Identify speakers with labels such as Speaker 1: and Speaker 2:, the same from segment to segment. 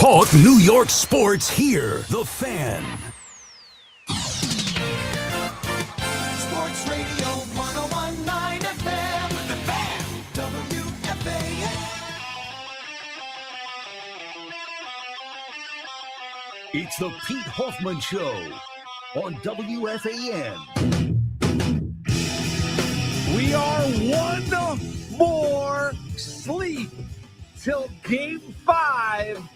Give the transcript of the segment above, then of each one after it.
Speaker 1: Talk New York sports here. The Fan.
Speaker 2: Sports Radio 101.9 FM. The Fan. WFAN.
Speaker 1: It's the Pete Hoffman Show on WFAN.
Speaker 3: We are one more sleep till Game 5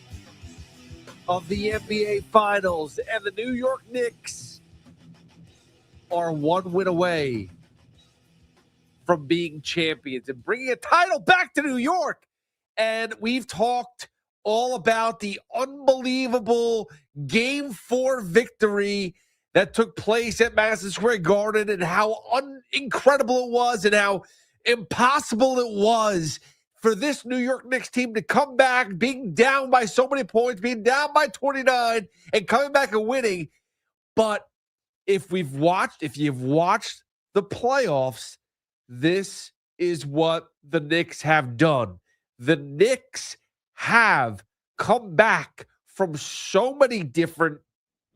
Speaker 3: of the NBA Finals, and the New York Knicks are one win away from being champions and bringing a title back to New York. And we've talked all about the unbelievable Game 4 victory that took place at Madison Square Garden and how incredible it was and how impossible it was for this New York Knicks team to come back, being down by so many points, being down by 29, and coming back and winning. But if you've watched the playoffs, this is what the Knicks have done. The Knicks have come back from so many different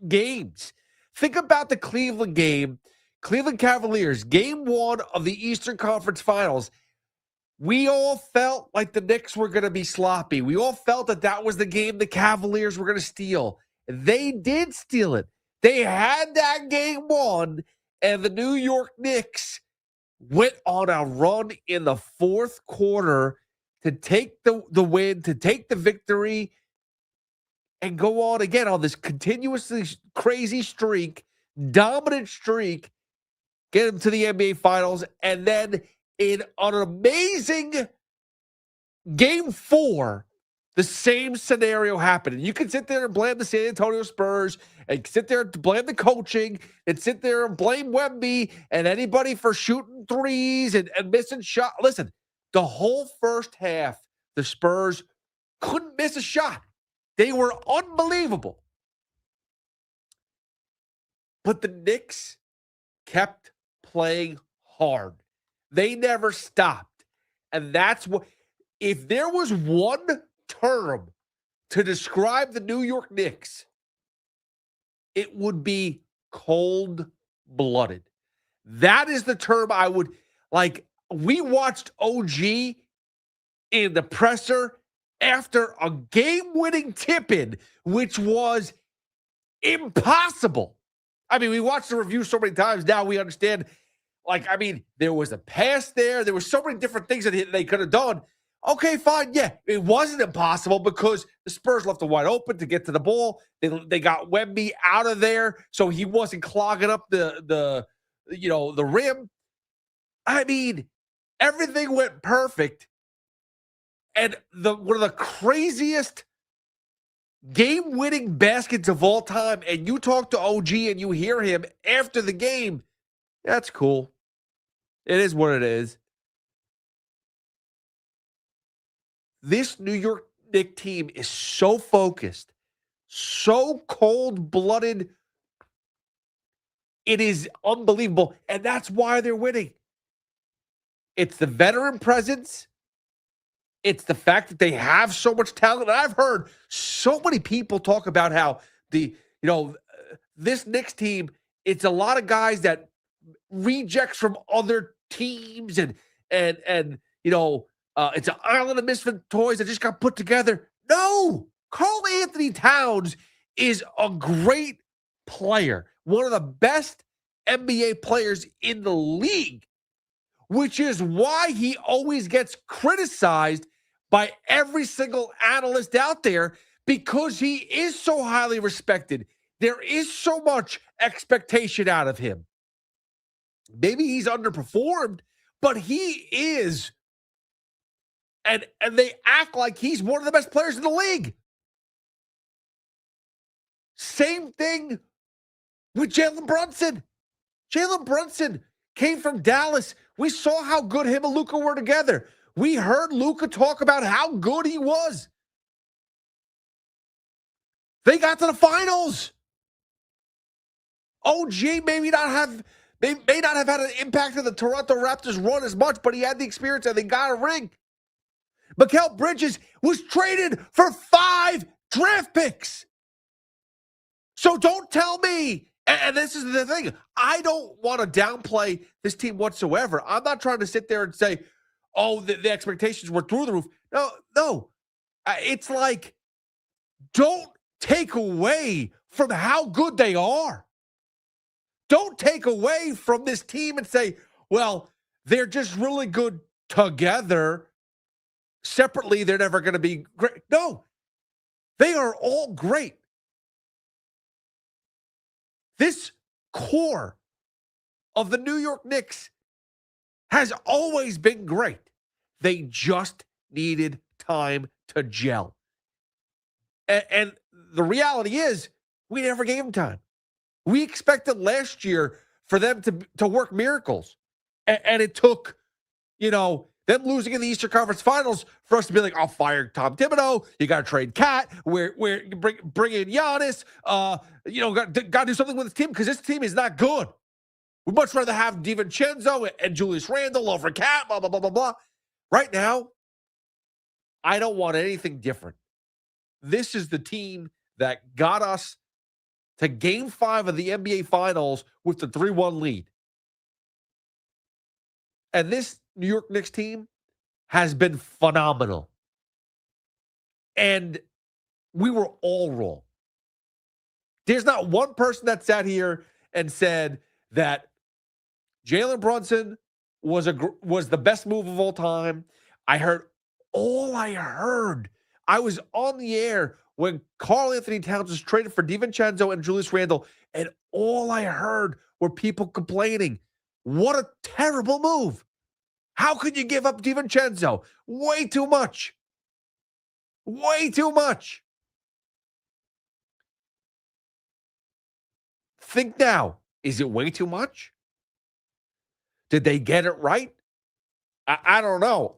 Speaker 3: games. Think about the Cleveland game, Cleveland Cavaliers, Game 1 of the Eastern Conference Finals. We all felt like the Knicks were going to be sloppy. We all felt that that was the game the Cavaliers were going to steal. They did steal it. They had that game won, and the New York Knicks went on a run in the fourth quarter to take the win, to take the victory, and go on again on this continuously crazy streak, dominant streak, get them to the NBA Finals, and then in an amazing Game 4, the same scenario happened. And you can sit there and blame the San Antonio Spurs and sit there and blame the coaching and sit there and blame Wemby and anybody for shooting threes and missing shots. Listen, the whole first half, the Spurs couldn't miss a shot. They were unbelievable. But the Knicks kept playing hard. They never stopped. And that's what, if there was one term to describe the New York Knicks, it would be cold-blooded. That is the term I would, like, we watched OG in the presser after a game-winning tip-in, which was impossible. I mean, we watched the review so many times, now we understand. Like, I mean, there was a pass there. There were so many different things that they could have done. Okay, fine. Yeah, it wasn't impossible because the Spurs left it wide open to get to the ball. They got Wemby out of there, so he wasn't clogging up the rim. I mean, everything went perfect. And one of the craziest game-winning baskets of all time, and you talk to OG and you hear him after the game, that's cool. It is what it is. This New York Knicks team is so focused, so cold-blooded. It is unbelievable, and that's why they're winning. It's the veteran presence. It's the fact that they have so much talent. And I've heard so many people talk about how this Knicks team, it's a lot of guys that rejects from other teams and it's an island of misfit toys that just got put together. No, Karl Anthony Towns is a great player, one of the best NBA players in the league, which is why he always gets criticized by every single analyst out there, because he is so highly respected. There is so much expectation out of him. Maybe he's underperformed, but he is. And they act like he's one of the best players in the league. Same thing with Jalen Brunson. Jalen Brunson came from Dallas. We saw how good him and Luka were together. We heard Luka talk about how good he was. They got to the finals. OG may not have had an impact on the Toronto Raptors run as much, but he had the experience and they got a ring. Mikal Bridges was traded for $5 Draft picks. So don't tell me, and this is the thing, I don't want to downplay this team whatsoever. I'm not trying to sit there and say, oh, the expectations were through the roof. No. It's like, don't take away from how good they are. Don't take away from this team and say, well, they're just really good together. Separately, they're never going to be great. No, they are all great. This core of the New York Knicks has always been great. They just needed time to gel. And the reality is, we never gave them time. We expected last year for them to work miracles. And it took, them losing in the Eastern Conference Finals for us to be like, I'll fire Tom Thibodeau. You got to trade Cat. Where you bring in Giannis. Got to do something with this team because this team is not good. We'd much rather have DiVincenzo and Julius Randle over Cat, blah, blah, blah, blah, blah. Right now, I don't want anything different. This is the team that got us to Game 5 of the NBA Finals with the 3-1 lead. And this New York Knicks team has been phenomenal. And we were all wrong. There's not one person that sat here and said that Jalen Brunson was the best move of all time. I was on the air when Karl Anthony Towns was traded for DiVincenzo and Julius Randle, and all I heard were people complaining. What a terrible move. How could you give up DiVincenzo? Way too much. Way too much. Think now, is it way too much? Did they get it right? I don't know.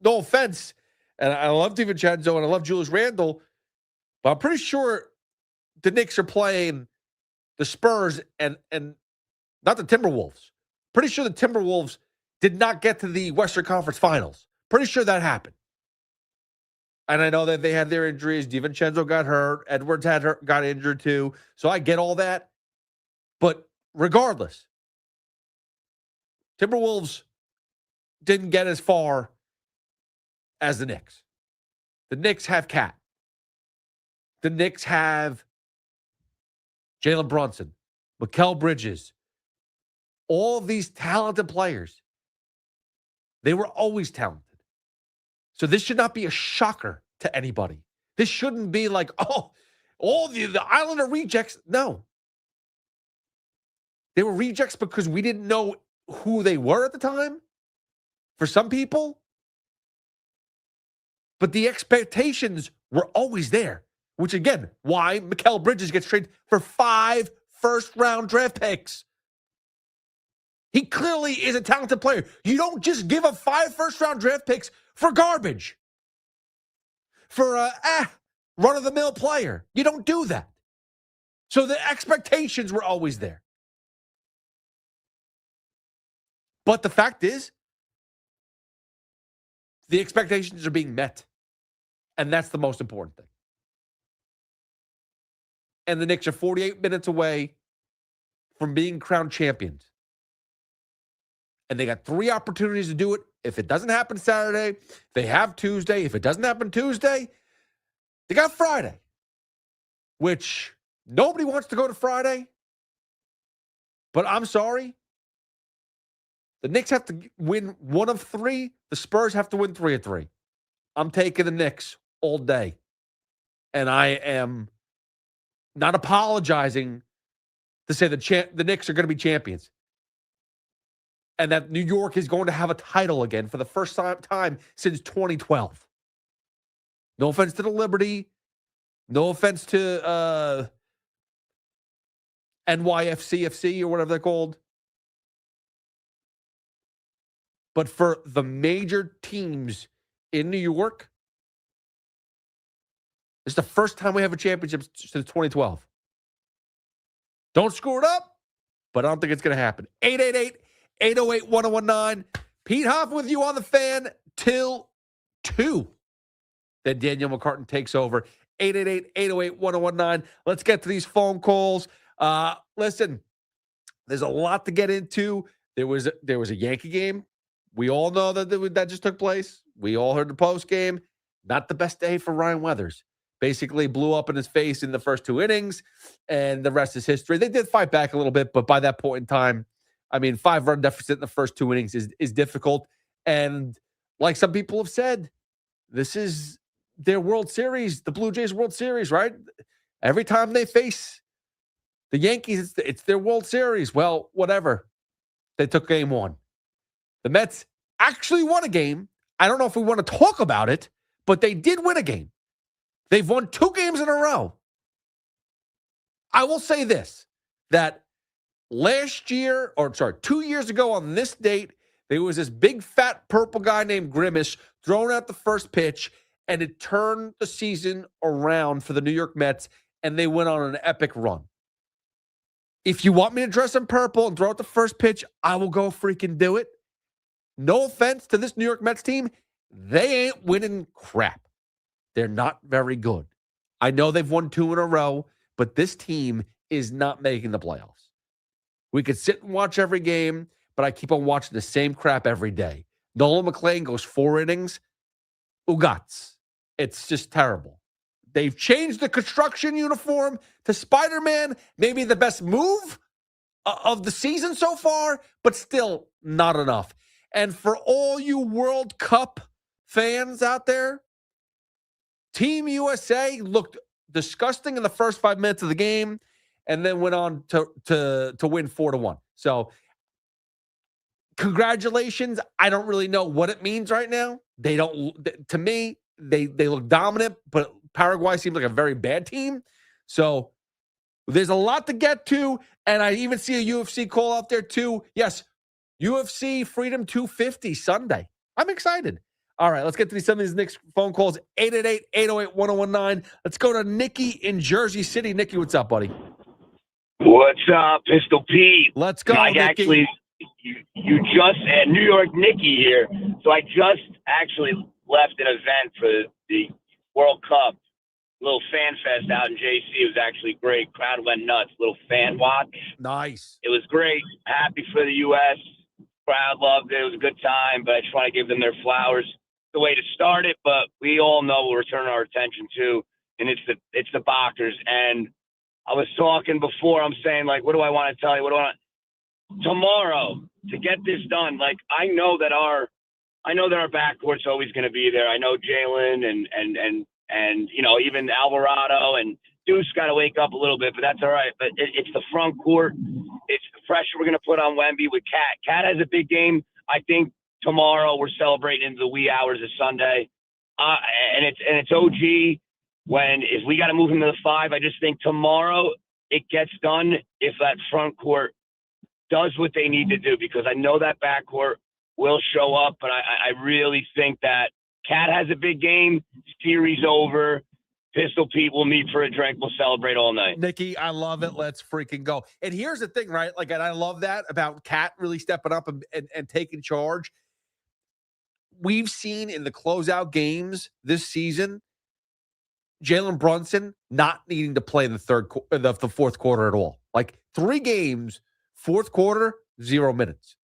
Speaker 3: No offense. And I love DiVincenzo and I love Julius Randle, but I'm pretty sure the Knicks are playing the Spurs and not the Timberwolves. Pretty sure the Timberwolves did not get to the Western Conference Finals. Pretty sure that happened. And I know that they had their injuries. DiVincenzo got hurt. Edwards got injured too. So I get all that. But regardless, Timberwolves didn't get as far as the Knicks. The Knicks have Cat. The Knicks have Jalen Brunson, Mikal Bridges, all of these talented players. They were always talented. So this should not be a shocker to anybody. This shouldn't be like, oh, all the Islander rejects. No. They were rejects because we didn't know who they were at the time. For some people. But the expectations were always there. Which, again, why Mikal Bridges gets traded for 5 first-round draft picks. He clearly is a talented player. You don't just give up 5 first-round draft picks for garbage. For a run-of-the-mill player. You don't do that. So the expectations were always there. But the fact is, the expectations are being met. And that's the most important thing. And the Knicks are 48 minutes away from being crowned champions. And they got 3 opportunities to do it. If it doesn't happen Saturday, they have Tuesday. If it doesn't happen Tuesday, they got Friday. Which nobody wants to go to Friday. But I'm sorry. The Knicks have to win 1 of 3. The Spurs have to win 3 of 3. I'm taking the Knicks all day. And I am not apologizing to say the Knicks are going to be champions. And that New York is going to have a title again for the first time since 2012. No offense to the Liberty. No offense to NYFCFC or whatever they're called. But for the major teams in New York, this is the first time we have a championship since 2012. Don't screw it up, but I don't think it's going to happen. 888-808-1019. Pete Hoffman with you on the Fan till 2. Then Daniel McCartan takes over. 888-808-1019. Let's get to these phone calls. Listen, there's a lot to get into. There was a Yankee game. We all know that just took place. We all heard the post game. Not the best day for Ryan Weathers. Basically blew up in his face in the first 2 innings, and the rest is history. They did fight back a little bit, but by that point in time, 5-run deficit in the first 2 innings is difficult. And like some people have said, this is their World Series, the Blue Jays World Series, right? Every time they face the Yankees, it's their World Series. Well, whatever. They took game 1. The Mets actually won a game. I don't know if we want to talk about it, but they did win a game. They've won 2 games in a row. I will say this, that 2 years ago on this date, there was this big fat purple guy named Grimace throwing out the first pitch, and it turned the season around for the New York Mets, and they went on an epic run. If you want me to dress in purple and throw out the first pitch, I will go freaking do it. No offense to this New York Mets team, they ain't winning crap. They're not very good. I know they've won 2 in a row, but this team is not making the playoffs. We could sit and watch every game, but I keep on watching the same crap every day. Nolan McClain goes 4 innings. Ugats. It's just terrible. They've changed the construction uniform to Spider-Man. Maybe the best move of the season so far, but still not enough. And for all you World Cup fans out there, Team USA looked disgusting in the first 5 minutes of the game and then went on to win 4-1. So congratulations. I don't really know what it means right now. To me, they look dominant, but Paraguay seems like a very bad team. So there's a lot to get to. And I even see a UFC call out there too. Yes, UFC Freedom 250 Sunday. I'm excited. All right, let's get to some of these Knicks phone calls. 888-808-1019. Let's go to Nikki in Jersey City. Nikki, what's up, buddy?
Speaker 4: What's up, Pistol Pete?
Speaker 3: Let's go,
Speaker 4: I
Speaker 3: Nikki.
Speaker 4: actually, you just New York Nicky here. So I just actually left an event for the World Cup, little fan fest out in JC. It was actually great. Crowd went nuts. Little fan watch.
Speaker 3: Nice.
Speaker 4: It was great. Happy for the U.S. Crowd loved it. It was a good time, but I just want to give them their flowers. The way to start it, but we all know we'll return our attention to, and it's the boxers. And I was talking before. I'm saying, like, what do I want to tell you? Tomorrow to get this done? Like, I know that our backcourt's always going to be there. I know Jalen and even Alvarado and Deuce got to wake up a little bit, but that's all right. But it's the front court. It's the pressure we're going to put on Wemby with Cat. Cat has a big game. I think tomorrow we're celebrating into the wee hours of Sunday, and it's OG. If we got to move him to the 5, I just think tomorrow it gets done if that front court does what they need to do, because I know that backcourt will show up, but I really think that Cat has a big game. Series over. Pistol Pete will meet for a drink. We'll celebrate all night.
Speaker 3: Nikki, I love it. Let's freaking go. And here's the thing, right? Like, and I love that about Cat really stepping up and taking charge. We've seen in the closeout games this season, Jalen Brunson not needing to play the fourth quarter at all. Like 3 games, fourth quarter, 0 minutes.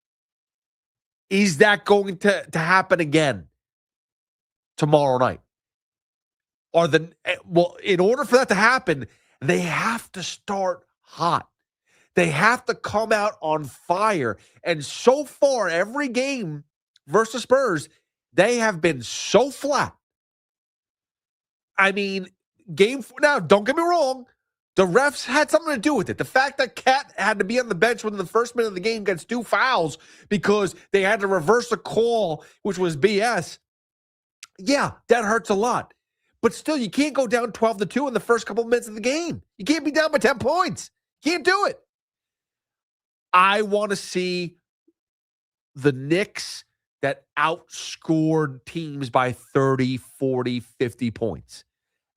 Speaker 3: Is that going to happen again tomorrow night? In order for that to happen, they have to start hot. They have to come out on fire. And so far, every game versus Spurs, they have been so flat. I mean, now, don't get me wrong. The refs had something to do with it. The fact that Cat had to be on the bench within the first minute of the game gets 2 fouls because they had to reverse a call, which was BS. Yeah, that hurts a lot. But still, you can't go down 12-2 in the first couple of minutes of the game. You can't be down by 10 points. You can't do it. I want to see the Knicks that outscored teams by 30, 40, 50 points.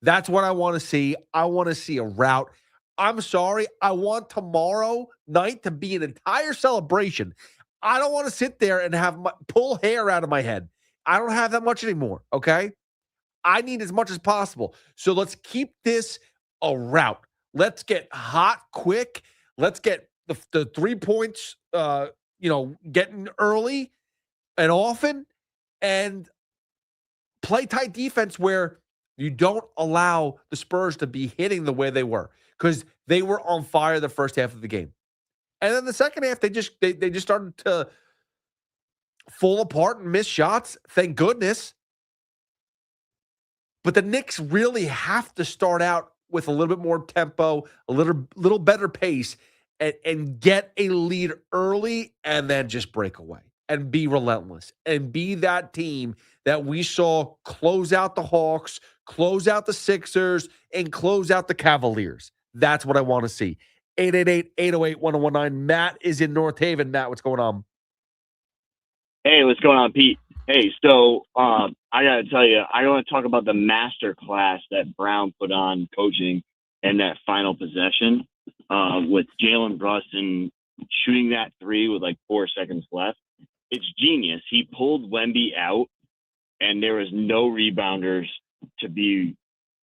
Speaker 3: That's what I want to see. I want to see a rout. I'm sorry. I want tomorrow night to be an entire celebration. I don't want to sit there and pull hair out of my head. I don't have that much anymore, okay? I need as much as possible. So let's keep this a route. Let's get hot quick. Let's get the 3 points, getting early and often, and play tight defense where you don't allow the Spurs to be hitting the way they were, because they were on fire the first half of the game. And then the second half, they just started to fall apart and miss shots. Thank goodness. But the Knicks really have to start out with a little bit more tempo, a little better pace, and get a lead early and then just break away and be relentless and be that team that we saw close out the Hawks, close out the Sixers, and close out the Cavaliers. That's what I want to see. 888-808-1019. Matt is in North Haven. Matt, what's going on?
Speaker 5: Hey, what's going on, Pete? Hey, so I got to tell you, I want to talk about the master class that Brown put on coaching in that final possession with Jalen Brunson shooting that three with like 4 seconds left. It's genius. He pulled Wemby out, and there was no rebounders to be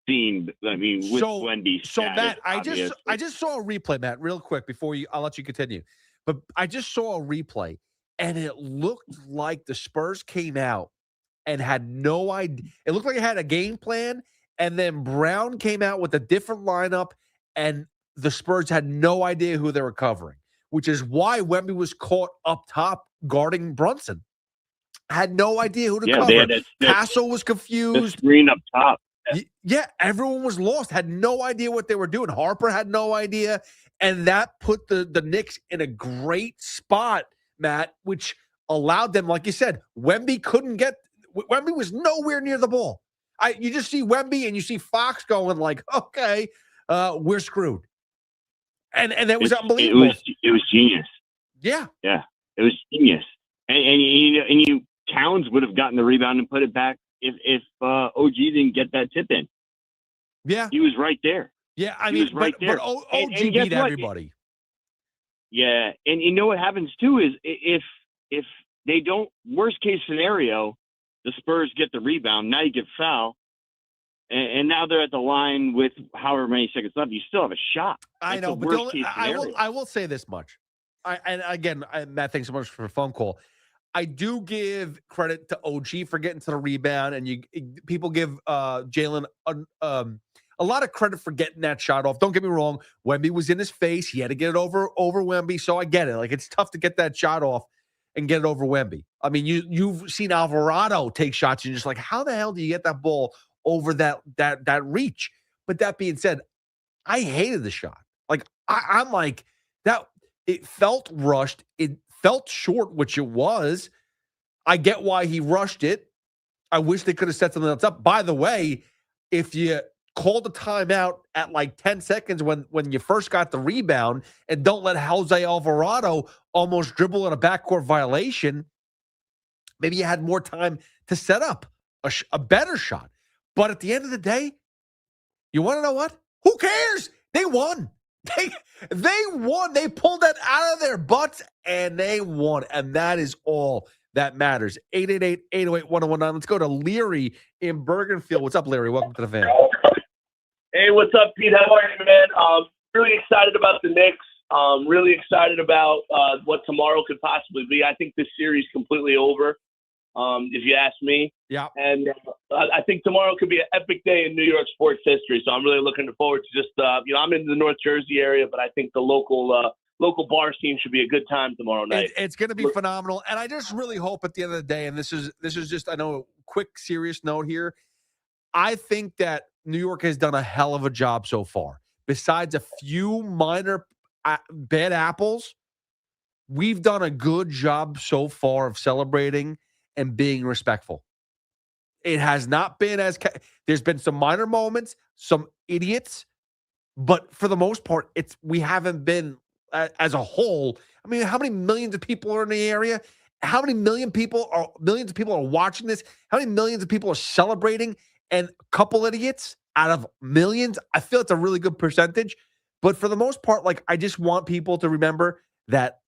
Speaker 5: seen. I mean, with Wemby.
Speaker 3: So Matt, I just saw a replay, Matt, real quick before I'll let you continue. But I just saw a replay, and it looked like the Spurs came out and had no idea. It looked like it had a game plan, and then Brown came out with a different lineup, and the Spurs had no idea who they were covering, which is why Wemby was caught up top guarding Brunson. Had no idea who to cover. Castle was confused.
Speaker 5: The screen up top.
Speaker 3: Yeah, everyone was lost. Had no idea what they were doing. Harper had no idea, and that put the Knicks in a great spot, Matt, which allowed them, like you said, Wemby was nowhere near the ball. You just see Wemby and you see Fox going like, okay, we're screwed. And that was unbelievable.
Speaker 5: It was genius.
Speaker 3: Yeah.
Speaker 5: Yeah. It was genius. And Towns would have gotten the rebound and put it back if OG didn't get that tip in.
Speaker 3: Yeah.
Speaker 5: He was right there.
Speaker 3: Yeah,
Speaker 5: he was right there.
Speaker 3: But OG beat everybody.
Speaker 5: Yeah, and you know what happens too is if they don't, worst case scenario, the Spurs get the rebound. Now you get foul, and now they're at the line with however many seconds left. You still have a shot.
Speaker 3: I know, but I will say this much. Matt, thanks so much for the phone call. I do give credit to OG for getting to the rebound, and people give Jalen a lot of credit for getting that shot off. Don't get me wrong. Wemby was in his face. He had to get it over Wemby, so I get it. Like, it's tough to get that shot off and get it over Wemby. I mean, you've seen Alvarado take shots, and you're just like, how the hell do you get that ball over that reach? But that being said, I hated the shot. Like, I'm like, that it felt rushed. It felt short, which it was. I get why he rushed it. I wish they could have set something else up. By the way, if you called a timeout at like 10 seconds when you first got the rebound and don't let Jose Alvarado almost dribble in a backcourt violation, maybe you had more time to set up a better shot. But at the end of the day, you want to know what? Who cares? They won. They won. They pulled that out of their butts, and they won. And that is all that matters. 888-808-1019. Let's go to Leary in Bergenfield. What's up, Leary? Welcome to the fan.
Speaker 6: Hey, what's up, Pete? How are you, man? Really excited about the Knicks. Really excited about what tomorrow could possibly be. I think this series completely over, if you ask me.
Speaker 3: Yeah.
Speaker 6: And I think tomorrow could be an epic day in New York sports history. So I'm really looking forward to just, I'm in the North Jersey area, but I think the local bar scene should be a good time tomorrow night.
Speaker 3: It's going to be phenomenal. And I just really hope at the end of the day, and this is just, I know, a quick, serious note here. I think that New York has done a hell of a job so far. Besides a few minor bad apples, we've done a good job so far of celebrating and being respectful. It has not been there's been some minor moments, some idiots, but for the most part, we haven't been as a whole. I mean, how many millions of people are in the area? How many millions of people are watching this? How many millions of people are celebrating? And a couple idiots out of millions, I feel it's a really good percentage. But for the most part, like, I just want people to remember that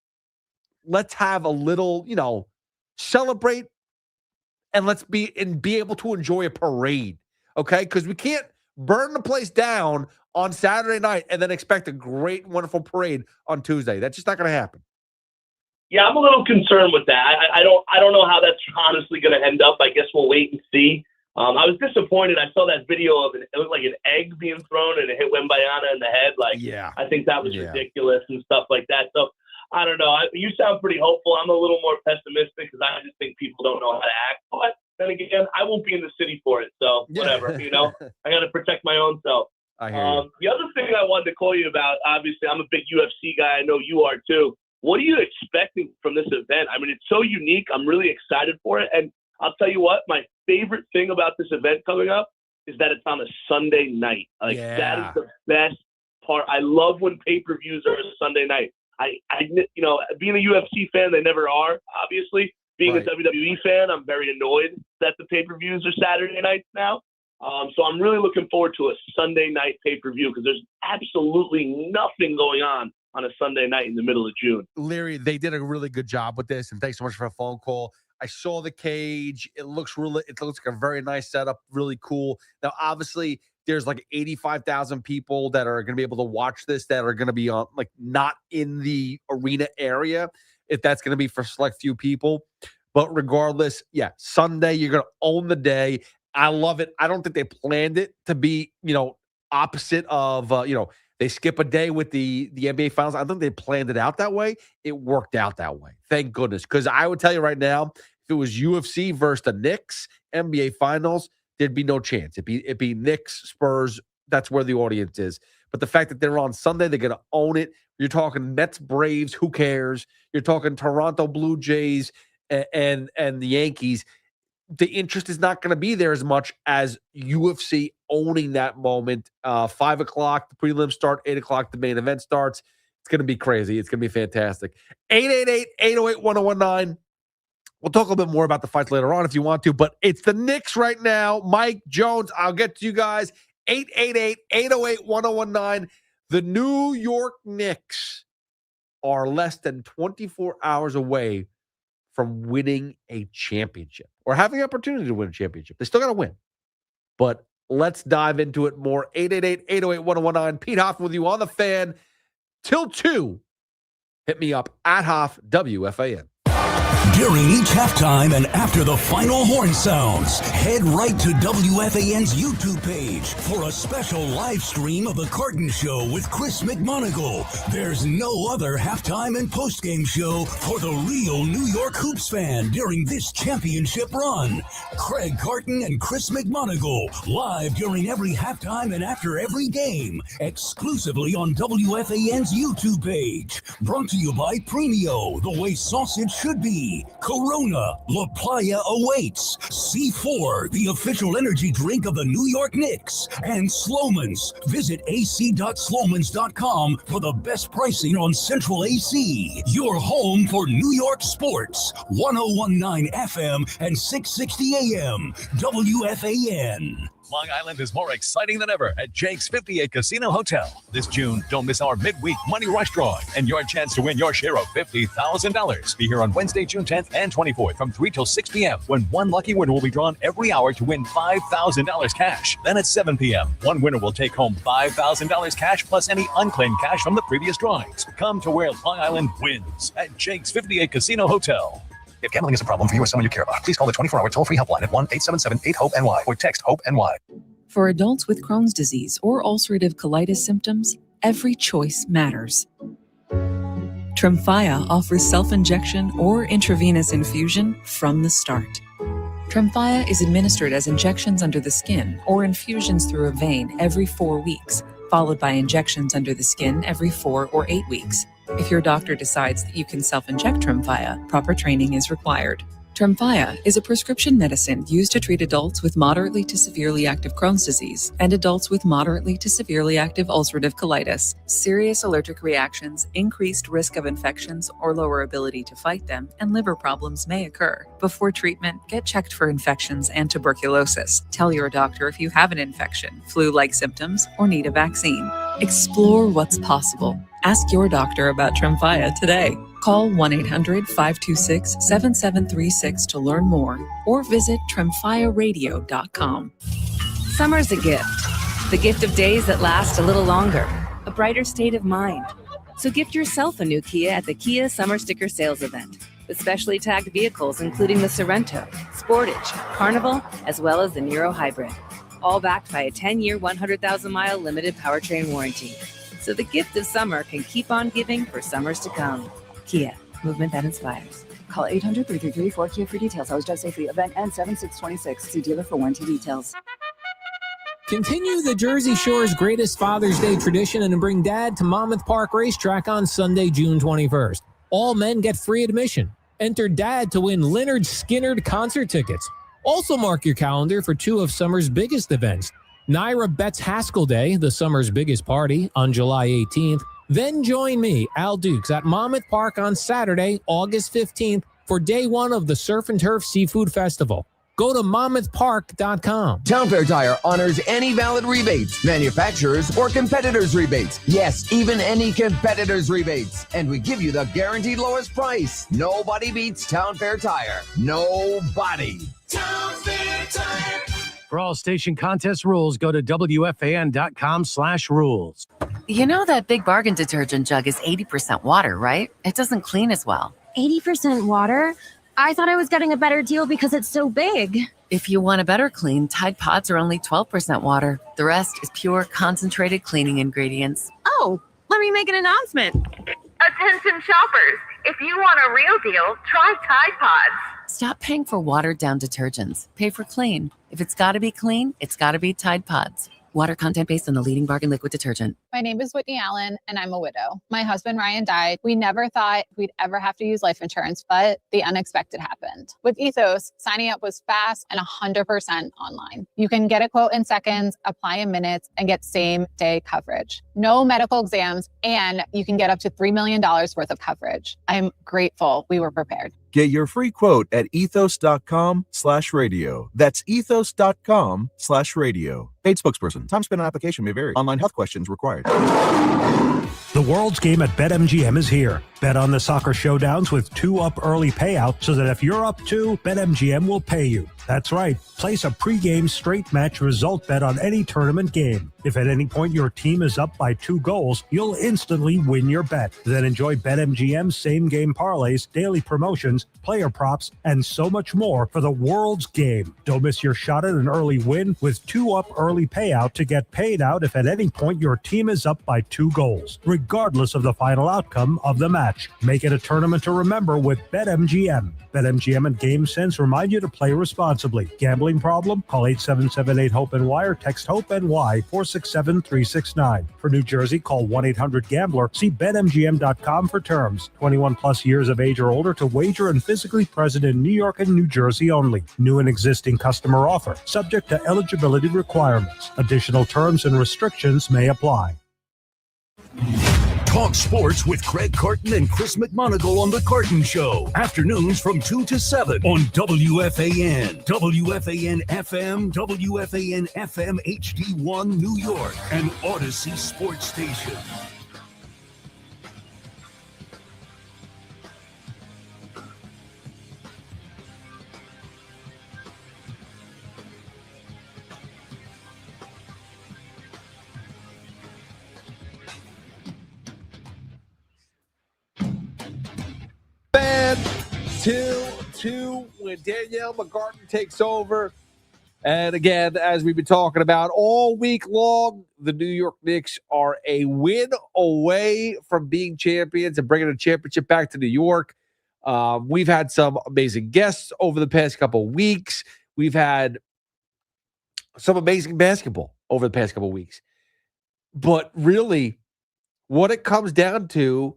Speaker 3: let's have a little, celebrate, and let's be able to enjoy a parade okay? Because we can't burn the place down on Saturday night and then expect a great, wonderful parade on Tuesday. That's just not going to happen.
Speaker 6: Yeah, I'm a little concerned with that. I don't know how that's honestly going to end up. I guess we'll wait and see. I was disappointed. I saw that video of it looked like an egg being thrown and it hit Wembayana in the head. Like,
Speaker 3: yeah.
Speaker 6: I think that was ridiculous and stuff like that. So I don't know. You sound pretty hopeful. I'm a little more pessimistic because I just think people don't know how to act. But then again, I won't be in the city for it. So whatever, I got to protect my own self.
Speaker 3: I hear you.
Speaker 6: The other thing I wanted to call you about, obviously, I'm a big UFC guy. I know you are too. What are you expecting from this event? I mean, it's so unique. I'm really excited for it. And I'll tell you what, my favorite thing about this event coming up is that it's on a Sunday night. Like, that is the best part. I love when pay-per-views are a Sunday night. I being a UFC fan, they never are, obviously. Being a WWE fan, I'm very annoyed that the pay-per-views are Saturday nights now. So I'm really looking forward to a Sunday night pay-per-view because there's absolutely nothing going on a Sunday night in the middle of June.
Speaker 3: Larry, they did a really good job with this, and thanks so much for a phone call. I saw the cage. It looks like a very nice setup, really cool. Now, obviously, there's like 85,000 people that are going to be able to watch this that are going to be on not in the arena area, if that's going to be for select few people. But regardless, Sunday, you're going to own the day. I love it. I don't think they planned it to be, opposite of, they skip a day with the NBA Finals. I think they planned it out that way. It worked out that way. Thank goodness. Because I would tell you right now, if it was UFC versus the Knicks NBA Finals, there'd be no chance. It'd be Knicks, Spurs. That's where the audience is. But the fact that they're on Sunday, they're going to own it. You're talking Mets, Braves. Who cares? You're talking Toronto Blue Jays and the Yankees. The interest is not going to be there as much as UFC owning that moment. 5 o'clock, the prelims start. 8 o'clock, the main event starts. It's going to be crazy. It's going to be fantastic. 888-808-1019. We'll talk a little bit more about the fights later on if you want to, but it's the Knicks right now. Mike Jones, I'll get to you guys. 888-808-1019. The New York Knicks are less than 24 hours away from winning a championship or having the opportunity to win a championship. They still got to win. But let's dive into it more. 888-808-1019. Pete Hoffman with you on the Fan till 2. Hit me up at Hoff WFAN.
Speaker 1: During each halftime and after the final horn sounds, head right to WFAN's YouTube page for a special live stream of The Carton Show with Chris McMonagle. There's no other halftime and postgame show for the real New York Hoops fan during this championship run. Craig Carton and Chris McMonagle, live during every halftime and after every game, exclusively on WFAN's YouTube page. Brought to you by Premio, the way sausage should be. Corona, La Playa awaits. C4, the official energy drink of the New York Knicks. And Sloman's. Visit ac.slomans.com for the best pricing on Central AC. Your home for New York sports. 1019 FM and 660 AM. WFAN.
Speaker 7: Long Island is more exciting than ever at Jake's 58 Casino Hotel. This June, don't miss our midweek money rush drawing and your chance to win your share of $50,000. Be here on Wednesday, June 10th and 24th from 3 till 6 p.m. when one lucky winner will be drawn every hour to win $5,000 cash. Then at 7 p.m., one winner will take home $5,000 cash plus any unclaimed cash from the previous drawings. Come to where Long Island wins at Jake's 58 Casino Hotel.
Speaker 8: If gambling is a problem for you or someone you care about, please call the 24-hour toll-free helpline at 1-877-8-HOPE-NY or text HOPE-NY.
Speaker 9: For adults with Crohn's disease or ulcerative colitis symptoms, every choice matters. Tremfya offers self-injection or intravenous infusion from the start. Tremfya is administered as injections under the skin or infusions through a vein every 4 weeks, followed by injections under the skin every 4 or 8 weeks. If your doctor decides that you can self-inject Tremfya, proper training is required. Tremfya is a prescription medicine used to treat adults with moderately to severely active Crohn's disease and adults with moderately to severely active ulcerative colitis. Serious allergic reactions, increased risk of infections or lower ability to fight them, and liver problems may occur. Before treatment, get checked for infections and tuberculosis. Tell your doctor if you have an infection, flu-like symptoms, or need a vaccine. Explore what's possible. Ask your doctor about Tremfya today. Call 1-800-526-7736 to learn more or visit tremfyaradio.com. Summer's a gift. The gift of days that last a little longer. A brighter state of mind. So gift yourself a new Kia at the Kia Summer Sticker Sales Event. With specially tagged vehicles including the Sorrento, Sportage, Carnival, as well as the Niro Hybrid. All backed by a 10-year, 100,000-mile limited powertrain warranty. So the gift of summer can keep on giving for summers to come. Kia, movement that inspires.
Speaker 10: Call 800-333-4KIA for details. Always drive safely. Event ends 7/6/26. See dealer for warranty details.
Speaker 11: Continue the Jersey Shore's greatest Father's Day tradition and bring Dad to Monmouth Park Racetrack on Sunday, June 21st. All men get free admission. Enter Dad to win Lynyrd Skynyrd concert tickets. Also mark your calendar for two of summer's biggest events. Naira Betts Haskell Day, the summer's biggest party, on July 18th. Then join me, Al Dukes, at Monmouth Park on Saturday, August 15th, for day one of the Surf and Turf Seafood Festival. Go to monmouthpark.com.
Speaker 12: Town Fair Tire honors any valid rebates, manufacturers or competitors' rebates. Yes, even any competitors' rebates. And we give you the guaranteed lowest price. Nobody beats Town Fair Tire. Nobody.
Speaker 2: Town Fair Tire.
Speaker 13: For all station contest rules, go to WFAN.com/rules.
Speaker 14: You know that Big Bargain detergent jug is 80% water, right? It doesn't clean as well.
Speaker 15: 80% water? I thought I was getting a better deal because it's so big.
Speaker 14: If you want a better clean, Tide Pods are only 12% water. The rest is pure, concentrated cleaning ingredients.
Speaker 15: Oh, let me make an announcement.
Speaker 16: Attention shoppers, if you want a real deal, try Tide Pods.
Speaker 14: Stop paying for watered-down detergents. Pay for clean. If it's got to be clean, it's got to be Tide Pods. Water content based on the leading bargain liquid detergent.
Speaker 17: My name is Whitney Allen, and I'm a widow. My husband, Ryan, died. We never thought we'd ever have to use life insurance, but the unexpected happened. With Ethos, signing up was fast and 100% online. You can get a quote in seconds, apply in minutes, and get same-day coverage. No medical exams, and you can get up to $3 million worth of coverage. I'm grateful we were prepared.
Speaker 18: Get your free quote at ethos.com/radio. That's ethos.com/radio. Paid spokesperson. Time spent on application may vary. Online health questions required.
Speaker 19: The World's Game at BetMGM is here. Bet on the soccer showdowns with 2-up early payout so that if you're up 2, BetMGM will pay you. That's right. Place a pregame straight match result bet on any tournament game. If at any point your team is up by 2 goals, you'll instantly win your bet. Then enjoy BetMGM's same-game parlays, daily promotions, player props, and so much more for the World's Game. Don't miss your shot at an early win with 2-up early payout to get paid out if at any point your team is up by 2 goals, regardless of the final outcome of the match. Make it a tournament to remember with BetMGM. BetMGM and GameSense remind you to play responsibly. Gambling problem? Call 877-8-HOPE-NY or text HOPE-NY 467-369. For New Jersey, call 1-800-GAMBLER. See BetMGM.com for terms. 21 plus years of age or older to wager and physically present in New York and New Jersey only. New and existing customer offer. Subject to eligibility requirements. Additional terms and restrictions may apply.
Speaker 1: Talk sports with Craig Carton and Chris McMonagle on The Carton Show. Afternoons from 2 to 7 on WFAN, WFAN FM, WFAN FM HD1 New York, and Odyssey Sports Station.
Speaker 3: Bam! 2-2 when Danielle McCartan takes over. And again, as we've been talking about all week long, the New York Knicks are a win away from being champions and bringing a championship back to New York. We've had some amazing guests over the past couple of weeks. We've had some amazing basketball over the past couple of weeks. But really, what it comes down to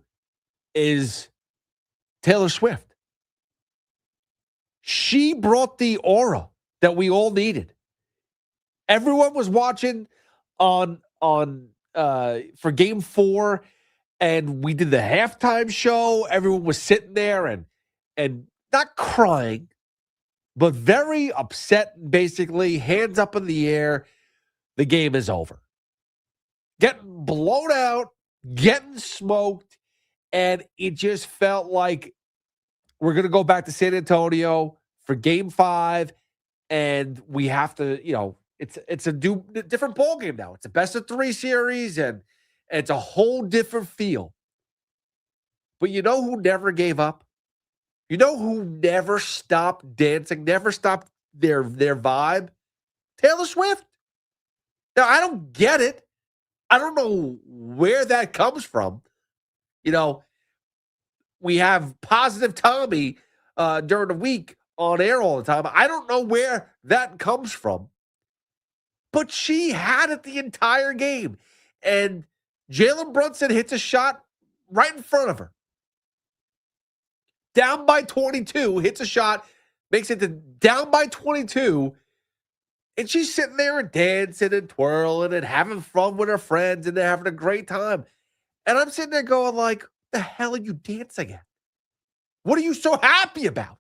Speaker 3: is Taylor Swift. She brought the aura that we all needed. Everyone was watching on for Game 4, and we did the halftime show. Everyone was sitting there and not crying, but very upset, basically, hands up in the air. The game is over. Getting blown out, getting smoked, and it just felt like we're going to go back to San Antonio for Game 5, and we have to, It's a different ball game now. It's a best of 3 series, and it's a whole different feel. But you know who never gave up? You know who never stopped dancing, never stopped their vibe? Taylor Swift. Now, I don't get it. I don't know where that comes from. You know, we have Positive Tommy during the week on air all the time. I don't know where that comes from. But she had it the entire game. And Jalen Brunson hits a shot right in front of her. Down by 22, hits a shot, makes it to down by 22. And she's sitting there and dancing and twirling and having fun with her friends, and they're having a great time. And I'm sitting there going like, the hell are you dancing at? What are you so happy about?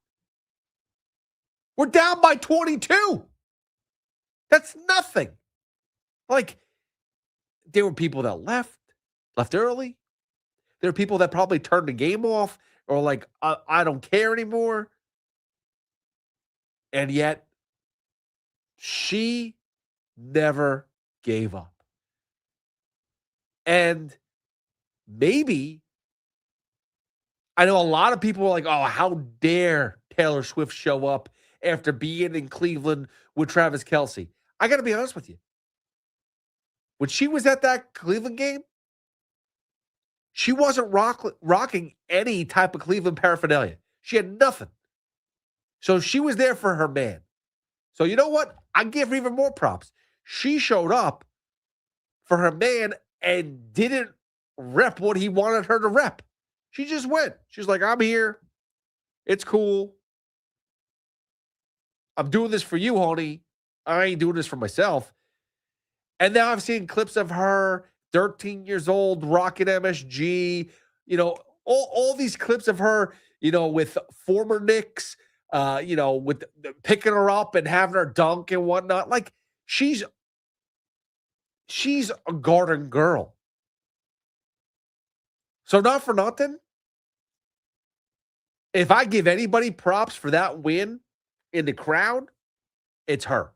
Speaker 3: We're down by 22. That's nothing. Like, there were people that left early. There are people that probably turned the game off or like, I don't care anymore. And yet, she never gave up. And maybe, I know a lot of people are like, oh, how dare Taylor Swift show up after being in Cleveland with Travis Kelce. I got to be honest with you. When she was at that Cleveland game, she wasn't rocking any type of Cleveland paraphernalia. She had nothing. So she was there for her man. So you know what? I give her even more props. She showed up for her man and didn't rep what he wanted her to rep. She just went. She's like, I'm here. It's cool. I'm doing this for you, honey. I ain't doing this for myself. And now I've seen clips of her, 13 years old, rocking MSG, all these clips of her, with former Knicks, with picking her up and having her dunk and whatnot. Like, she's a Garden girl. So not for nothing, if I give anybody props for that win in the crowd, it's her.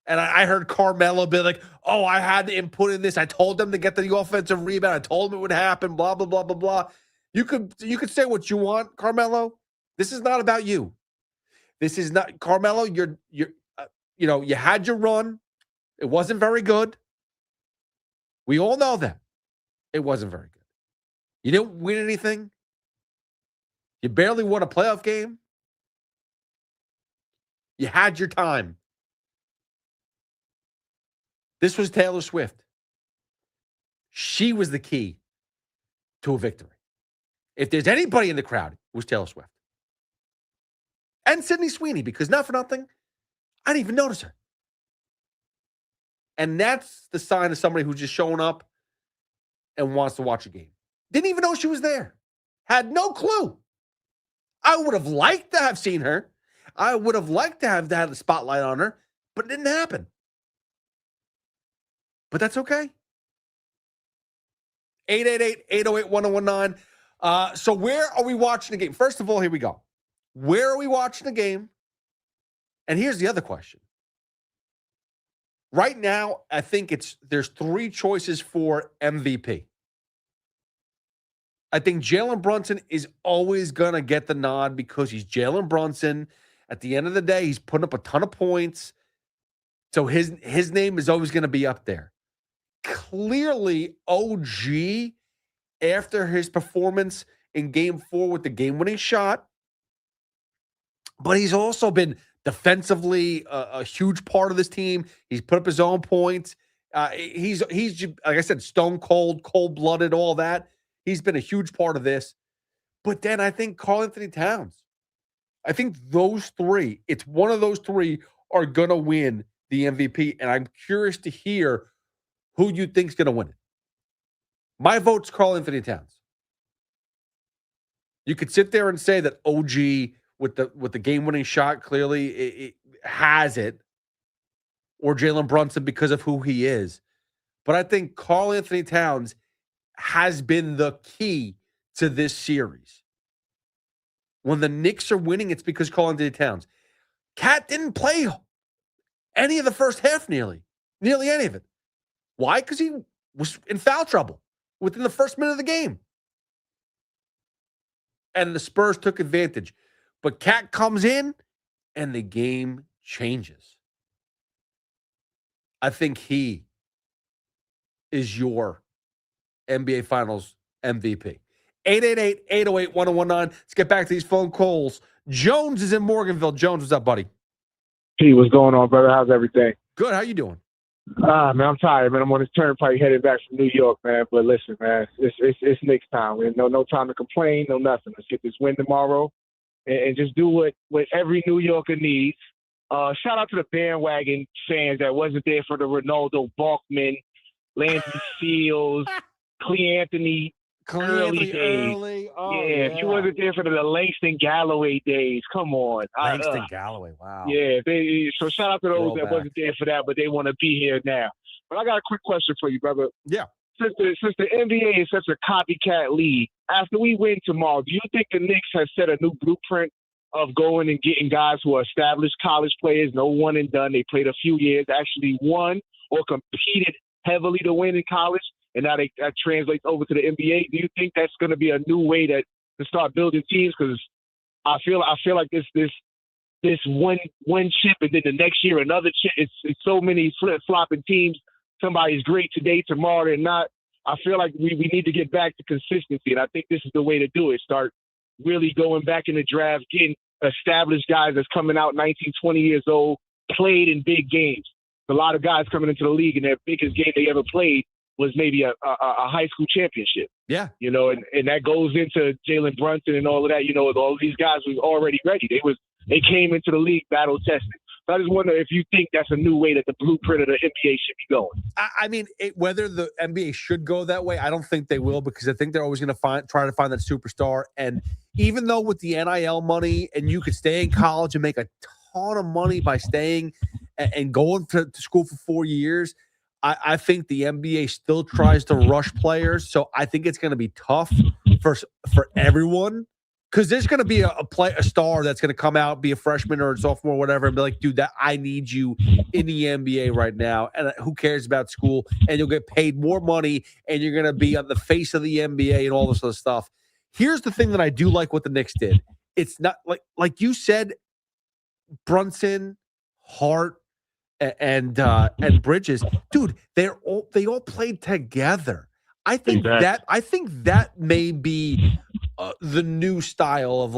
Speaker 3: And I heard Carmelo be like, oh, I had the input in this. I told them to get the offensive rebound. I told them it would happen, blah, blah, blah, blah, blah. You could say what you want, Carmelo. This is not about you. This is not, Carmelo, you had your run. It wasn't very good. We all know that. It wasn't very good. You didn't win anything. You barely won a playoff game. You had your time. This was Taylor Swift. She was the key to a victory. If there's anybody in the crowd, it was Taylor Swift. And Sydney Sweeney, because not for nothing, I didn't even notice her. And that's the sign of somebody who's just showing up and wants to watch a game. Didn't even know she was there. Had no clue. I would have liked to have seen her. I would have liked to have had the spotlight on her, but it didn't happen. But that's okay. 888-808-1019. So where are we watching the game? First of all, here we go. Where are we watching the game? And here's the other question. Right now, I think there's 3 choices for MVP. I think Jalen Brunson is always going to get the nod because he's Jalen Brunson. At the end of the day, he's putting up a ton of points. So his name is always going to be up there. Clearly, OG, after his performance in Game 4 with the game-winning shot, but he's also been defensively a huge part of this team. He's put up his own points. He's like I said, stone cold, cold-blooded, all that. He's been a huge part of this. But then I think Karl-Anthony Towns. I think those 3, it's one of those 3 are going to win the MVP. And I'm curious to hear who you think's going to win it. My vote's Karl-Anthony Towns. You could sit there and say that OG with the game-winning shot clearly it has it, or Jalen Brunson because of who he is. But I think Karl-Anthony Towns has been the key to this series. When the Knicks are winning, it's because Karl-Anthony Towns. Cat didn't play any of the first half nearly. Nearly any of it. Why? Because he was in foul trouble within the first minute of the game. And the Spurs took advantage. But Cat comes in, and the game changes. I think he is your NBA Finals MVP. 888-808-1019. Let's get back to these phone calls. Jones is in Morganville. Jones, what's up, buddy?
Speaker 20: Hey, what's going on, brother? How's everything?
Speaker 3: Good. How you doing?
Speaker 20: Man, I'm tired, man. I'm on this turnpike headed back from New York, man. But listen, man, it's Knicks time. No time to complain, no nothing. Let's get this win tomorrow and just do what every New Yorker needs. Shout out to the bandwagon fans that wasn't there for the Ronaldo Balkman, Landry Seals, Clee Anthony early days.
Speaker 3: Oh,
Speaker 20: yeah, if you wasn't there for the Langston Galloway days, come on.
Speaker 3: Langston Galloway, wow.
Speaker 20: Yeah, so shout out to those that wasn't there for that, but they want to be here now. But I got a quick question for you, brother.
Speaker 3: Yeah.
Speaker 20: Since the NBA is such a copycat league, after we win tomorrow, do you think the Knicks have set a new blueprint of going and getting guys who are established college players, no one and done? They played a few years, actually won or competed heavily to win in college, and now that translates over to the NBA. Do you think that's going to be a new way to start building teams? Because I feel like this one chip and then the next year another chip. It's so many flip-flopping teams. Somebody's great today, tomorrow they're not. I feel like we need to get back to consistency, and I think this is the way to do it. Start really going back in the draft, getting established guys that's coming out 19, 20 years old, played in big games. A lot of guys coming into the league and their biggest game they ever played was maybe a high school championship.
Speaker 3: Yeah.
Speaker 20: And that goes into Jalen Brunson and all of that. All of these guys was already ready. They came into the league battle tested. So I just wonder if you think that's a new way that the blueprint of the NBA should be going.
Speaker 3: I mean, whether the NBA should go that way, I don't think they will, because I think they're always going to try to find that superstar. And even though with the NIL money, and you could stay in college and make a ton of money by staying and going to school for 4 years, I think the NBA still tries to rush players. So I think it's going to be tough for everyone. Because there's going to be a star that's going to come out, be a freshman or a sophomore or whatever, and be like, dude, I need you in the NBA right now. And who cares about school? And you'll get paid more money, and you're going to be on the face of the NBA and all this other stuff. Here's the thing that I do like what the Knicks did. It's not like you said, Brunson, Hart, and Bridges, dude. They all played together. I think that may be the new style of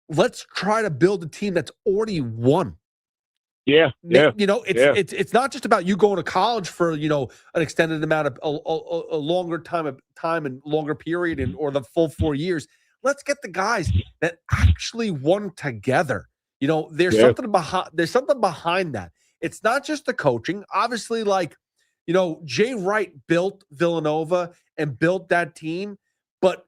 Speaker 3: let's try to build a team that's already won.
Speaker 20: Yeah.
Speaker 3: It's not just about you going to college for an extended amount of a longer time and longer period or the full 4 years. Let's get the guys that actually won together. There's something behind that. It's not just the coaching. Obviously, Jay Wright built Villanova and built that team, but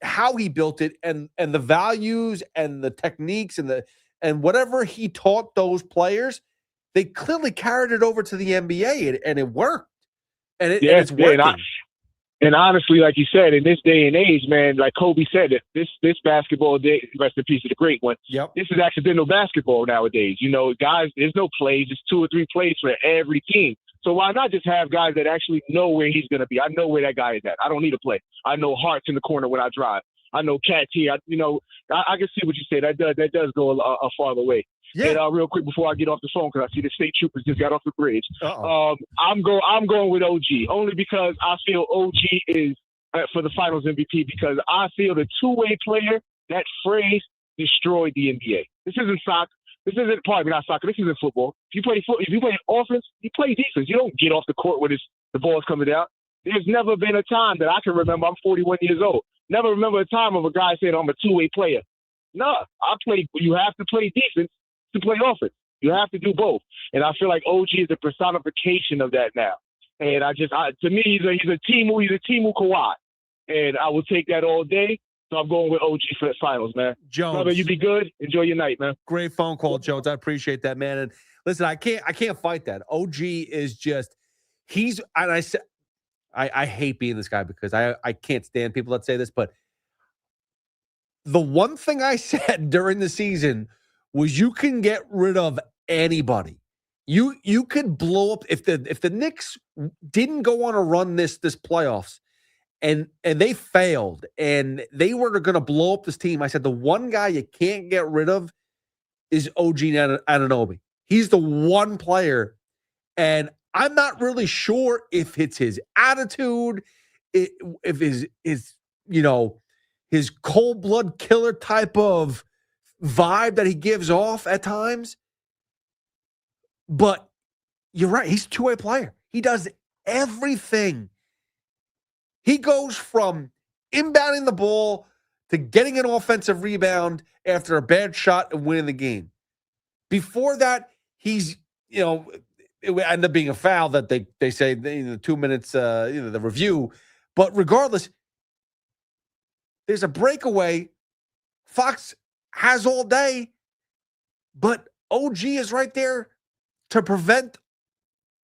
Speaker 3: how he built it and the values and the techniques and whatever he taught those players, they clearly carried it over to the NBA and it worked. And it's working.
Speaker 20: And honestly, like you said, in this day and age, man, like Kobe said, this basketball day, rest in peace to the great one.
Speaker 3: Yep.
Speaker 20: This is accidental basketball nowadays. Guys, there's no plays, it's 2 or 3 plays for every team. So why not just have guys that actually know where he's going to be? I know where that guy is at. I don't need a play. I know Hart's in the corner when I drive. I know Cat's here. I can see what you say. That does go a farther way.
Speaker 3: Yeah.
Speaker 20: And real quick before I get off the phone, because I see the state troopers just got off the bridge. I'm going with OG only because I feel OG is for the Finals MVP, because I feel the two-way player, that phrase destroyed the NBA. This isn't soccer. This isn't not soccer. This isn't football. If you play offense, you play defense. You don't get off the court when the ball's coming down. There's never been a time that I can remember. I'm 41 years old. Never remember a time of a guy saying I'm a two-way player. No, you have to play defense to play offense. You have to do both. And I feel like OG is a personification of that now. And to me, he's a Timu Kawhi. And I will take that all day. So I'm going with OG for the Finals, man.
Speaker 3: Jones,
Speaker 20: brother, you be good. Enjoy your night, man.
Speaker 3: Great phone call, Jones. I appreciate that, man. And listen, I can't fight that. OG is just I hate being this guy because I can't stand people that say this, but the one thing I said during the season was you can get rid of anybody. You could blow up if the Knicks didn't go on a run this playoffs and they failed and they were going to blow up this team. I said the one guy you can't get rid of is OG Anunoby. He's the one player, and I'm not really sure if it's his attitude, if his his cold blood killer type of vibe that he gives off at times. But you're right. He's a two-way player. He does everything. He goes from inbounding the ball to getting an offensive rebound after a bad shot and winning the game. Before that, he's, it would end up being a foul that they say the 2 minutes, the review. But regardless, there's a breakaway. Fox has all day, but OG is right there to prevent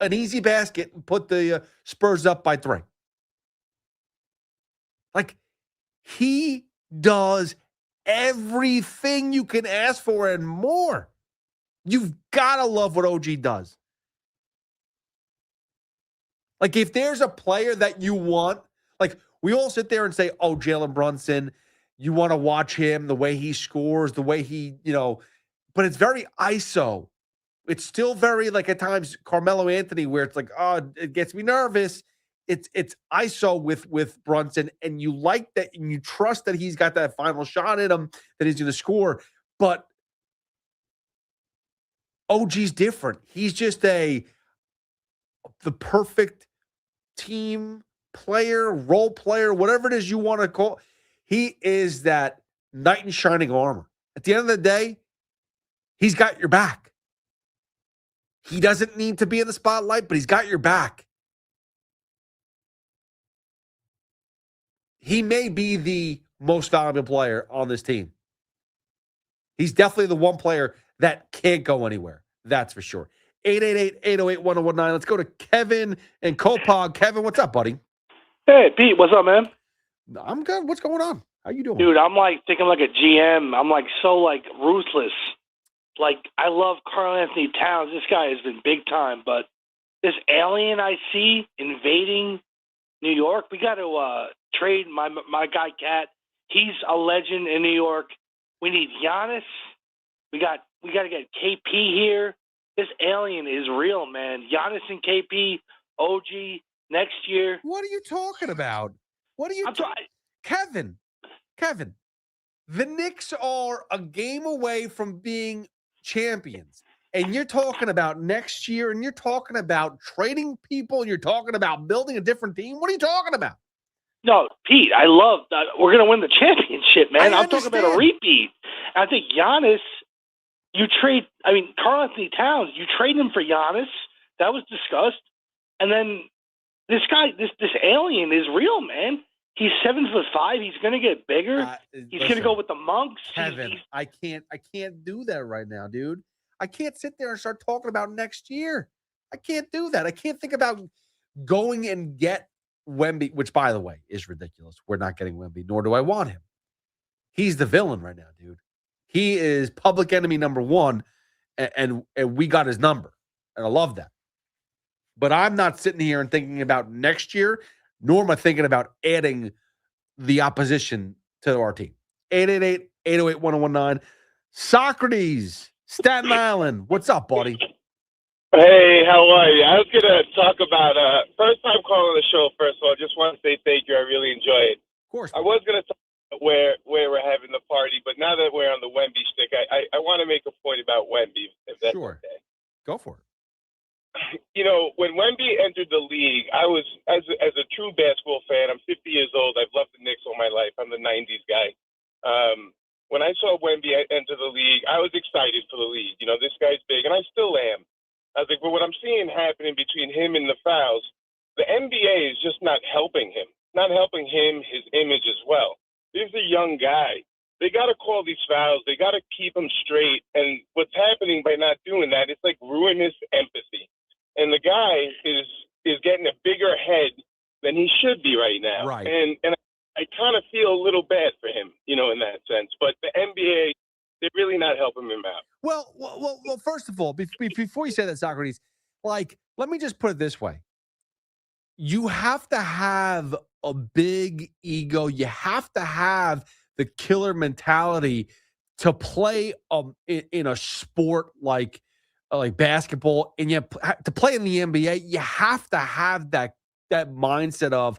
Speaker 3: an easy basket and put the Spurs up by 3. Like, he does everything you can ask for and more. You've got to love what OG does. Like, if there's a player that you want, like, we all sit there and say, oh, Jalen Brunson, you want to watch him, the way he scores, the way he, but it's very ISO. It's still very, like, at times Carmelo Anthony, where it's like, oh, it gets me nervous. It's ISO with Brunson, and you like that, and you trust that he's got that final shot in him, that he's going to score. But OG's different. He's just the perfect team player, role player, whatever it is you want to call. He is that knight in shining armor. At the end of the day, he's got your back. He doesn't need to be in the spotlight, but he's got your back. He may be the most valuable player on this team. He's definitely the one player that can't go anywhere. That's for sure. 888-808-1019. Let's go to Kevin and Copog. Kevin, what's up, buddy?
Speaker 21: Hey, Pete, what's up, man?
Speaker 3: I'm good. What's going on? How you doing?
Speaker 21: Dude, I'm thinking like a GM. I'm so ruthless. I love Karl Anthony Towns. This guy has been big time, but this alien I see invading New York, we got to trade my guy Cat. He's a legend in New York. We need Giannis. We got to get KP here. This alien is real, man. Giannis and KP, OG next year.
Speaker 3: What are you talking about? What are you Kevin, the Knicks are a game away from being champions. And you're talking about next year, and you're talking about trading people, and you're talking about building a different team. What are you talking about?
Speaker 21: No, Pete, I love that. We're going to win the championship, man. I'm talking about a repeat. I think Giannis, Karl Anthony Towns, you trade him for Giannis. That was discussed. And then this guy, this alien is real, man. He's 7'5". He's going to get bigger. He's going to go with the monks.
Speaker 3: Kevin, I can't do that right now, dude. I can't sit there and start talking about next year. I can't do that. I can't think about going and get Wemby, which, by the way, is ridiculous. We're not getting Wemby, nor do I want him. He's the villain right now, dude. He is public enemy number one, and we got his number, and I love that. But I'm not sitting here and thinking about next year, nor am I thinking about adding the opposition to our team. 888-808-1019. Socrates, Staten Island. What's up, buddy?
Speaker 22: Hey, how are you? I was going to talk about first time calling the show, first of all. Just want to say thank you. I really enjoy it.
Speaker 3: Of course.
Speaker 22: I was going to talk about where we're having the party, but now that we're on the Wemby stick, I want to make a point about Wemby, if that's okay.
Speaker 3: Go for it.
Speaker 22: When Wemby entered the league, I was, as a true basketball fan, I'm 50 years old. I've loved the Knicks all my life. I'm the 90s guy. When I saw Wemby enter the league, I was excited for the league. This guy's big, and I still am. I was like, but what I'm seeing happening between him and the fouls, the NBA is just not helping him. Not helping him, his image as well. He's a young guy. They got to call these fouls. They got to keep him straight. And what's happening by not doing that, it's like ruinous empathy. And the guy is getting a bigger head than he should be right now.
Speaker 3: Right.
Speaker 22: And I kind of feel a little bad for him, in that sense. But the NBA, they're really not helping him out.
Speaker 3: Well, Well, first of all, before you say that, Socrates, like, let me just put it this way. You have to have a big ego. You have to have the killer mentality to play in a sport like basketball, and to play in the NBA, you have to have that mindset of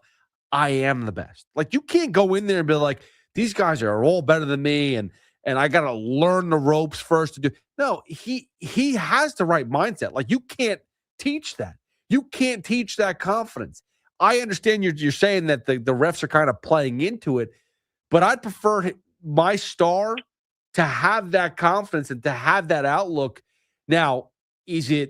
Speaker 3: I am the best. Like, you can't go in there and be like, these guys are all better than me, and I got to learn the ropes first to do. No, he has the right mindset. Like, you can't teach that. You can't teach that confidence. I understand you're saying that the refs are kind of playing into it, but I'd prefer my star to have that confidence and to have that outlook. Now, is he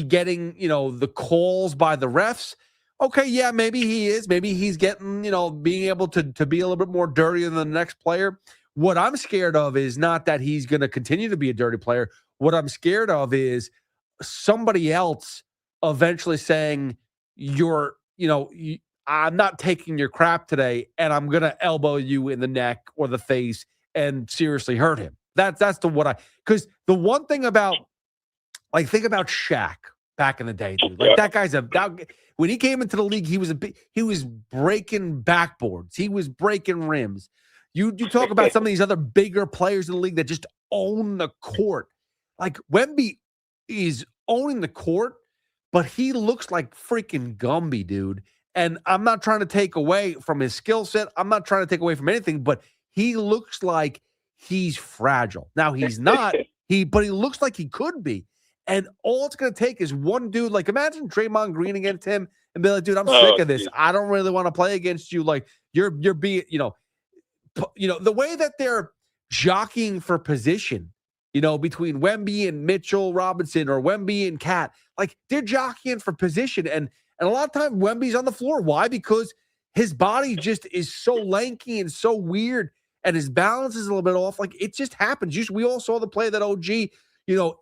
Speaker 3: getting, the calls by the refs? Okay, yeah, maybe he is. Maybe he's getting, being able to be a little bit more dirty than the next player. What I'm scared of is not that he's going to continue to be a dirty player. What I'm scared of is somebody else eventually saying, I'm not taking your crap today, and I'm going to elbow you in the neck or the face and seriously hurt him. Because the one thing about, like, think about Shaq back in the day, dude. Like, that guy's when he came into the league, he was breaking backboards. He was breaking rims. You talk about some of these other bigger players in the league that just own the court. Like, Wemby is owning the court, but he looks like freaking Gumby, dude. And I'm not trying to take away from his skill set. I'm not trying to take away from anything, but he looks like he's fragile. Now, he's not, but he looks like he could be. And all it's going to take is one dude. Like, imagine Draymond Green against him and be like, dude, I'm sick of this. I don't really want to play against you. Like, you're being, the way that they're jockeying for position, between Wemby and Mitchell Robinson or Wemby and Cat, like, they're jockeying for position. And a lot of time Wemby's on the floor. Why? Because his body just is so lanky and so weird, and his balance is a little bit off. Like, it just happens. We all saw the play that OG,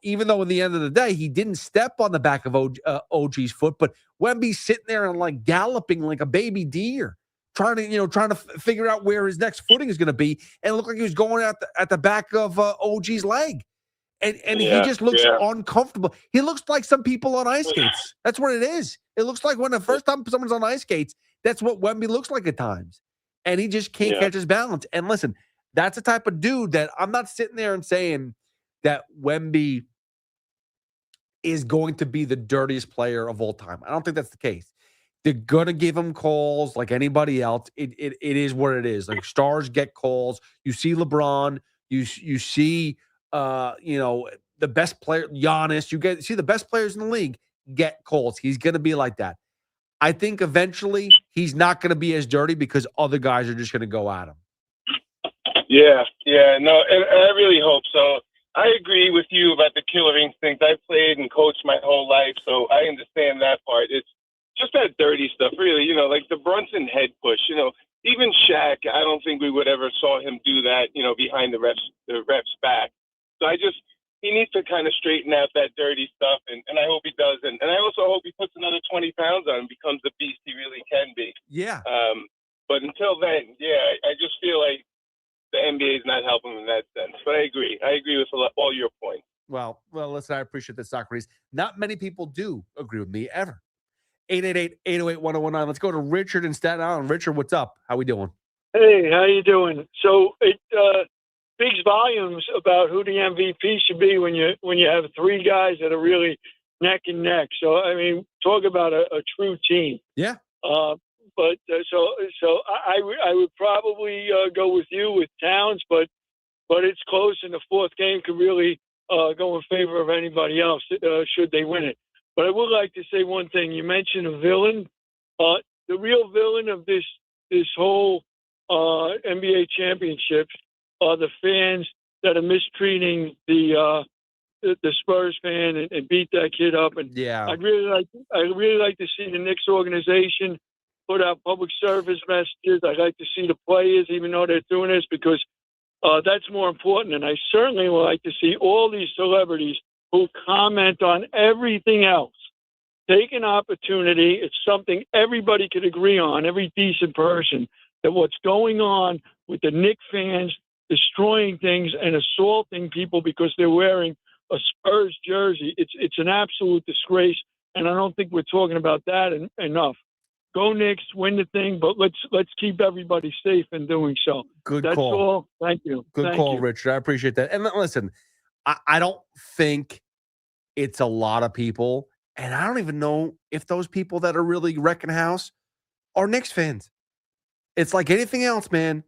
Speaker 3: even though in the end of the day, he didn't step on the back of OG's foot, but Wemby's sitting there and, like, galloping like a baby deer, trying to figure out where his next footing is going to be. And it looked like he was going at the back of OG's leg. And he just looks uncomfortable. He looks like some people on ice skates. That's what it is. It looks like when the first time someone's on ice skates, that's what Wemby looks like at times. And he just can't catch his balance. And listen, that's the type of dude that I'm not sitting there and saying that Wemby is going to be the dirtiest player of all time. I don't think that's the case. They're going to give him calls like anybody else. It is what it is. Like, stars get calls. You see LeBron. You see the best player, Giannis. You see the best players in the league get calls. He's going to be like that. I think eventually he's not going to be as dirty because other guys are just going to go at him.
Speaker 22: Yeah, no, and I really hope so. I agree with you about the killer instinct. I played and coached my whole life, so I understand that part. It's just that dirty stuff, really, like the Brunson head push, even Shaq, I don't think we would ever saw him do that, behind the ref's back. So he needs to kind of straighten out that dirty stuff, and I hope he does. And I also hope he puts another 20 pounds on and becomes the beast he really can be.
Speaker 3: Yeah.
Speaker 22: But until then, I just feel like the NBA is not helping him in that sense. But I agree. I agree with all your points.
Speaker 3: Well, listen, I appreciate this, Socrates. Not many people do agree with me ever. 888-808-1019. Let's go to Richard in Staten Island. Richard, what's up? How we doing?
Speaker 4: Hey, how you doing? So it speaks volumes about who the MVP should be when you have three guys that are really neck and neck. So I mean, talk about a true team.
Speaker 3: Yeah.
Speaker 4: But I would probably go with you with Towns, but it's close, and the fourth game could really go in favor of anybody else should they win it. But I would like to say one thing. You mentioned a villain. The real villain of this whole NBA championships are the fans that are mistreating the Spurs fan and beat that kid up. And
Speaker 3: yeah,
Speaker 4: I'd really like to see the Knicks organization put out public service messages. I'd like to see the players, even though they're doing this, because that's more important. And I certainly would like to see all these celebrities who comment on everything else take an opportunity. It's something everybody could agree on, every decent person, that what's going on with the Knicks fans, destroying things and assaulting people because they're wearing a Spurs jersey. It's an absolute disgrace, and I don't think we're talking about that enough. Go Knicks, win the thing, but let's keep everybody safe in doing so.
Speaker 5: Good
Speaker 4: That's
Speaker 5: call.
Speaker 4: all. Thank you.
Speaker 5: Good
Speaker 4: Thank
Speaker 5: call,
Speaker 4: you.
Speaker 5: Richard. I appreciate that. And listen, I don't think it's a lot of people, and I don't even know if those people that are really wrecking house are Knicks fans. It's like anything else, man.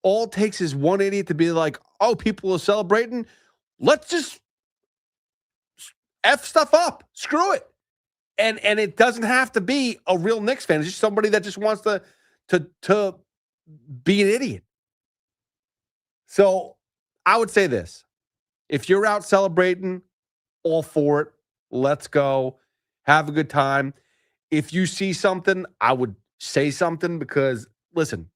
Speaker 5: All it takes is one idiot to be like, oh, people are celebrating. Let's just F stuff up. Screw it. And it doesn't have to be a real Knicks fan. It's just somebody that just wants to be an idiot. So I would say this. If you're out celebrating, all for it. Let's go. Have a good time. If you see something, I would say something because, listen,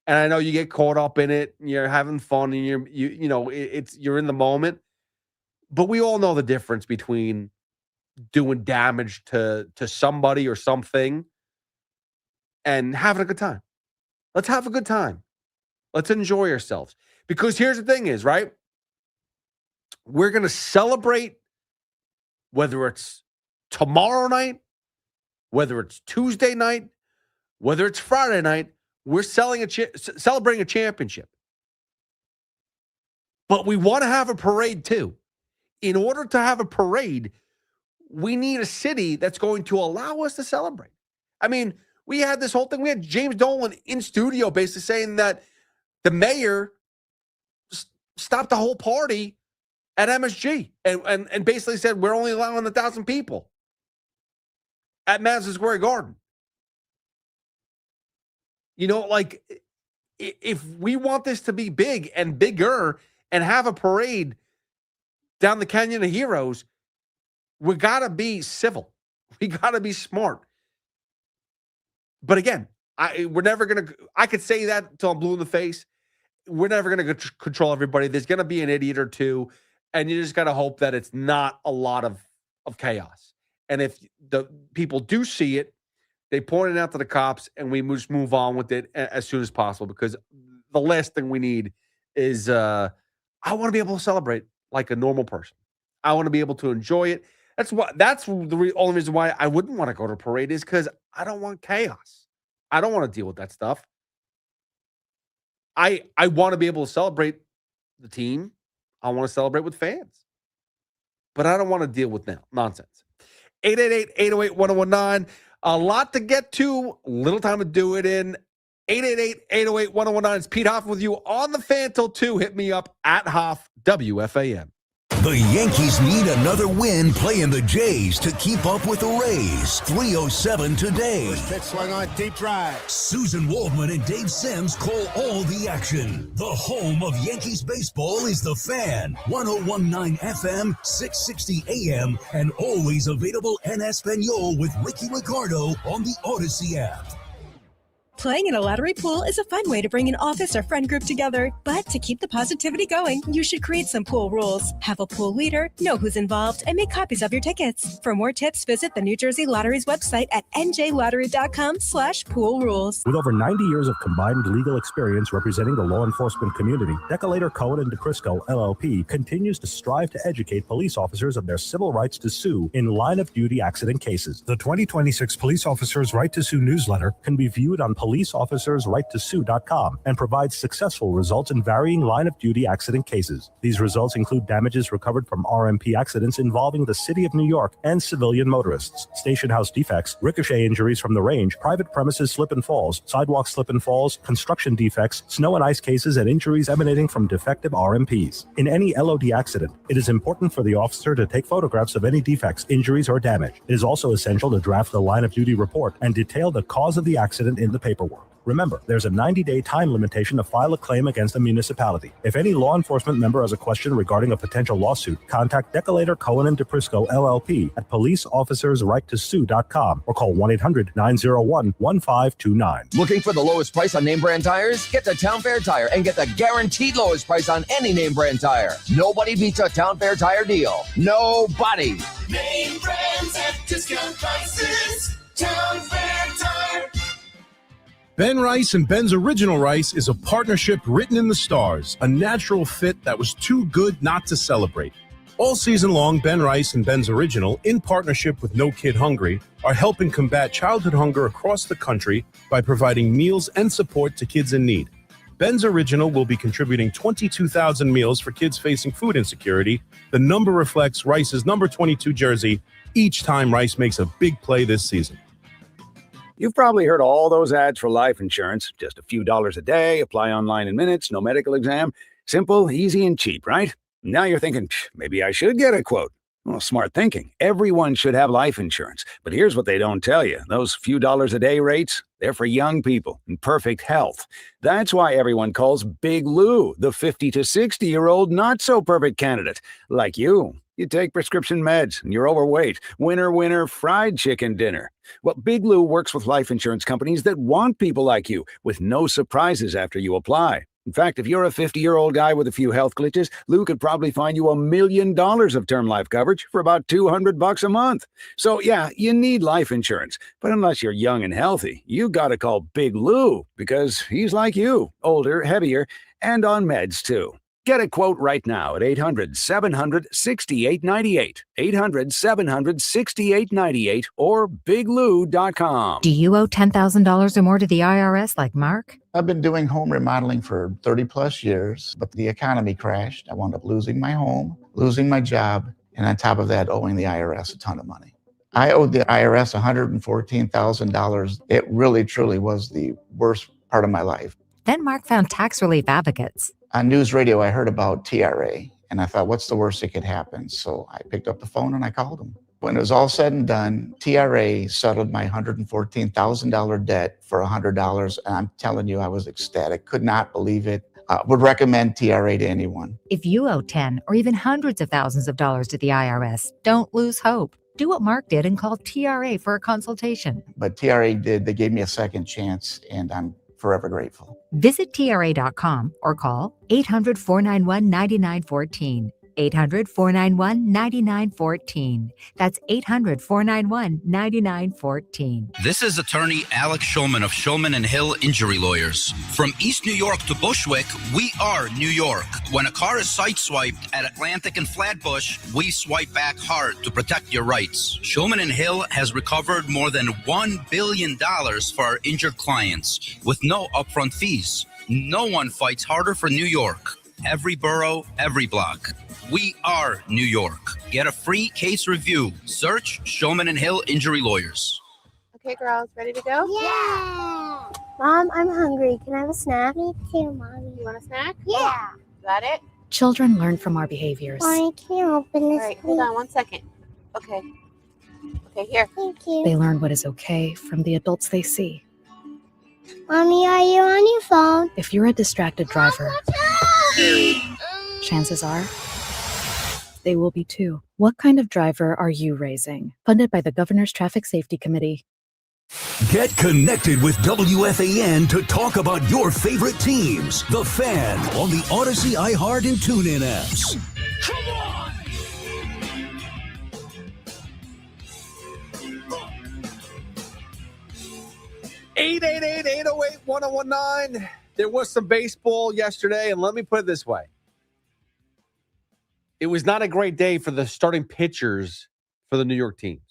Speaker 5: and I know you get caught up in it, and you're having fun, and you're in the moment. But we all know the difference between doing damage to somebody or something and having a good time. Let's have a good time. Let's enjoy ourselves. Because here's the thing is, right? We're going to celebrate whether it's tomorrow night, whether it's Tuesday night, whether it's Friday night. We're celebrating a championship. But we want to have a parade too. In order to have a parade, we need a city that's going to allow us to celebrate. I mean, we had this whole thing. We had James Dolan in studio basically saying that the mayor stopped the whole party at MSG and basically said we're only allowing 1,000 people at Madison Square Garden. You know, like, if we want this to be big and bigger and have a parade down the Canyon of Heroes, we got to be civil. We got to be smart. But again, we're never going to, I could say that until I'm blue in the face. We're never going to control everybody. There's going to be an idiot or two, and you just got to hope that it's not a lot of chaos. And if the people do see it, they point it out to the cops, and we just move on with it as soon as possible, because the last thing we need is I want to be able to celebrate like a normal person. I want to be able to enjoy it. That's the only reason why I wouldn't want to go to a parade is because I don't want chaos. I don't want to deal with that stuff. I want to be able to celebrate the team. I want to celebrate with fans. But I don't want to deal with nonsense. 888-808-1019. A lot to get to. Little time to do it in. 888-808-1019. It's Pete Hoffman with you on the Fan till 2. Hit me up at Hoff WFAN.
Speaker 1: The Yankees need another win playing the Jays to keep up with the Rays. 3:07 today.
Speaker 2: First pitch swung on, deep drive.
Speaker 1: Susan Waldman and Dave Sims call all the action. The home of Yankees baseball is The Fan. 101.9 FM, 660 AM, and always available en Espanol with Ricky Ricardo on the Odyssey app.
Speaker 6: Playing in a lottery pool is a fun way to bring an office or friend group together. But to keep the positivity going, you should create some pool rules. Have a pool leader, know who's involved, and make copies of your tickets. For more tips, visit the New Jersey Lottery's website at njlottery.com/pool rules.
Speaker 19: With over 90 years of combined legal experience representing the law enforcement community, Decolator Cohen & DeCrisco, LLP, continues to strive to educate police officers of their civil rights to sue in line-of-duty accident cases. The 2026 Police Officers' Right to Sue newsletter can be viewed on policeofficersrighttosue.com and provides successful results in varying line-of-duty accident cases. These results include damages recovered from RMP accidents involving the City of New York and civilian motorists, station house defects, ricochet injuries from the range, private premises slip and falls, sidewalk slip and falls, construction defects, snow and ice cases, and injuries emanating from defective RMPs. In any LOD accident, it is important for the officer to take photographs of any defects, injuries, or damage. It is also essential to draft the line-of-duty report and detail the cause of the accident in the paperwork. Remember, there's a 90-day time limitation to file a claim against a municipality. If any law enforcement member has a question regarding a potential lawsuit, contact Decolator Cohen & DeCrisco, LLP at policeofficersrighttosue.com or call 1-800-901-1529.
Speaker 12: Looking for the lowest price on name brand tires? Get to Town Fair Tire and get the guaranteed lowest price on any name brand tire. Nobody beats a Town Fair Tire deal. Nobody.
Speaker 2: Name brands at discount prices. Town Fair Tire.
Speaker 7: Ben Rice and Ben's Original Rice is a partnership written in the stars, a natural fit that was too good not to celebrate. All season long, Ben Rice and Ben's Original, in partnership with No Kid Hungry, are helping combat childhood hunger across the country by providing meals and support to kids in need. Ben's Original will be contributing 22,000 meals for kids facing food insecurity. The number reflects Rice's number 22 jersey each time Rice makes a big play this season.
Speaker 8: You've probably heard all those ads for life insurance. Just a few dollars a day, apply online in minutes, no medical exam. Simple, easy, and cheap, right? Now you're thinking, maybe I should get a quote. Well, smart thinking. Everyone should have life insurance. But here's what they don't tell you. Those few dollars a day rates, they're for young people in perfect health. That's why everyone calls Big Lou the 50 to 60-year-old not-so-perfect candidate. Like you. You take prescription meds and you're overweight. Winner, winner, fried chicken dinner. Well, Big Lou works with life insurance companies that want people like you with no surprises after you apply. In fact, if you're a 50-year-old guy with a few health glitches, Lou could probably find you $1 million of term life coverage for about $200 a month. So yeah, you need life insurance. But unless you're young and healthy, you gotta call Big Lou because he's like you, older, heavier, and on meds too. Get a quote right now at 800-700-6898, 800-700-6898, or biglou.com.
Speaker 23: Do you owe $10,000 or more to the IRS like Mark?
Speaker 24: I've been doing home remodeling for 30 plus years, but the economy crashed. I wound up losing my home, losing my job, and on top of that, owing the IRS a ton of money. I owed the IRS $114,000. It really, truly was the worst part of my life.
Speaker 23: Then Mark found tax relief advocates.
Speaker 24: On news radio, I heard about TRA, and I thought, what's the worst that could happen? So I picked up the phone and I called them. When it was all said and done, TRA settled my $114,000 debt for $100, and I'm telling you, I was ecstatic. Could not believe it. Would recommend TRA to anyone.
Speaker 23: If you owe 10 or even hundreds of thousands of dollars to the IRS, don't lose hope. Do what Mark did and call TRA for a consultation.
Speaker 24: But TRA did. They gave me a second chance, and I'm forever grateful.
Speaker 23: Visit TRA.com or call 800-491-9914. 800-491-9914. That's 800-491-9914.
Speaker 25: This is attorney Alex Shulman of Shulman and Hill Injury Lawyers. From East New York to Bushwick, we are New York. When a car is sideswiped at Atlantic and Flatbush, we swipe back hard to protect your rights. Shulman and Hill has recovered more than $1 billion for our injured clients with no upfront fees. No one fights harder for New York. Every borough, every block. We are New York. Get a free case review. Search Shulman and Hill Injury Lawyers.
Speaker 26: Okay, girls, ready to go? Yeah! Mom, I'm hungry. Can I have a snack? Me too, Mommy. You want a snack? Yeah! Got it?
Speaker 27: Children learn from our behaviors.
Speaker 26: I can't open this. All right, hold on 1 second. Okay. Okay, here. Thank you.
Speaker 27: They learn what is okay from the adults they see.
Speaker 26: Mommy, are you on your phone?
Speaker 27: If you're a distracted driver, chances are they will be too. What kind of driver are you raising? Funded by the Governor's Traffic Safety Committee.
Speaker 1: Get connected with WFAN to talk about your favorite teams. The Fan on the Odyssey, iHeart, and TuneIn apps.
Speaker 3: Come on! 888-808-1019. There was some baseball yesterday, and let me put it this way. It was not a great day for the starting pitchers for the New York teams.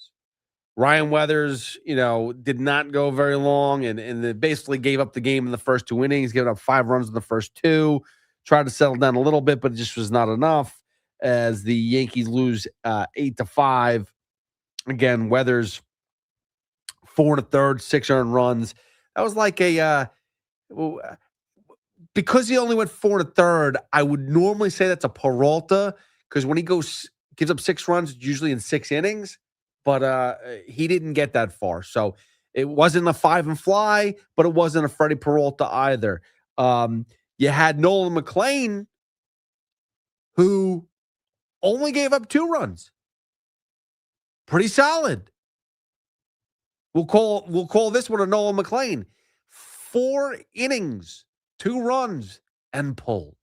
Speaker 3: Ryan Weathers, did not go very long, and they basically gave up the game in the first 2 innings, giving up 5 runs in the first 2, tried to settle down a little bit, but it just was not enough as the Yankees lose 8-5. Again, Weathers 4 1/3, 6 earned runs. That was like because he only went 4 1/3. I would normally say that's a Peralta because when he gives up 6 runs, it's usually in 6 innings. But he didn't get that far, so it wasn't a 5 and fly, but it wasn't a Freddie Peralta either. You had Nolan McLean, who only gave up 2 runs. Pretty solid. We'll call this one a Nolan McLean. 4 innings, 2 runs, and pulled.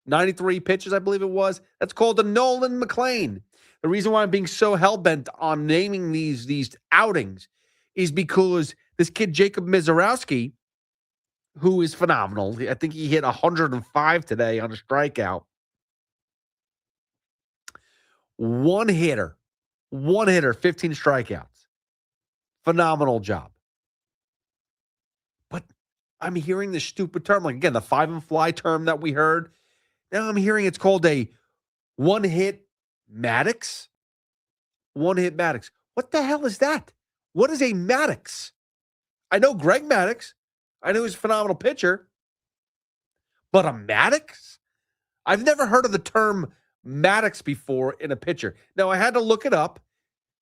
Speaker 3: 93 pitches, I believe it was. That's called a Nolan McLean. The reason why I'm being so hell-bent on naming these outings is because this kid, Jacob Mizorowski,
Speaker 5: who is phenomenal. I think he hit 105 today on a strikeout. One hitter, 15 strikeouts. Phenomenal job. But I'm hearing this stupid term, like again, the 5 and fly term that we heard. Now I'm hearing it's called a one-hit Maddox. One-hit Maddox. What the hell is that? What is a Maddox? I know Greg Maddox. I know he's a phenomenal pitcher. But a Maddox? I've never heard of the term Maddox before in a pitcher. Now, I had to look it up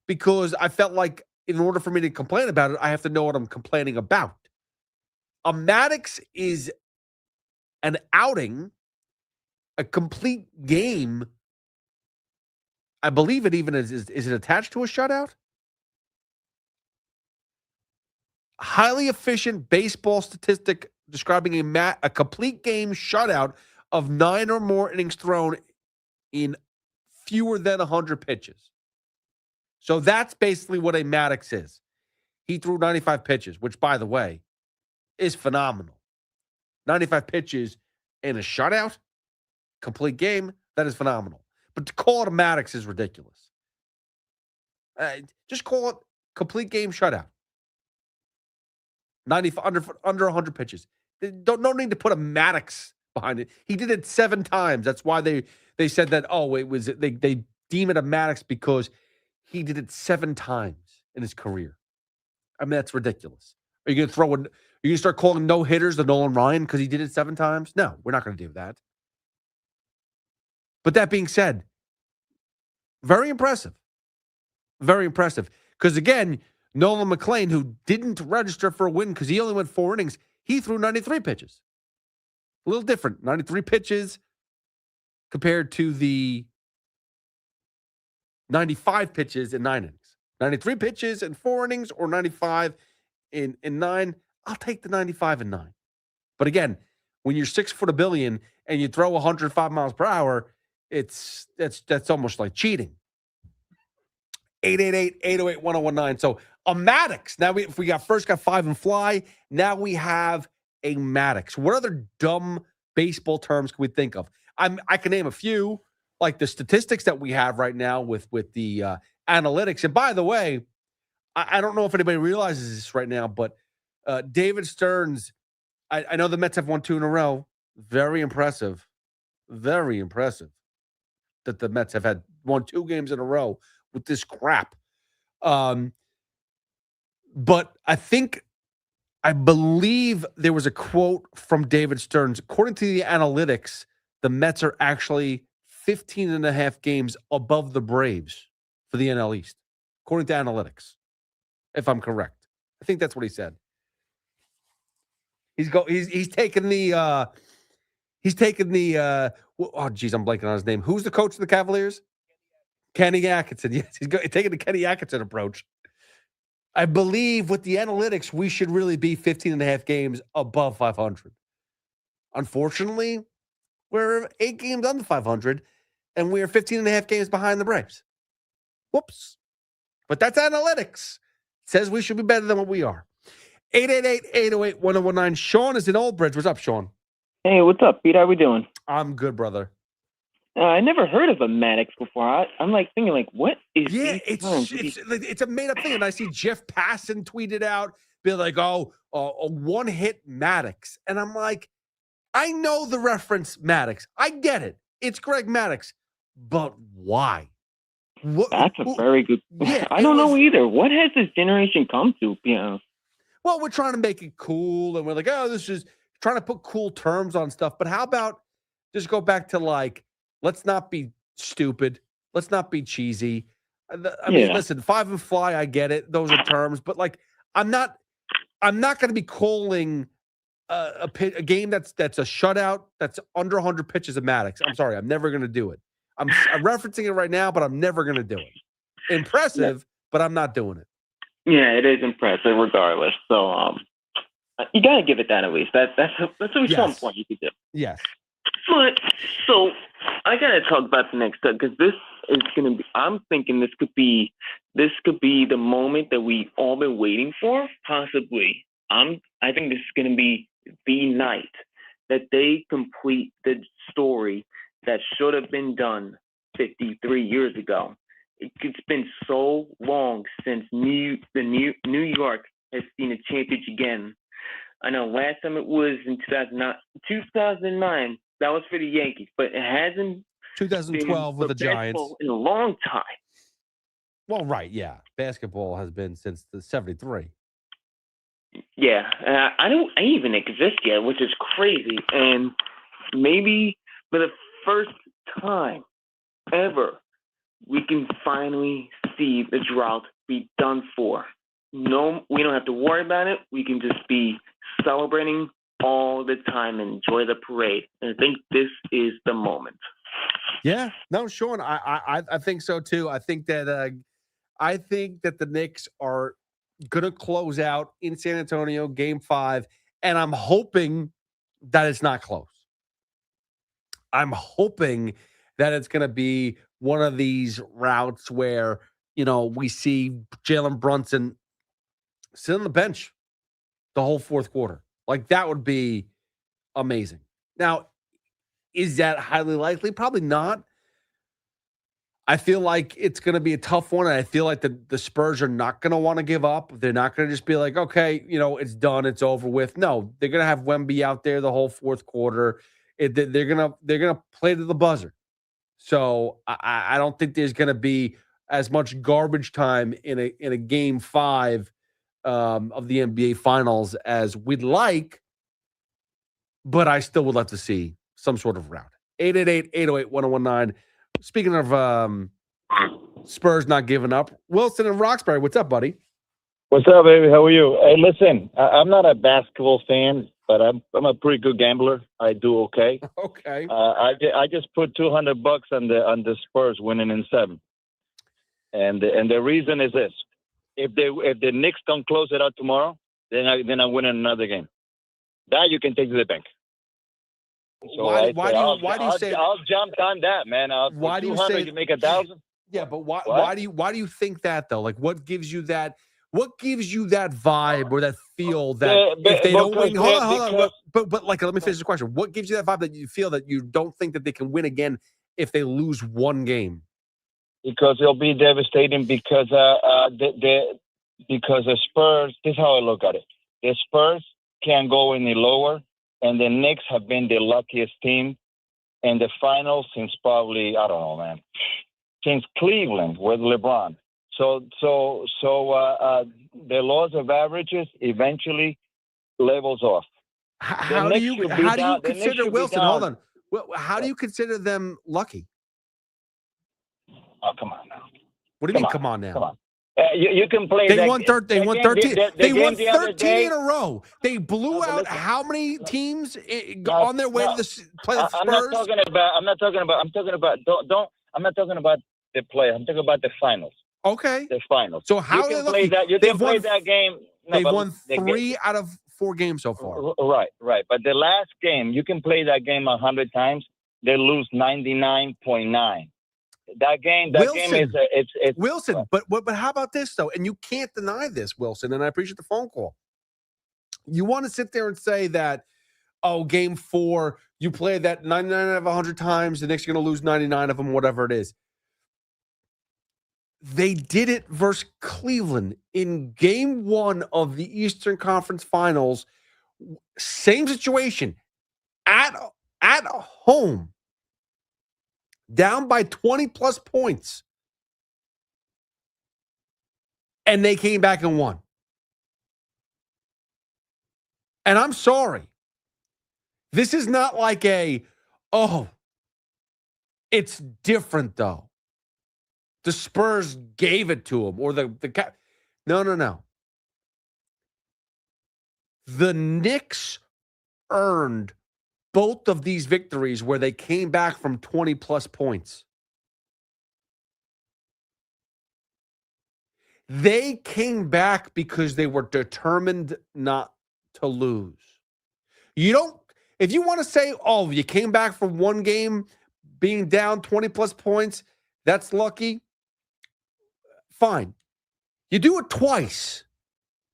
Speaker 5: because I felt like in order for me to complain about it, I have to know what I'm complaining about. A Maddox is an outing, a complete game. I believe it even is it attached to a shutout? Highly efficient baseball statistic describing a complete game shutout of 9 or more innings thrown in fewer than 100 pitches. So that's basically what a Maddox is. He threw 95 pitches, which, by the way, is phenomenal. 95 pitches in a shutout, complete game, that is phenomenal. But to call it a Maddox is ridiculous. Just call it complete game shutout. 95 under 100 pitches. No need to put a Maddox behind it. He did it 7 times. That's why they said that. Oh, they deem it a Maddox because he did it 7 times in his career. I mean, that's ridiculous. Are you going to throw in? Are you going to start calling no hitters the Nolan Ryan because he did it 7 times? No, we're not going to do that. But that being said, very impressive. Very impressive. Because again, Nolan McLean, who didn't register for a win because he only went 4 innings, he threw 93 pitches. A little different. 93 pitches compared to the 95 pitches in 9 innings. 93 pitches in 4 innings or 95 in 9. I'll take the 95 and 9. But again, when you're 6 foot a billion and you throw 105 miles per hour, that's almost like cheating. 888-808-1019. So a Maddox. Now we got 5 and fly. Now we have a Maddox. What other dumb baseball terms can we think of? I can name a few, like the statistics that we have right now with the analytics. And by the way, I don't know if anybody realizes this right now, but David Stearns, I know the Mets have won 2 in a row. Very impressive. Very impressive that the Mets have won 2 games in a row with this crap. But I believe there was a quote from David Stearns. According to the analytics, the Mets are actually 15 and a half games above the Braves for the NL East, according to analytics, if I'm correct. I think that's what he said. He's taken the oh geez, I'm blanking on his name. Who's the coach of the Cavaliers? Kenny Atkinson. Yes, he's taking the Kenny Atkinson approach. I believe with the analytics, we should really be 15 and a half games above 500. Unfortunately, we're 8 games under 500, and we're 15 and a half games behind the Braves. Whoops. But that's analytics. It says we should be better than what we are. 888-808-1019. Sean is in Old Bridge. What's up, Sean?
Speaker 9: Hey, what's up, Pete? How we doing?
Speaker 5: I'm good, brother.
Speaker 9: I never heard of a Maddox before. I'm like thinking, like, what is?
Speaker 5: Yeah, it's a made up thing. And I see Jeff Passan tweeted out, be like, a one-hit Maddox, and I'm like, I know the reference Maddox. I get it. It's Greg Maddox, but why?
Speaker 9: That's a very good. Yeah, I don't know either. What has this generation come to?
Speaker 5: Well, we're trying to make it cool, and we're like, this is trying to put cool terms on stuff. But how about just go back to like, let's not be stupid. Let's not be cheesy. I mean, listen, 5 and fly, I get it. Those are terms, but like, I'm not going to be calling a game that's a shutout that's under 100 pitches of Maddox. I'm sorry, I'm never going to do it. I'm referencing it right now, but I'm never going to do it. Impressive, but I'm not doing it.
Speaker 9: Yeah, it is impressive regardless. So you got to give it that at least. That's at least some point you could do.
Speaker 5: Yes.
Speaker 9: But so I got to talk about the next step because this is going to be. I'm thinking this could be the moment that we all been waiting for. Possibly. I think this is going to be the night that they complete the story that should have been done 53 years ago. It's been so long since New York has seen a championship again. I know last time it was in 2009. That was for the Yankees, but it hasn't
Speaker 5: 2012
Speaker 9: been
Speaker 5: with the Giants
Speaker 9: in a long time.
Speaker 5: Well, right, yeah. Basketball has been since the 73.
Speaker 9: Yeah, I don't even exist yet, which is crazy. And maybe for the first time ever, we can finally see the drought be done for. No, we don't have to worry about it. We can just be celebrating all the time and enjoy the parade. And I think this is the moment.
Speaker 5: Yeah, no, Sean, I think so too. I think that the Knicks are gonna close out in San Antonio, Game 5, and I'm hoping that it's not close. I'm hoping that it's gonna be one of these routes where we see Jalen Brunson sit on the bench the whole fourth quarter. Like that would be amazing. Now, is that highly likely? Probably not. I feel like it's going to be a tough one, and I feel like the Spurs are not going to want to give up. They're not going to just be like, okay, it's done, it's over with. No, they're going to have Wemby out there the whole fourth quarter. They're gonna play to the buzzer. So I don't think there's going to be as much garbage time in a Game 5 of the NBA Finals as we'd like, but I still would love to see some sort of route. 888-808-1019. Speaking of Spurs not giving up, Wilson and Roxbury, what's up, buddy?
Speaker 10: What's up, baby? How are you? Hey, listen, I'm not a basketball fan, but I'm a pretty good gambler. I do okay.
Speaker 5: Okay.
Speaker 10: I just put $200 on the Spurs winning in 7, and the reason is this: if the Knicks don't close it out tomorrow, then I'm winning another game. That you can take to the bank. So
Speaker 5: why do you say
Speaker 10: I'll jump on that, man?
Speaker 5: Why do you say
Speaker 10: you make 1,000?
Speaker 5: Yeah, but why do you think that though? Like, what gives you that vibe or that feel that if they don't win? Hold on. But like, let me finish the question. What gives you that vibe that you feel that you don't think that they can win again if they lose one game?
Speaker 10: Because it'll be devastating. Because the Spurs. This is how I look at it. The Spurs can't go any lower. And the Knicks have been the luckiest team in the finals since probably, I don't know, man, since Cleveland with LeBron. So the laws of averages eventually levels off.
Speaker 5: How do you consider Wilson? Hold on. How do you consider them lucky?
Speaker 10: Oh, come on now.
Speaker 5: What do you mean? Come on now.
Speaker 10: Come on. You can play.
Speaker 5: They won 13. They won 13 in a row. They blew out how many teams on their way to play the Spurs?
Speaker 10: I'm not talking about the play. I'm talking about the finals.
Speaker 5: Okay.
Speaker 10: The finals.
Speaker 5: So how are they lucky?
Speaker 10: You can play that game.
Speaker 5: They've won 3 out of 4 games so far.
Speaker 10: Right. But the last game, you can play that game 100 times. They lose 99.9. That game is it's
Speaker 5: Wilson. But how about this though? And you can't deny this, Wilson. And I appreciate the phone call. You want to sit there and say that, Game 4, you play that 99 out of 100 times. The Knicks are going to lose 99 of them, whatever it is. They did it versus Cleveland in Game 1 of the Eastern Conference Finals. Same situation at home. Down by 20-plus points. And they came back and won. And I'm sorry. This is not like it's different, though. The Spurs gave it to them. Or No. The Knicks earned both of these victories where they came back from 20-plus points. They came back because they were determined not to lose. If you want to say, you came back from one game being down 20-plus points, that's lucky, fine. You do it twice.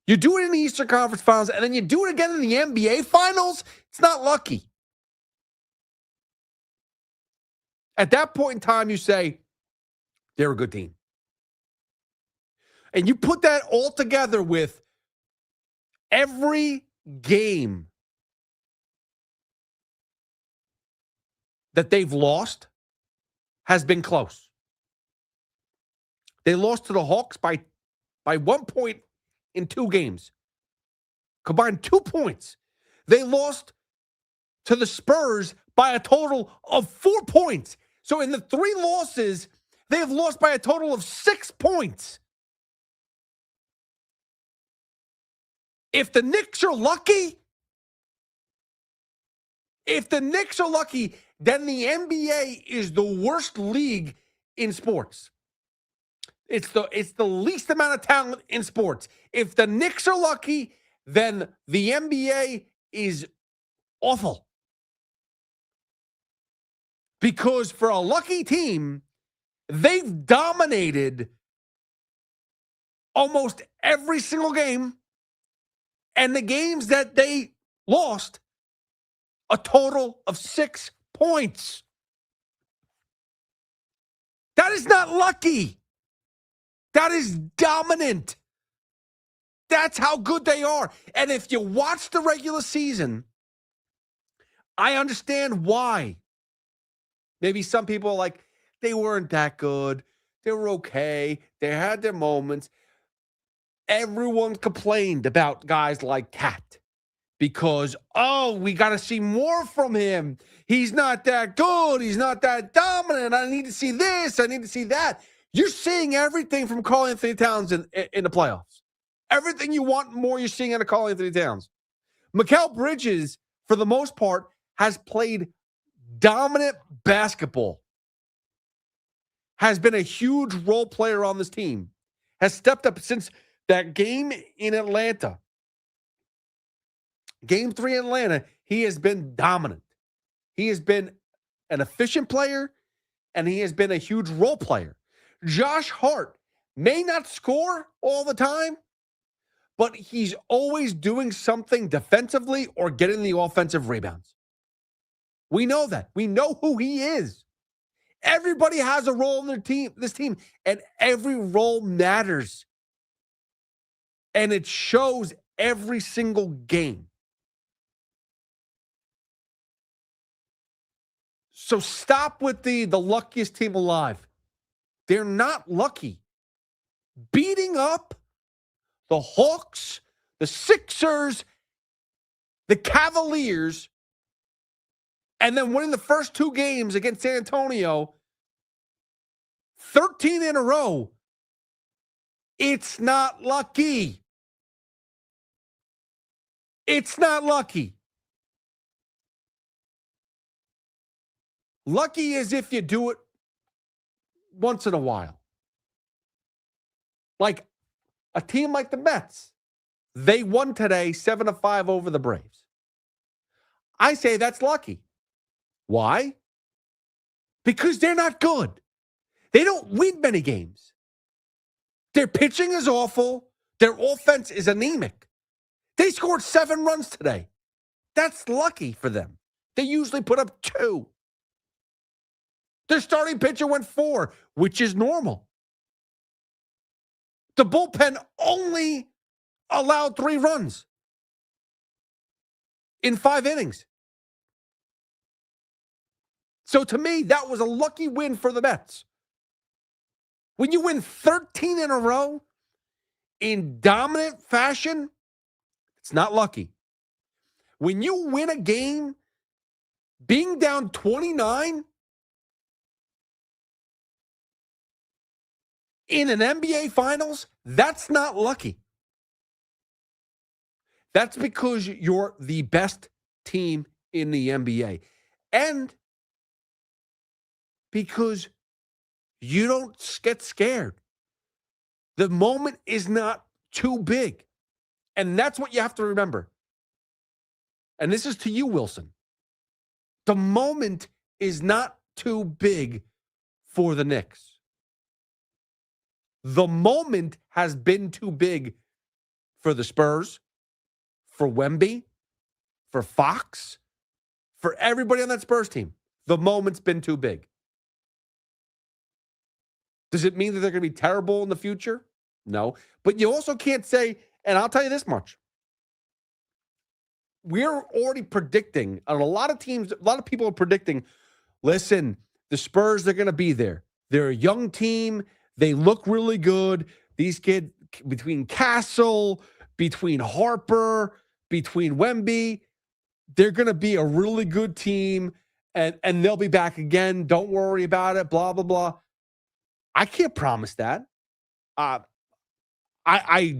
Speaker 5: You do it in the Eastern Conference Finals, and then you do it again in the NBA Finals. It's not lucky. At that point in time, you say, they're a good team. And you put that all together with every game that they've lost has been close. They lost to the Hawks by 1 point in 2 games. Combined 2 points. They lost to the Spurs by a total of 4 points. So in the 3 losses, they have lost by a total of 6 points. If the Knicks are lucky, then the NBA is the worst league in sports. It's the least amount of talent in sports. If the Knicks are lucky, then the NBA is awful. Because for a lucky team, they've dominated almost every single game. And the games that they lost, a total of 6 points. That is not lucky. That is dominant. That's how good they are. And if you watch the regular season, I understand why. Maybe some people are like, they weren't that good. They were okay. They had their moments. Everyone complained about guys like Cat because, we got to see more from him. He's not that good. He's not that dominant. I need to see this. I need to see that. You're seeing everything from Karl Anthony Towns in the playoffs. Everything you want more, you're seeing out of Karl Anthony Towns. Mikal Bridges, for the most part, has played dominant basketball. Has been a huge role player on this team. Has stepped up since that game in Atlanta. Game 3 in Atlanta, he has been dominant. He has been an efficient player, and he has been a huge role player. Josh Hart may not score all the time, but he's always doing something defensively or getting the offensive rebounds. We know that. We know who he is. Everybody has a role in this team, and every role matters. And it shows every single game. So stop with the luckiest team alive. They're not lucky. Beating up the Hawks, the Sixers, the Cavaliers, and then winning the first 2 games against San Antonio, 13 in a row, it's not lucky. It's not lucky. Lucky is if you do it once in a while. Like a team like the Mets. They won today 7-5 over the Braves. I say that's lucky. Why? Because they're not good. They don't win many games. Their pitching is awful. Their offense is anemic. They scored 7 runs today. That's lucky for them. They usually put up 2. Their starting pitcher went 4, which is normal. The bullpen only allowed 3 runs in 5 innings. So to me, that was a lucky win for the Mets. When you win 13 in a row in dominant fashion, it's not lucky. When you win a game being down 29 in an NBA Finals, that's not lucky. That's because you're the best team in the NBA. And because you don't get scared. The moment is not too big. And that's what you have to remember. And this is to you, Wilson. The moment is not too big for the Knicks. The moment has been too big for the Spurs, for Wemby, for Fox, for everybody on that Spurs team. The moment's been too big. Does it mean that they're going to be terrible in the future? No. But you also can't say, and I'll tell you this much. We're already predicting, and a lot of people are predicting, listen, the Spurs, they're going to be there. They're a young team. They look really good. These kids, between Castle, between Harper, between Wemby, they're going to be a really good team, and they'll be back again. Don't worry about it, blah, blah, blah. I can't promise that. I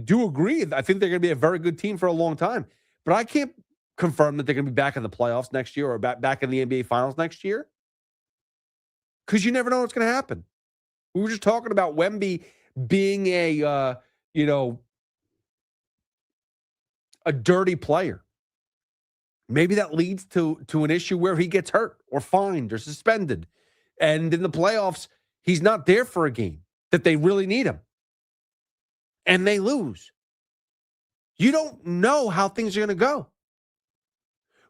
Speaker 5: do agree. I think they're going to be a very good team for a long time, but I can't confirm that they're going to be back in the playoffs next year or back in the NBA Finals next year, because you never know what's going to happen. We were just talking about Wemby being a dirty player. Maybe that leads to an issue where he gets hurt or fined or suspended, and in the playoffs he's not there for a game that they really need him, and they lose. You don't know how things are going to go,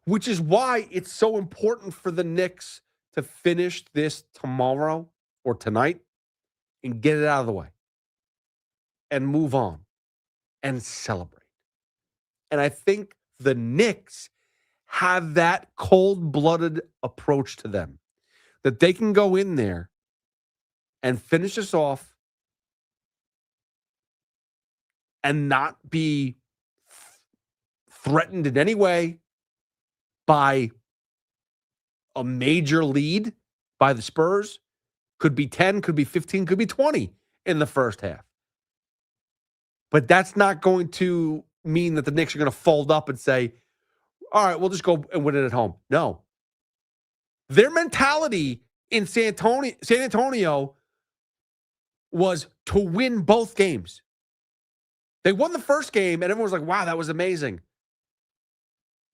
Speaker 5: which is why it's so important for the Knicks to finish this tomorrow or tonight and get it out of the way and move on and celebrate. And I think the Knicks have that cold-blooded approach to them, that they can go in there and finish this off and not be threatened in any way by a major lead by the Spurs. Could be 10, could be 15, could be 20 in the first half. But that's not going to mean that the Knicks are going to fold up and say, all right, we'll just go and win it at home. No. Their mentality in San Antonio was to win both games. They won the first game, and everyone was like, wow, that was amazing.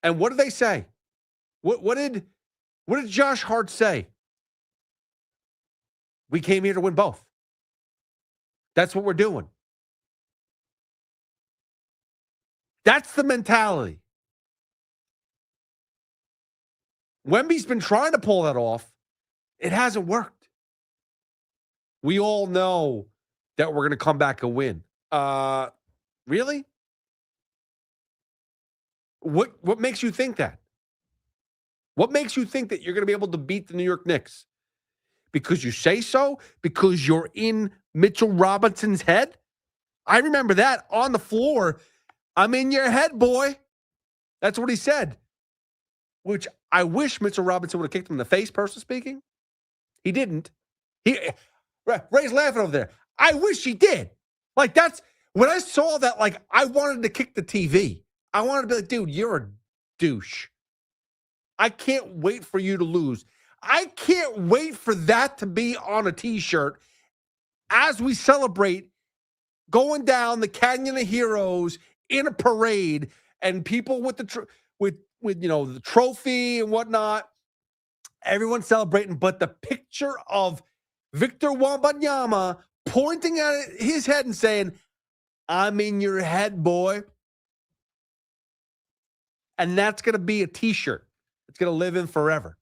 Speaker 5: And what did they say? What did Josh Hart say? We came here to win both. That's what we're doing. That's the mentality. Wemby's been trying to pull that off. It hasn't worked. We all know that we're going to come back and win. Really? What makes you think that? What makes you think that you're going to be able to beat the New York Knicks? Because you say so? Because you're in Mitchell Robinson's head? I remember that on the floor. I'm in your head, boy. That's what he said. Which I wish Mitchell Robinson would have kicked him in the face, personally speaking. He didn't. Ray's laughing over there. I wish he did. Like, that's, when I saw that, like, I wanted to kick the TV. I wanted to be like, dude, you're a douche. I can't wait for you to lose. I can't wait for that to be on a T-shirt as we celebrate going down the Canyon of Heroes in a parade, and people with the the trophy and whatnot, everyone's celebrating, but the picture of Victor Wembanyama pointing at his head and saying, I'm in your head, boy. And that's going to be a T-shirt. It's going to live in forever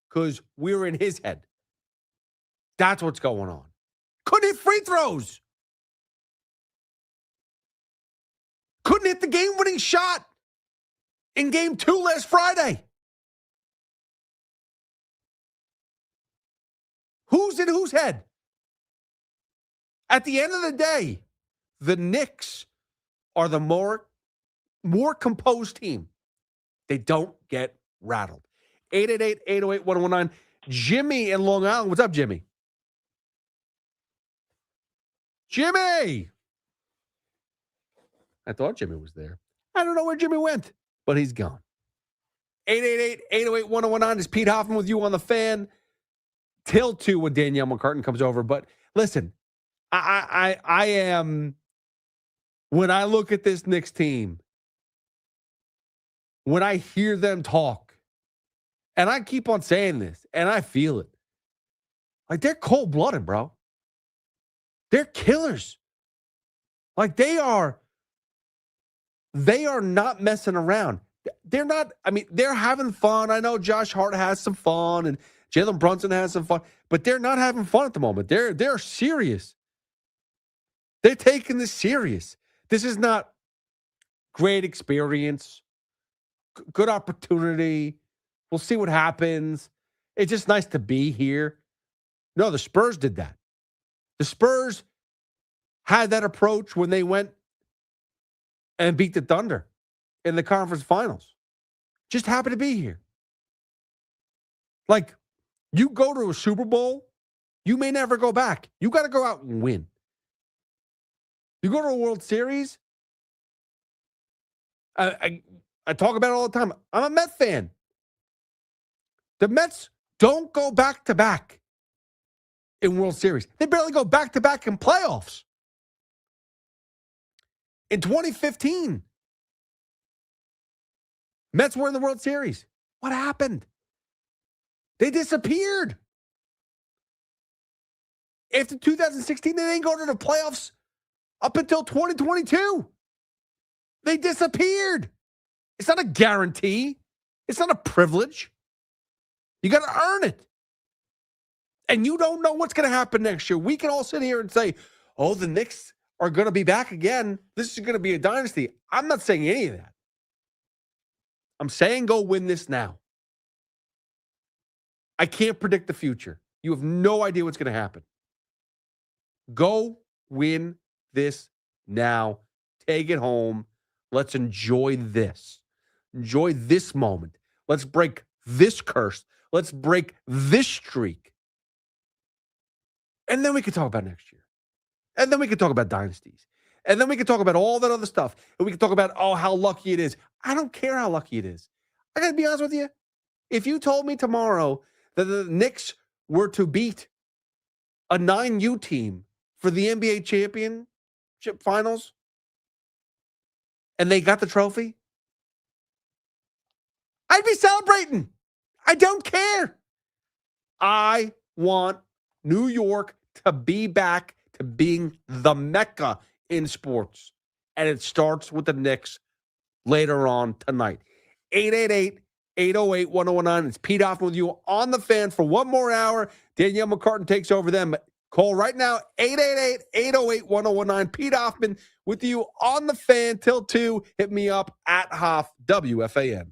Speaker 5: because we're in his head. That's what's going on. Couldn't hit free throws. Couldn't hit the game-winning shot in Game 2 last Friday. Who's in whose head? At the end of the day, the Knicks are the more composed team. They don't get rattled. 888-808-1019. Jimmy in Long Island. What's up, Jimmy? Jimmy! I thought Jimmy was there. I don't know where Jimmy went, but he's gone. 888-808-1019 is Pete Hoffman with you on the Fan. Till 2 when Danielle McCartan comes over. But listen, I am, when I look at this Knicks team, when I hear them talk, and I keep on saying this, and I feel it, like they're cold-blooded, bro. They're killers. Like they are They are not messing around. They're not, I mean, they're having fun. I know Josh Hart has some fun and Jalen Brunson has some fun, but they're not having fun at the moment. They're serious. They're taking this serious. This is not great experience, good opportunity. We'll see what happens. It's just nice to be here. No, the Spurs did that. The Spurs had that approach when they went and beat the Thunder in the conference finals. Just happy to be here. Like, you go to a Super Bowl, you may never go back. You got to go out and win. You go to a World Series, I talk about it all the time. I'm a Met fan. The Mets don't go back-to-back in World Series. They barely go back-to-back in playoffs. In 2015, Mets were in the World Series. What happened? They disappeared. After 2016, they didn't go to the playoffs up until 2022. They disappeared. It's not a guarantee. It's not a privilege. You got to earn it. And you don't know what's going to happen next year. We can all sit here and say, oh, the Knicks are going to be back again. This is going to be a dynasty. I'm not saying any of that. I'm saying go win this now. I can't predict the future. You have no idea what's going to happen. Go win this now. Take it home. Let's enjoy this. Enjoy this moment. Let's break this curse. Let's break this streak. And then we can talk about next year. And then we can talk about dynasties. And then we can talk about all that other stuff. And we can talk about, oh, how lucky it is. I don't care how lucky it is. I got to be honest with you. If you told me tomorrow that the Knicks were to beat a 9U team for the NBA championship finals and they got the trophy, I'd be celebrating. I don't care. I want New York to be back to being the Mecca in sports. And it starts with the Knicks later on tonight. 888-808-1019. It's Pete Hoffman with you on the Fan for one more hour. Danielle McCartan takes over them. Call right now, 888-808-1019. Pete Hoffman with you on the Fan till 2. Hit me up at Hoff, WFAN.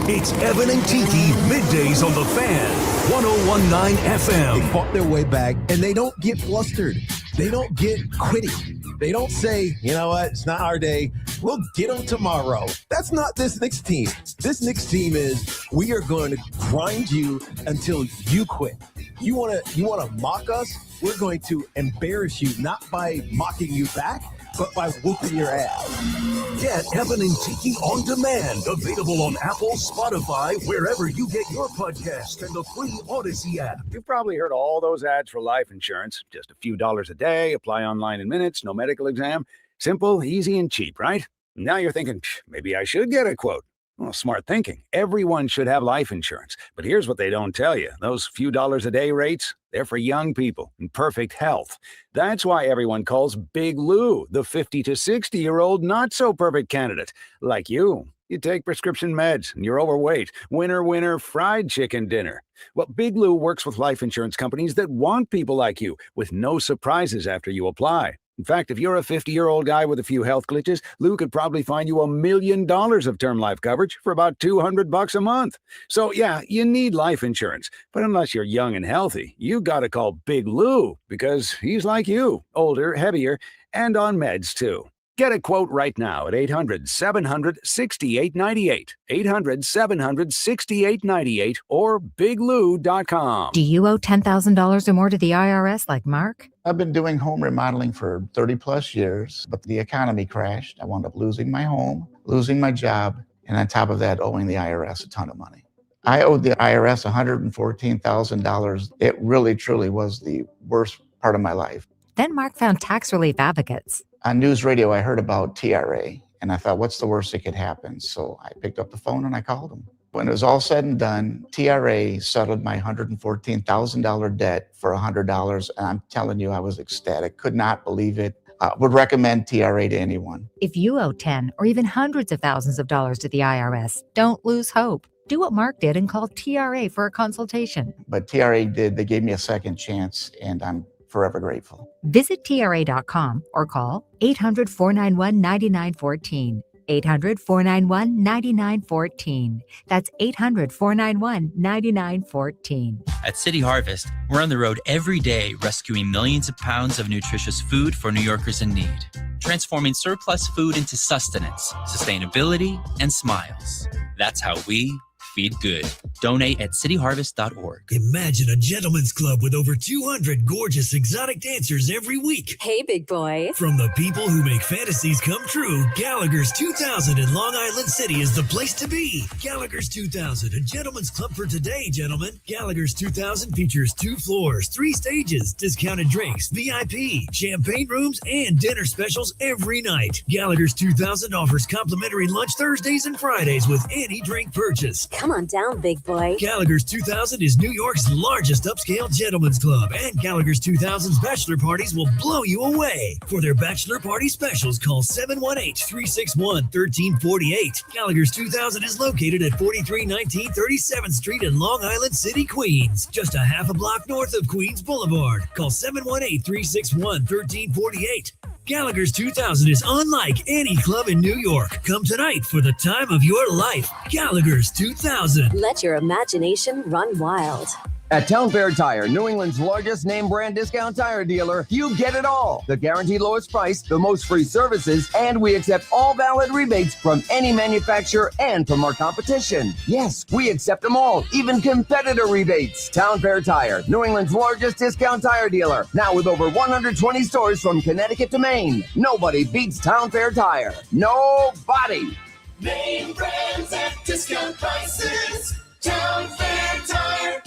Speaker 1: It's Evan and Tiki middays on the Fan, 101.9 FM.
Speaker 11: They fought their way back, and they don't get flustered. They don't get quitty. They don't say, you know what, it's not our day. We'll get them tomorrow. That's not this Knicks team. This Knicks team is, we are going to grind you until you quit. You want to mock us? We're going to embarrass you, not by mocking you back, but by whooping your ass.
Speaker 1: Get Evan and Tiki on demand. Available on Apple, Spotify, wherever you get your podcast, and the free Odyssey app.
Speaker 8: You've probably heard all those ads for life insurance. Just a few dollars a day, apply online in minutes, no medical exam. Simple, easy, and cheap, right? Now you're thinking, maybe I should get a quote. Well, smart thinking. Everyone should have life insurance. But here's what they don't tell you. Those few dollars a day rates, they're for young people in perfect health. That's why everyone calls Big Lou the 50 to 60-year-old not-so-perfect candidate. Like you. You take prescription meds and you're overweight. Winner, fried chicken dinner. Well, Big Lou works with life insurance companies that want people like you with no surprises after you apply. In fact, if you're a 50-year-old guy with a few health glitches, Lou could probably find you $1 million of term life coverage for about $200 a month. So yeah, you need life insurance. But unless you're young and healthy, you gotta call Big Lou because he's like you, older, heavier, and on meds too. Get a quote right now at 800-700-6898, 800-700-6898, or biglou.com.
Speaker 23: Do you owe $10,000 or more to the IRS like Mark?
Speaker 24: I've been doing home remodeling for 30 plus years, but the economy crashed. I wound up losing my home, losing my job, and on top of that, owing the IRS a ton of money. I owed the IRS $114,000. It really, truly was the worst part of my life.
Speaker 23: Then Mark found tax relief advocates.
Speaker 24: On news radio, I heard about TRA, and I thought, what's the worst that could happen? So I picked up the phone and I called them. When it was all said and done, TRA settled my $114,000 debt for $100, and I'm telling you, I was ecstatic. Could not believe it. Would recommend TRA to anyone.
Speaker 23: If you owe 10 or even hundreds of thousands of dollars to the IRS, don't lose hope. Do what Mark did and call TRA for a consultation.
Speaker 24: But TRA did. They gave me a second chance, and I'm forever grateful.
Speaker 23: Visit TRA.com or call 800-491-9914. 800-491-9914. That's 800-491-9914.
Speaker 13: At City Harvest, we're on the road every day rescuing millions of pounds of nutritious food for New Yorkers in need, transforming surplus food into sustenance, sustainability, and smiles. That's how we feed good. Donate at cityharvest.org.
Speaker 14: Imagine a gentleman's club with over 200 gorgeous exotic dancers every week.
Speaker 15: Hey, big boy.
Speaker 14: From the people who make fantasies come true, Gallagher's 2000 in Long Island City is the place to be. Gallagher's 2000, a gentleman's club for today, gentlemen. Gallagher's 2000 features 2 floors, 3 stages, discounted drinks, VIP, champagne rooms, and dinner specials every night. Gallagher's 2000 offers complimentary lunch Thursdays and Fridays with any drink purchase.
Speaker 15: Come on down, big boy.
Speaker 14: Gallagher's 2000 is New York's largest upscale gentleman's club, and Gallagher's 2000's bachelor parties will blow you away. For their bachelor party specials, call 718-361-1348. Gallagher's 2000 is located at 4319 37th Street in Long Island City, Queens, just a half a block north of Queens Boulevard. Call 718-361-1348. Gallagher's 2000 is unlike any club in New York. Come tonight for the time of your life. Gallagher's 2000.
Speaker 15: Let your imagination run wild.
Speaker 12: At Town Fair Tire, New England's largest name brand discount tire dealer, you get it all. The guaranteed lowest price, the most free services, and we accept all valid rebates from any manufacturer and from our competition. Yes, we accept them all, even competitor rebates. Town Fair Tire, New England's largest discount tire dealer, now with over 120 stores from Connecticut to Maine. Nobody beats Town Fair Tire. Nobody.
Speaker 16: Name brands at discount prices. Town Fair Tire.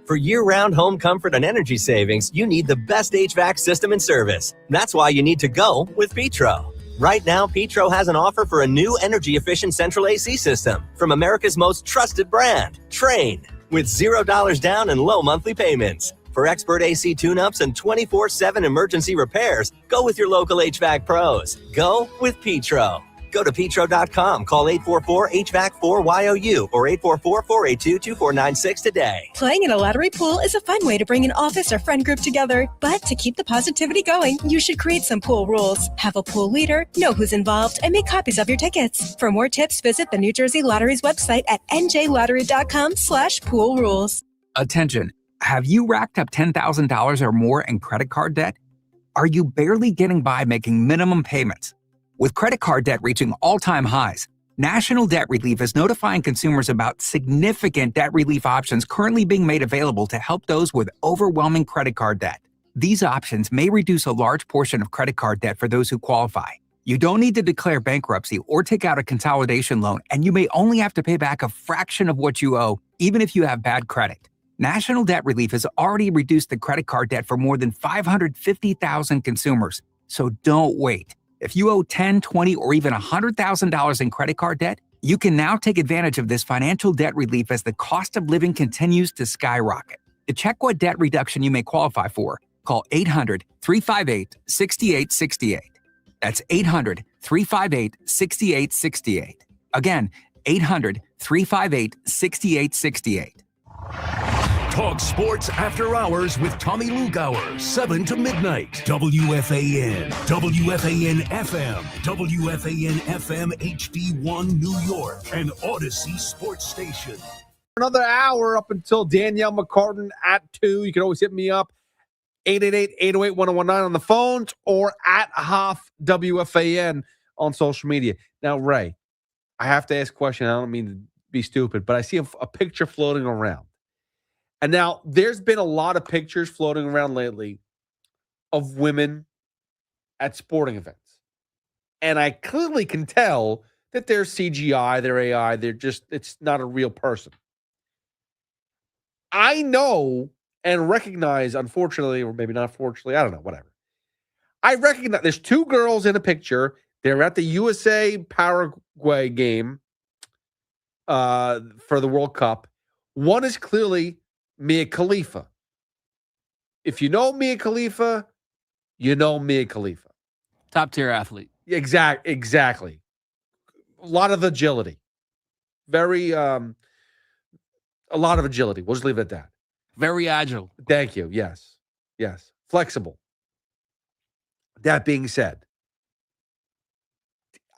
Speaker 17: For year-round home comfort and energy savings, you need the best HVAC system and service. That's why you need to go with Petro. Right now, Petro has an offer for a new energy-efficient central AC system from America's most trusted brand, Trane, with $0 down and low monthly payments. For expert AC tune-ups and 24/7 emergency repairs, go with your local HVAC pros. Go with Petro. Go to petro.com, call 844-HVAC-4YOU or 844-482-2496 today.
Speaker 6: Playing in a lottery pool is a fun way to bring an office or friend group together. But to keep the positivity going, you should create some pool rules. Have a pool leader, know who's involved, and make copies of your tickets. For more tips, visit the New Jersey Lottery's website at njlottery.com/pool rules.
Speaker 18: Attention. Have you racked up $10,000 or more in credit card debt? Are you barely getting by making minimum payments? With credit card debt reaching all-time highs, National Debt Relief is notifying consumers about significant debt relief options currently being made available to help those with overwhelming credit card debt. These options may reduce a large portion of credit card debt for those who qualify. You don't need to declare bankruptcy or take out a consolidation loan, and you may only have to pay back a fraction of what you owe, even if you have bad credit. National Debt Relief has already reduced the credit card debt for more than 550,000 consumers, so don't wait. If you owe $10,000, $20,000, or even $100,000 in credit card debt, you can now take advantage of this financial debt relief as the cost of living continues to skyrocket. To check what debt reduction you may qualify for, call 800-358-6868. That's 800-358-6868. Again, 800-358-6868.
Speaker 1: Talk sports after hours with Tommy Lugauer, 7 to midnight. WFAN, WFAN FM, WFAN FM HD1 New York, and Odyssey Sports Station.
Speaker 5: Another hour up until Danielle McCartan at 2. You can always hit me up, 888-808-1019 on the phones or at Hoff WFAN on social media. Now, Ray, I have to ask a question. I don't mean to be stupid, but I see a picture floating around. And now there's been a lot of pictures floating around lately of women at sporting events. And I clearly can tell that they're CGI, they're AI, it's not a real person. I know and recognize, unfortunately, or maybe not fortunately, I don't know, whatever. I recognize there's 2 girls in a picture. They're at the USA Paraguay game for the World Cup. One is clearly Mia Khalifa. If you know Mia Khalifa, you know Mia Khalifa.
Speaker 2: Top tier athlete.
Speaker 5: Exactly. A lot of agility. Very a lot of agility. We'll just leave it at that.
Speaker 2: Very agile.
Speaker 5: Thank you. Yes. Flexible. That being said,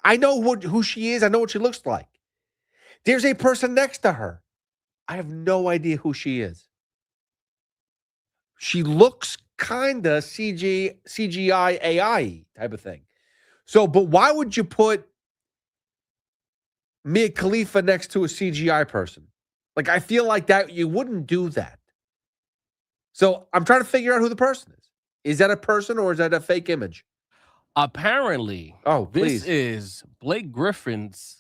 Speaker 5: I know who she is. I know what she looks like. There's a person next to her. I have no idea who she is. She looks kind of CGI AI type of thing. So, but why would you put Mia Khalifa next to a CGI person? Like, I feel like that you wouldn't do that. So I'm trying to figure out who the person is. Is that a person or is that a fake image?
Speaker 2: Apparently,
Speaker 5: please.
Speaker 2: This is Blake Griffin's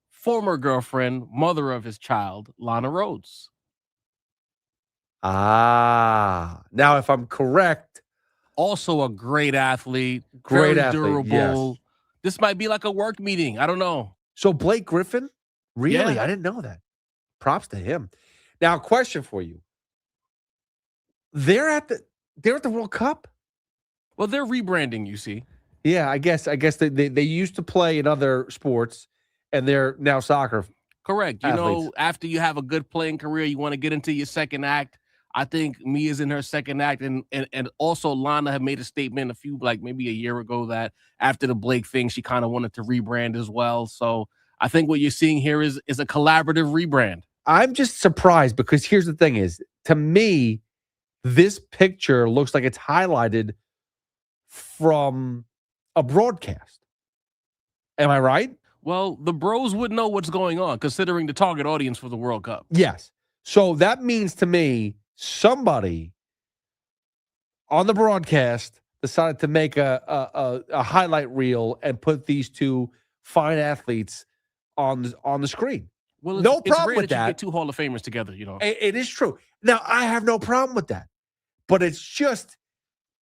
Speaker 2: former girlfriend, mother of his child, Lana Rhodes.
Speaker 5: Now if I'm correct,
Speaker 2: also a great athlete,
Speaker 5: Great
Speaker 2: very
Speaker 5: athlete,
Speaker 2: durable.
Speaker 5: yes.
Speaker 2: This might be like a work meeting. I don't know.
Speaker 5: So Blake Griffin? Really?
Speaker 2: Yeah.
Speaker 5: I didn't know that. Props to him. Now, question for you. They're at the World Cup?
Speaker 2: Well, they're rebranding, you see.
Speaker 5: Yeah, I guess they used to play in other sports and they're now soccer.
Speaker 2: Correct. You
Speaker 5: athletes.
Speaker 2: know, after you have a good playing career, you want to get into your second act. I think Mia's in her second act, and also Lana had made a statement maybe a year ago that after the Blake thing, she kind of wanted to rebrand as well. So I think what you're seeing here is a collaborative rebrand.
Speaker 5: I'm just surprised because here's the thing is, to me, this picture looks like it's highlighted from a broadcast. Am I right?
Speaker 2: Well, the bros would know what's going on, considering the target audience for the World Cup.
Speaker 5: Yes. So that means to me, somebody on the broadcast decided to make a highlight reel and put these two fine athletes on the screen.
Speaker 2: Well,
Speaker 5: no
Speaker 2: it's
Speaker 5: problem
Speaker 2: rare
Speaker 5: with
Speaker 2: that. You
Speaker 5: that.
Speaker 2: get two Hall of Famers together, you know.
Speaker 5: It is true. Now, I have no problem with that. But it's just,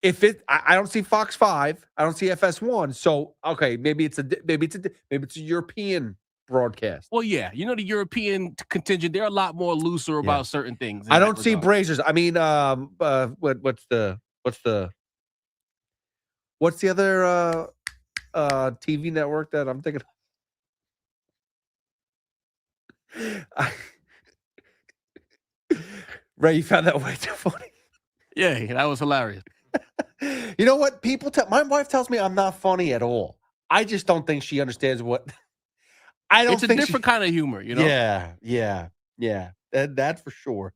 Speaker 5: I don't see Fox 5, I don't see FS1. So, okay, maybe it's a European broadcast.
Speaker 2: Well, yeah, you know, the European contingent, they're a lot more looser about certain things.
Speaker 5: I don't see Brazers. I mean, what's the other TV network that I'm thinking of? Ray, you found that way too funny.
Speaker 2: Yeah, that was hilarious.
Speaker 5: You know what? My wife tells me I'm not funny at all. I just don't think she understands what. I don't.
Speaker 2: It's a
Speaker 5: think
Speaker 2: different kind of humor, you know.
Speaker 5: Yeah. That's for sure.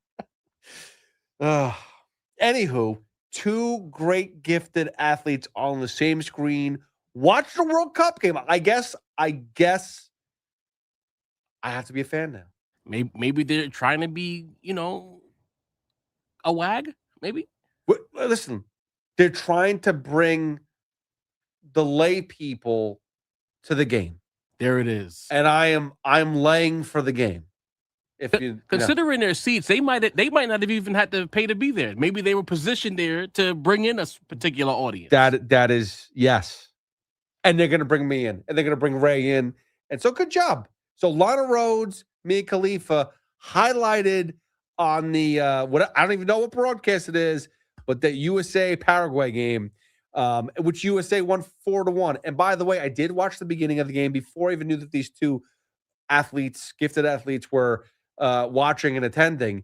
Speaker 5: Anywho, two great gifted athletes on the same screen. Watch the World Cup game. I guess I have to be a fan now.
Speaker 2: Maybe they're trying to be, you know, a wag. Maybe.
Speaker 5: Listen, they're trying to bring the lay people to the game.
Speaker 2: There it is.
Speaker 5: And I'm laying for the game. If you
Speaker 2: Considering their seats, they might not have even had to pay to be there. Maybe they were positioned there to bring in a particular audience.
Speaker 5: That is, yes. And they're going to bring me in, and they're going to bring Ray in. And so good job. So Lana Rhodes, Mia Khalifa highlighted on the what I don't even know what broadcast it is, but the USA Paraguay game, which USA won 4-1. And by the way, I did watch the beginning of the game before I even knew that these two athletes, gifted athletes, were watching and attending.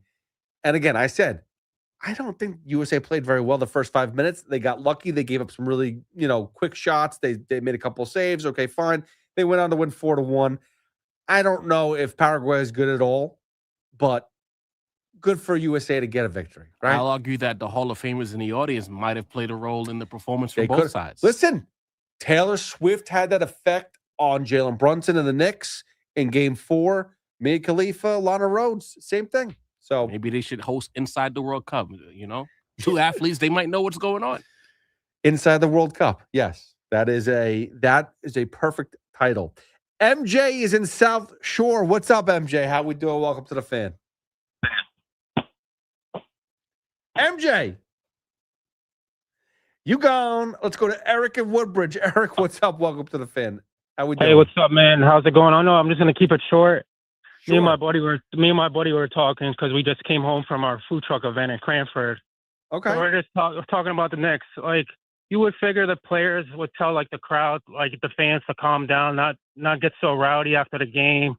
Speaker 5: And again, I said, I don't think USA played very well the first 5 minutes. They got lucky. They gave up some really, quick shots. They made a couple of saves. Okay, fine. They went on to win 4-1. I don't know if Paraguay is good at all, but good for USA to get a victory, right?
Speaker 2: I'll argue that the Hall of Famers in the audience might have played a role in the performance from both sides.
Speaker 5: Listen, Taylor Swift had that effect on Jalen Brunson and the Knicks in Game 4. Mia Khalifa, Lana Rhodes, same thing. So
Speaker 2: maybe they should host Inside the World Cup. You know, two athletes, they might know what's going on.
Speaker 5: Inside the World Cup, yes, that is a perfect title. MJ is in South Shore. What's up, MJ? How we doing? Welcome to the Fan. MJ, you gone. Let's go to Eric in Woodbridge. Eric, what's up? Welcome to the Fan. How we doing?
Speaker 4: Hey, what's up, man? How's it going? Oh no, I'm just gonna keep it short. Sure. Me and my buddy were talking because we just came home from our food truck event in Cranford.
Speaker 5: Okay.
Speaker 4: So we're just talking about the Knicks. Like, you would figure the players would tell like the crowd, like the fans to calm down, not get so rowdy after the game.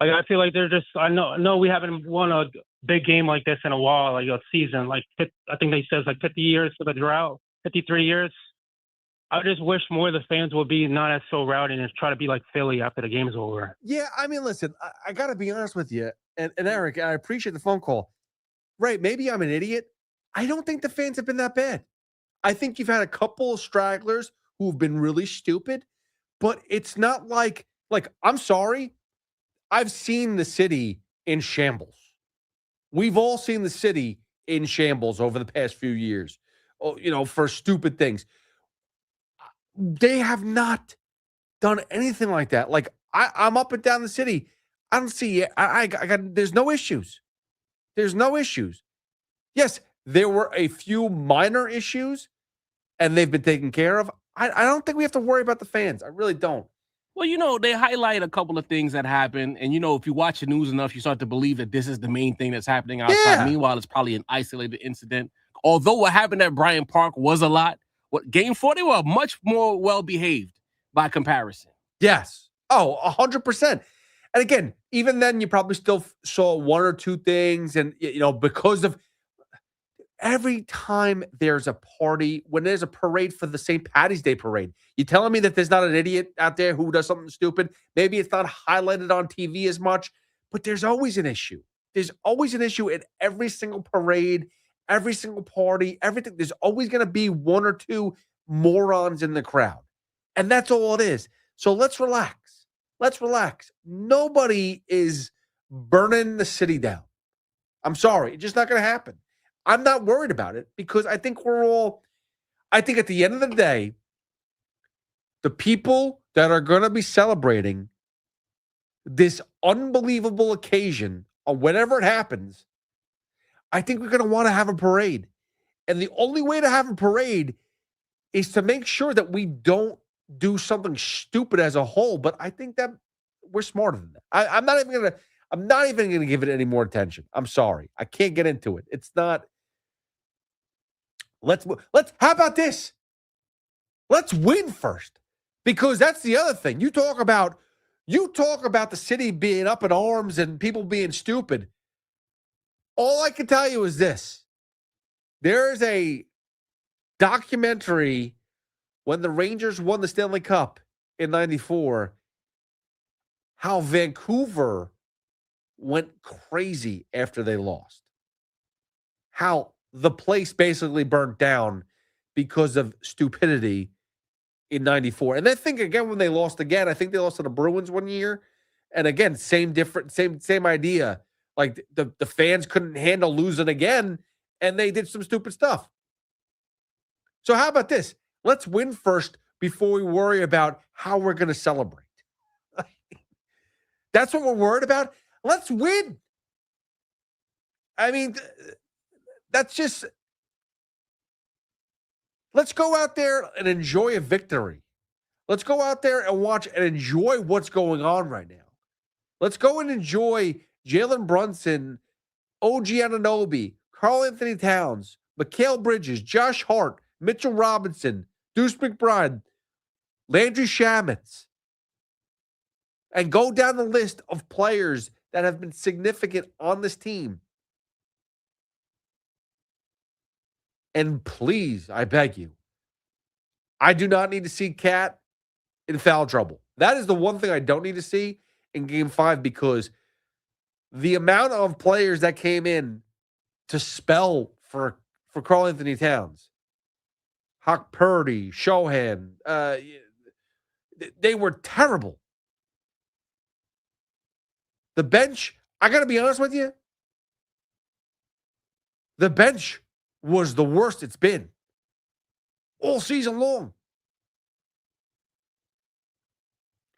Speaker 4: Like I feel like they're just. I know we haven't won a big game like this in a while, like a season. Like I think they said it's like 50 years for the drought, 53 years. I just wish more of the fans would be not as so rowdy and just try to be like Philly after the game's over.
Speaker 5: Yeah, I mean, listen, I got to be honest with you, and Eric, I appreciate the phone call. Right, maybe I'm an idiot. I don't think the fans have been that bad. I think you've had a couple of stragglers who've been really stupid, but it's not like I'm sorry. I've seen the city in shambles. We've all seen the city in shambles over the past few years, for stupid things. They have not done anything like that. Like I'm up and down the city. I don't see. I got. There's no issues. There's no issues. Yes, there were a few minor issues, and they've been taken care of. I don't think we have to worry about the fans. I really don't.
Speaker 2: Well, they highlight a couple of things that happen. And, if you watch the news enough, you start to believe that this is the main thing that's happening outside.
Speaker 5: Yeah.
Speaker 2: Meanwhile, it's probably an isolated incident. Although what happened at Bryant Park was a lot. Game 4, they were much more well-behaved by comparison.
Speaker 5: Yes. Oh, 100%. And again, even then, you probably still saw one or two things. And, because of every time there's a party, when there's a parade for the St. Patty's Day parade, you telling me that there's not an idiot out there who does something stupid? Maybe it's not highlighted on TV as much, but there's always an issue. There's always an issue at every single parade, every single party, everything. There's always going to be one or two morons in the crowd. And that's all it is. So let's relax. Let's relax. Nobody is burning the city down. I'm sorry. It's just not going to happen. I'm not worried about it because I think I think at the end of the day, the people that are going to be celebrating this unbelievable occasion or whenever it happens, I think we're going to want to have a parade. And the only way to have a parade is to make sure that we don't do something stupid as a whole. But I think that we're smarter than that. I'm not even going to give it any more attention. I'm sorry. I can't get into it. It's not. How about this? Let's win first. Because that's the other thing. You talk about the city being up in arms and people being stupid. All I can tell you is this. There is a documentary when the Rangers won the Stanley Cup in 94, how Vancouver went crazy after they lost. How the place basically burnt down because of stupidity in 94. And I think, again, when they lost again, I think they lost to the Bruins one year. And again, same idea. Like the fans couldn't handle losing again, and they did some stupid stuff. So how about this? Let's win first before we worry about how we're going to celebrate. That's what we're worried about. Let's win. I mean, that's just, let's go out there and enjoy a victory. Let's go out there and watch and enjoy what's going on right now. Let's go and enjoy Jalen Brunson, OG Anunoby, Karl Anthony Towns, Mikal Bridges, Josh Hart, Mitchell Robinson, Deuce McBride, Landry Shamitz, and go down the list of players that have been significant on this team. And please, I beg you, I do not need to see Cat in foul trouble. That is the one thing I don't need to see in Game 5 because the amount of players that came in to spell for Karl Anthony Towns, Hawk Purdy, Shohan, they were terrible. The bench, I got to be honest with you, the bench was the worst it's been all season long.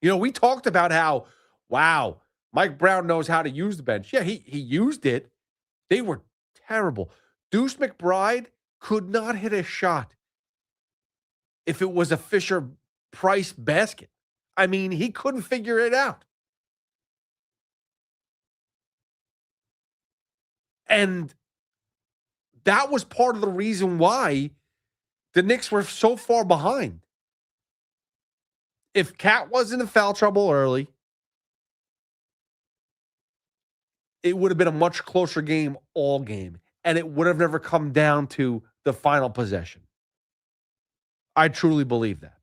Speaker 5: We talked about how, wow, Mike Brown knows how to use the bench. Yeah, he used it. They were terrible. Deuce McBride could not hit a shot if it was a Fisher-Price basket. I mean, he couldn't figure it out. And that was part of the reason why The Knicks were so far behind. If Cat wasn't in foul trouble early, it would have been a much closer game all game, and it would have never come down to the final possession. I truly believe that.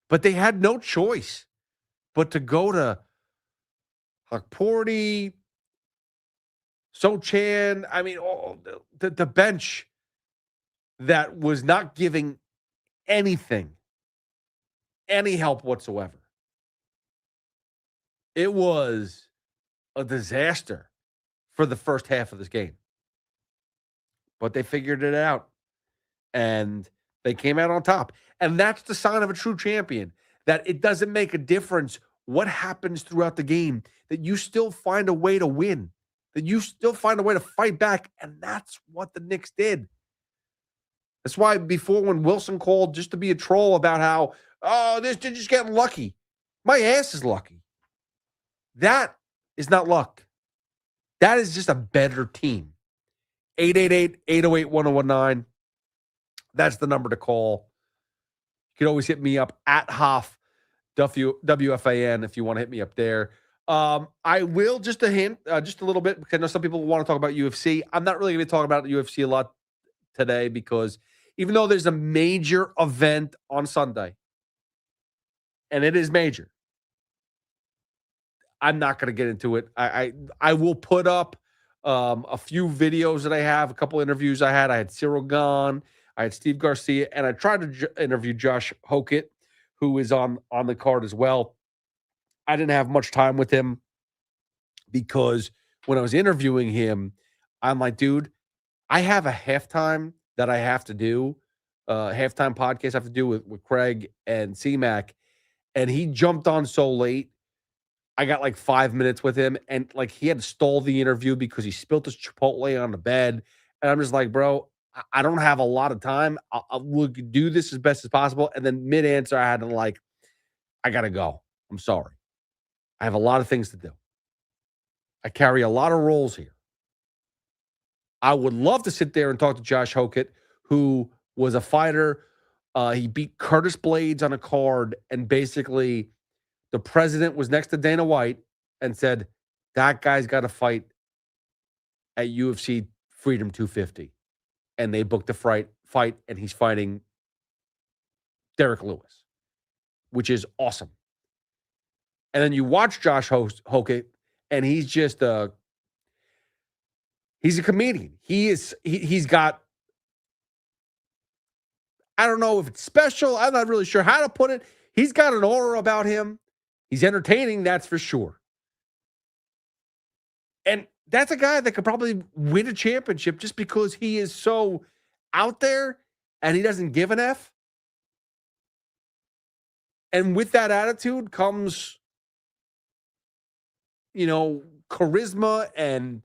Speaker 5: But they had no choice but to go to Hakporti, Sochan. I mean, the bench that was not giving anything, any help whatsoever. It was a disaster for the first half of this game. But they figured it out, and they came out on top. And that's the sign of a true champion, that it doesn't make a difference what happens throughout the game, that you still find a way to win, that you still find a way to fight back, and that's what the Knicks did. That's why before, when Wilson called just to be a troll about how, they're just getting lucky, my ass is lucky. That is not luck. That is just a better team. 888-808-1019. That's the number to call. You can always hit me up at Hoff, WFAN, if you want to hit me up there. I will, just a hint, just a little bit, because I know some people want to talk about UFC. I'm not really going to be talking about the UFC a lot today, because even though there's a major event on Sunday, and it is major, I'm not going to get into it. I will put up a few videos that I have, a couple interviews I had. I had Cyril Gahn, I had Steve Garcia, and I tried to interview Josh Hokett, who is on the card as well. I didn't have much time with him because when I was interviewing him, I'm like, dude, I have a halftime that I have to do, halftime podcast I have to do with Craig and C-Mac, and he jumped on so late. I got like 5 minutes with him, and like he had to stall the interview because he spilled his Chipotle on the bed. And I'm just like, bro, I don't have a lot of time. We'll do this as best as possible. And then mid-answer, I had to I got to go. I'm sorry. I have a lot of things to do. I carry a lot of roles here. I would love to sit there and talk to Josh Hokett, who was a fighter. He beat Curtis Blades on a card, and basically the president was next to Dana White and said, that guy's got to fight at UFC Freedom 250. And they booked a fight, and he's fighting Derek Lewis, which is awesome. And then you watch Josh Hokett, and he's just he's a comedian. He's got, I don't know if it's special. I'm not really sure how to put it. He's got an aura about him. He's entertaining, that's for sure. And that's a guy that could probably win a championship just because he is so out there and he doesn't give an F. And with that attitude comes, charisma and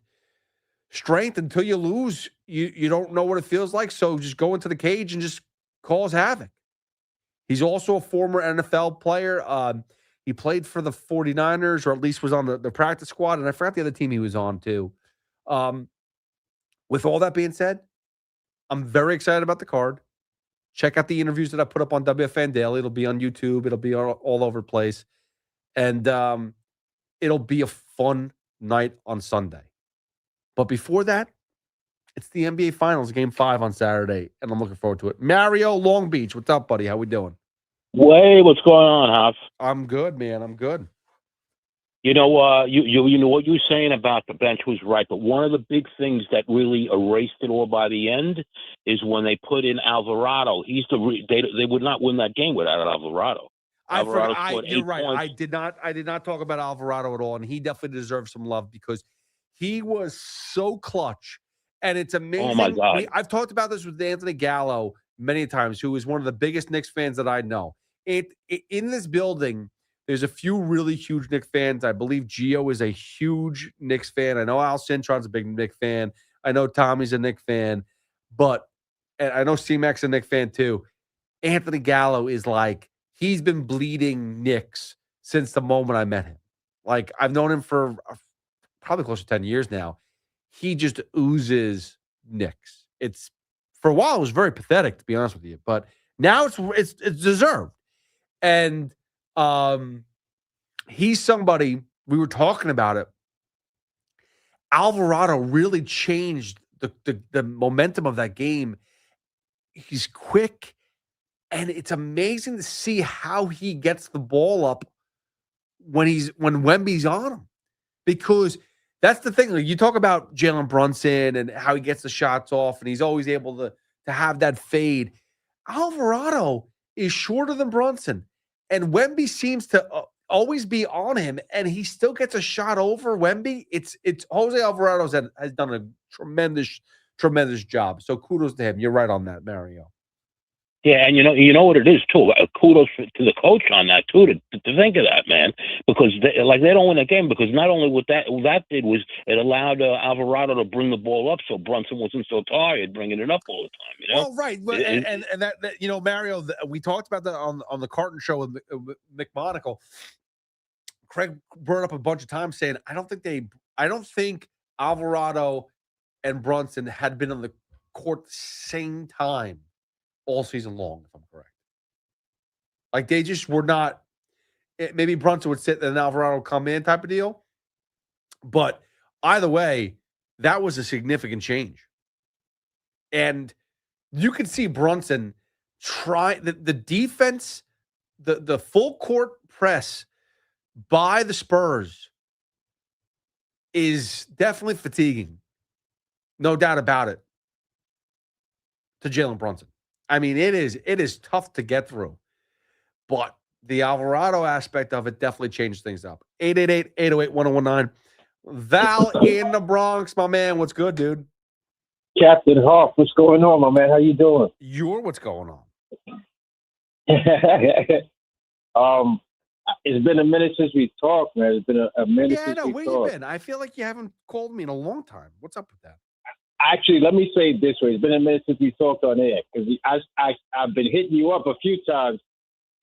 Speaker 5: strength. Until you lose, you don't know what it feels like. So just go into the cage and just cause havoc. He's also a former NFL player. He played for the 49ers, or at least was on the practice squad. And I forgot the other team he was on too. With all that being said, I'm very excited about the card. Check out the interviews that I put up on WFAN Daily. It'll be on YouTube. It'll be all over the place. And it'll be a fun night on Sunday. But before that, it's the NBA Finals, Game 5 on Saturday, and I'm looking forward to it. Mario, Long Beach, what's up, buddy? How we doing?
Speaker 7: What's going on, Hoff?
Speaker 5: I'm good, man. I'm good.
Speaker 7: You know, you know what you were saying about the bench was right, but one of the big things that really erased it all by the end is when they put in Alvarado. They would not win that game without Alvarado.
Speaker 5: You're right. Points. I did not talk about Alvarado at all, and he definitely deserves some love because he was so clutch. And it's amazing.
Speaker 7: Oh my God.
Speaker 5: I've talked about this with Anthony Gallo many times, who is one of the biggest Knicks fans that I know. In this building, there's a few really huge Knicks fans. I believe Gio is a huge Knicks fan. I know Al Cintron's a big Knicks fan. I know Tommy's a Knicks fan. And I know C-Mac's a Knicks fan too. Anthony Gallo is like, he's been bleeding Knicks since the moment I met him. Like, I've known him for probably close to 10 years now. He just oozes Knicks. It's For a while, it was very pathetic, to be honest with you. But now it's deserved. And he's somebody, we were talking about it. Alvarado really changed the momentum of that game. He's quick, and it's amazing to see how he gets the ball up when Wemby's on him. Because that's the thing. Like, you talk about Jalen Brunson and how he gets the shots off, and he's always able to have that fade. Alvarado is shorter than Brunson, and Wemby seems to always be on him, and he still gets a shot over Wemby. It's Jose Alvarado has done a tremendous job. So kudos to him. You're right on that, Mario.
Speaker 7: Yeah, and you know what it is too. Kudos to the coach on that too, to think of that, man, because they don't win the game because not only what that did was it allowed Alvarado to bring the ball up, so Brunson wasn't so tired bringing it up all the time. You know,
Speaker 5: well, right, and that Mario, we talked about that on the Carton show with McMonagle. Craig brought up a bunch of times saying I don't think Alvarado and Brunson had been on the court the same time all season long, if I'm correct. Like, they just were not. Maybe Brunson would sit and Alvarado would come in type of deal. But either way, that was a significant change. And you can see Brunson try the defense, the full court press by the Spurs is definitely fatiguing. No doubt about it. To Jalen Brunson. I mean, it is tough to get through. But the Alvarado aspect of it definitely changed things up. 888-808-1019. Val in the Bronx, my man. What's good, dude?
Speaker 19: Captain Hoff, what's going on, my man? How you doing?
Speaker 5: What's going on?
Speaker 19: It's been a minute since we talked, man. It's been a minute since we talked.
Speaker 5: Where you been? I feel like you haven't called me in a long time. What's up with that?
Speaker 19: Actually, let me say it this way. It's been a minute since we talked on air because I've been hitting you up a few times,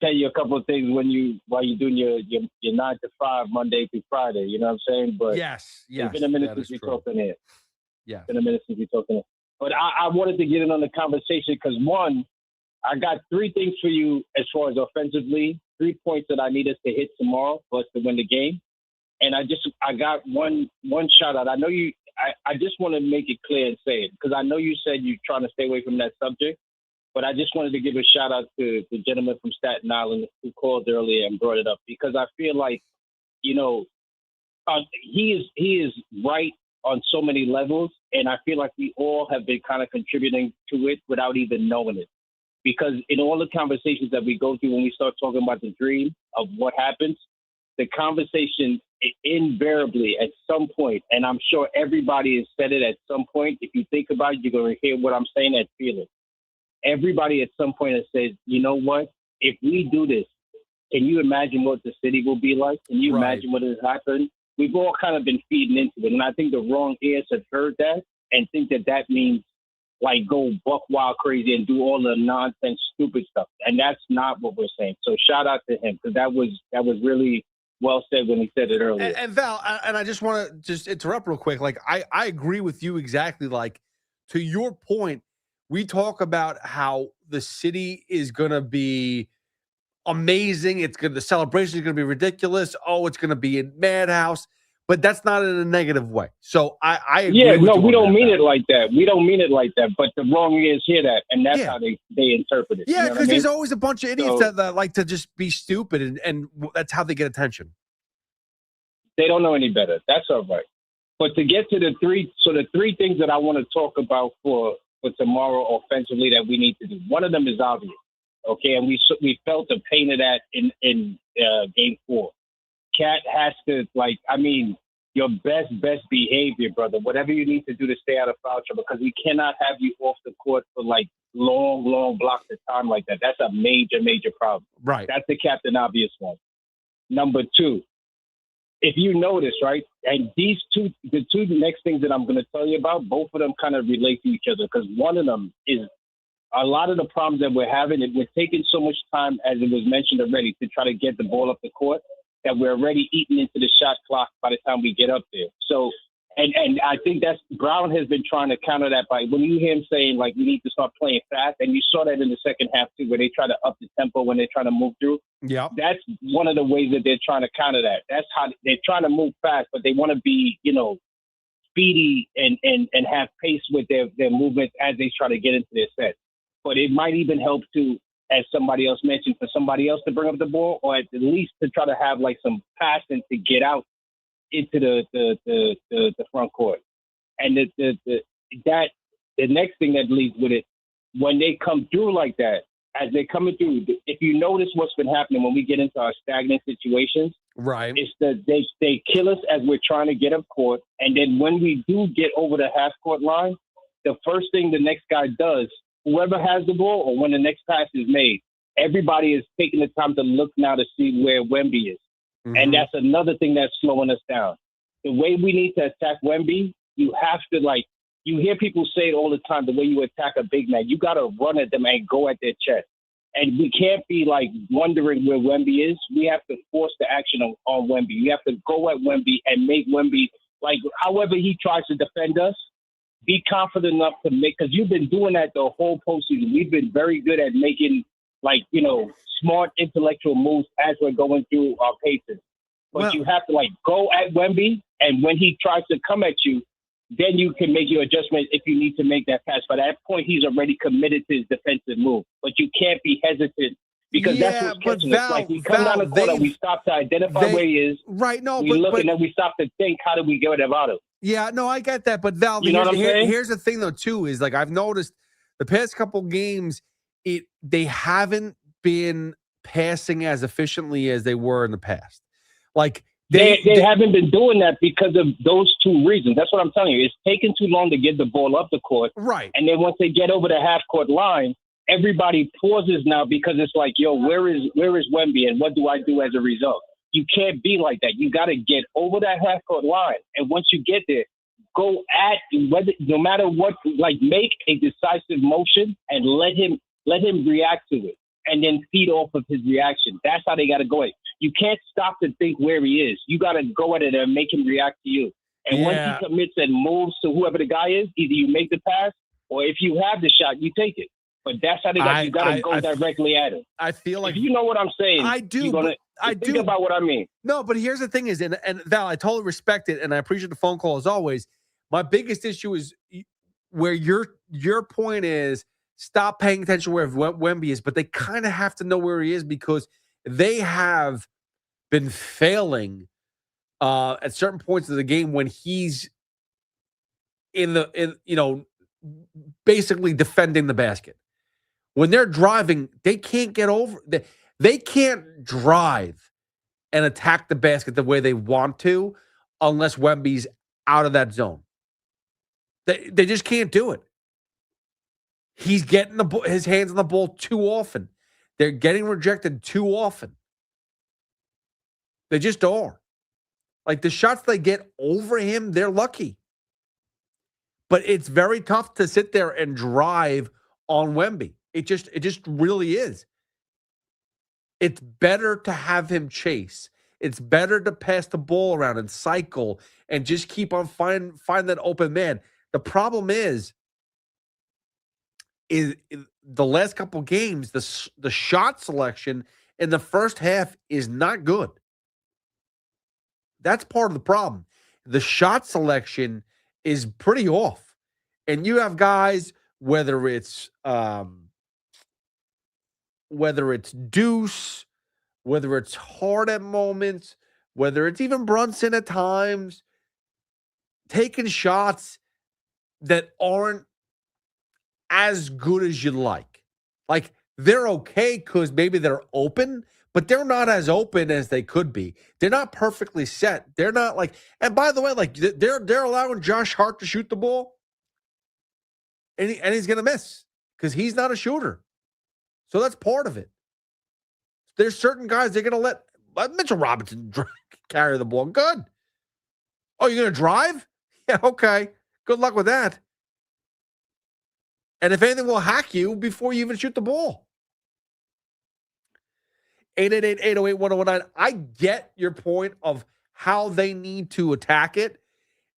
Speaker 19: tell you a couple of things while you're doing your 9 to 5 Monday through Friday. You know what I'm saying? But
Speaker 5: yes,
Speaker 19: it's been a minute since we talked on air.
Speaker 5: Yeah,
Speaker 19: it's been a minute since we talked on air. But I wanted to get in on the conversation because one, I got 3 things for you as far as offensively, 3 points that I need us to hit tomorrow for us to win the game. And I got one shout out. I know you. I just want to make it clear and say it because I know you said you're trying to stay away from that subject, but I just wanted to give a shout out to the gentleman from Staten Island who called earlier and brought it up because I feel like, he is right on so many levels, and I feel like we all have been kind of contributing to it without even knowing it. Because in all the conversations that we go through when we start talking about the dream of what happens, the conversation invariably at some point, and I'm sure everybody has said it at some point, if you think about it, you're going to hear what I'm saying and feel it. Everybody at some point has said, you know what, if we do this, can you imagine what the city will be like? Can you imagine what has happened? We've all kind of been feeding into it, and I think the wrong ears have heard that and think that means like go buck wild crazy and do all the nonsense, stupid stuff. And that's not what we're saying. So shout out to him because that was really well said when he said it earlier.
Speaker 5: And Val, and I just want to interrupt real quick. Like, I agree with you exactly. Like, to your point, we talk about how the city is going to be amazing. The celebration is going to be ridiculous. Oh, it's going to be a madhouse. But that's not in a negative way. So I agree with you
Speaker 19: we don't mean
Speaker 5: that.
Speaker 19: it like that. We don't mean it like that. But the wrong ears hear that, and that's how they interpret it.
Speaker 5: Yeah, because there's always a bunch of idiots that like to just be stupid, and that's how they get attention.
Speaker 19: They don't know any better. That's all right. But to get to the 3 things that I want to talk about for tomorrow offensively that we need to do. One of them is obvious, okay, and we felt the pain of that in Game 4. Cat has to, your best behavior, brother. Whatever you need to do to stay out of foul trouble, because we cannot have you off the court for long blocks of time like that. That's a major problem.
Speaker 5: Right.
Speaker 19: That's the Captain Obvious one. Number 2, if you notice, right, and the 2 next things that I'm going to tell you about, both of them kind of relate to each other because one of them is a lot of the problems that we're having. We're taking so much time, as it was mentioned already, to try to get the ball up the court that we're already eating into the shot clock by the time we get up there. So And I think that's Brown has been trying to counter that by when you hear him saying like we need to start playing fast, and you saw that in the second half too, where they try to up the tempo when they're trying to move through.
Speaker 5: Yeah,
Speaker 19: that's one of the ways that they're trying to counter that. That's how they're trying to move fast, but they want to be speedy and have pace with their movements as they try to get into their set. But it might even help to, as somebody else mentioned, for somebody else to bring up the ball, or at least to try to have like some passing to get out into the front court. And the next thing that leads with it, when they come through like that, as they're coming through, if you notice what's been happening when we get into our stagnant situations,
Speaker 5: right?
Speaker 19: It's that they kill us as we're trying to get up court, and then when we do get over the half court line, the first thing the next guy does, whoever has the ball or when the next pass is made, everybody is taking the time to look now to see where Wemby is.
Speaker 5: Mm-hmm.
Speaker 19: And that's another thing that's slowing us down. The way we need to attack Wemby, you have to you hear people say it all the time, the way you attack a big man, you got to run at them and go at their chest. And we can't be wondering where Wemby is. We have to force the action on Wemby. You have to go at Wemby and make Wemby, however he tries to defend us, be confident enough to make, because you've been doing that the whole postseason. We've been very good at making, smart intellectual moves as we're going through our paces. But you have to, go at Wemby, and when he tries to come at you, then you can make your adjustment if you need to make that pass. By that point, he's already committed to his defensive move. But you can't be hesitant, because that's what's catching us. We come down the corner, we stop to identify where he is.
Speaker 5: Right, no,
Speaker 19: we look, and then we stop to think, how do we get rid of him?
Speaker 5: Yeah, no, I get that. But Val,
Speaker 19: you know what I'm saying?
Speaker 5: Here's the thing, though, too, is I've noticed the past couple games, they haven't been passing as efficiently as they were in the past.
Speaker 19: They haven't been doing that because of those two reasons. That's what I'm telling you. It's taken too long to get the ball up the court.
Speaker 5: Right.
Speaker 19: And then once they get over the half court line, everybody pauses now because it's like, yo, where is Wemby and what do I do as a result? You can't be like that. You got to get over that half court line. And once you get there, go at no matter what, make a decisive motion and let him react to it and then feed off of his reaction. That's how they got to go at it. You can't stop to think where he is. You got to go at it and make him react to you. And once he commits and moves to whoever the guy is, either you make the pass or if you have the shot, you take it. But that's how they got. You got to go directly at him.
Speaker 5: I feel like
Speaker 19: if you know what I'm saying.
Speaker 5: I do.
Speaker 19: Think about what I mean.
Speaker 5: No, but here's the thing: and Val, I totally respect it, and I appreciate the phone call as always. My biggest issue is where your point is. Stop paying attention where Wemby is, but they kind of have to know where he is because they have been failing at certain points of the game when he's basically defending the basket. When they're driving, they can't get over. They can't drive and attack the basket the way they want to unless Wemby's out of that zone. They just can't do it. He's getting his hands on the ball too often. They're getting rejected too often. They just are. The shots they get over him, they're lucky. But it's very tough to sit there and drive on Wemby. It just really is. It's better to have him chase. It's better to pass the ball around and cycle and just keep on find that open man. The problem is the last couple games, the shot selection in the first half is not good. That's part of the problem. The shot selection is pretty off. And you have guys, whether it's Deuce, whether it's Hard at moments, whether it's even Brunson at times, taking shots that aren't as good as you'd like. They're okay because maybe they're open, but they're not as open as they could be. They're not perfectly set. They're not and by the way, they're allowing Josh Hart to shoot the ball, and he's going to miss because he's not a shooter. So that's part of it. There's certain guys they're going to let Mitchell Robinson carry the ball. Good. Oh, you're going to drive? Yeah, okay. Good luck with that. And if anything, we'll hack you before you even shoot the ball. 888-808-1019. I get your point of how they need to attack it.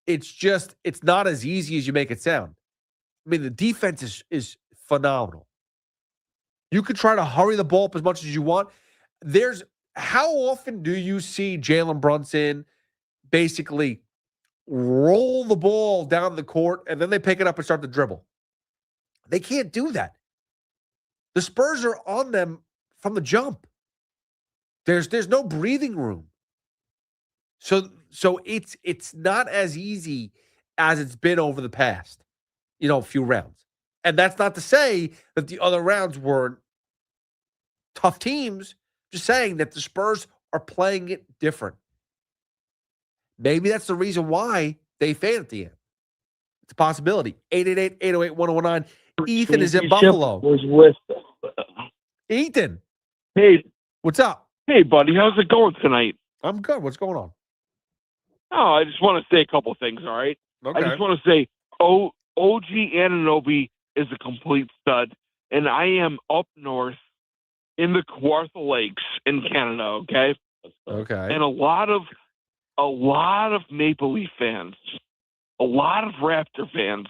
Speaker 5: It's not as easy as you make it sound. I mean, the defense is phenomenal. You could try to hurry the ball up as much as you want. How often do you see Jalen Brunson basically roll the ball down the court and then they pick it up and start to dribble? They can't do that. The Spurs are on them from the jump. There's no breathing room. So it's not as easy as it's been over the past, few rounds. And that's not to say that the other rounds weren't tough teams. Just saying that the Spurs are playing it different. Maybe that's the reason why they failed at the end. It's a possibility. 888-808-1019. Ethan is in Buffalo.
Speaker 3: Was with
Speaker 5: Ethan.
Speaker 3: Hey.
Speaker 5: What's up?
Speaker 3: Hey, buddy. How's it going tonight?
Speaker 5: I'm good. What's going on?
Speaker 3: Oh, I just want to say a couple things, all right?
Speaker 5: Okay.
Speaker 3: I just want to say OG Anunoby is a complete stud, and I am up north in the Kawartha Lakes in Canada, okay?
Speaker 5: Okay.
Speaker 3: And a lot of Maple Leaf fans, a lot of Raptor fans,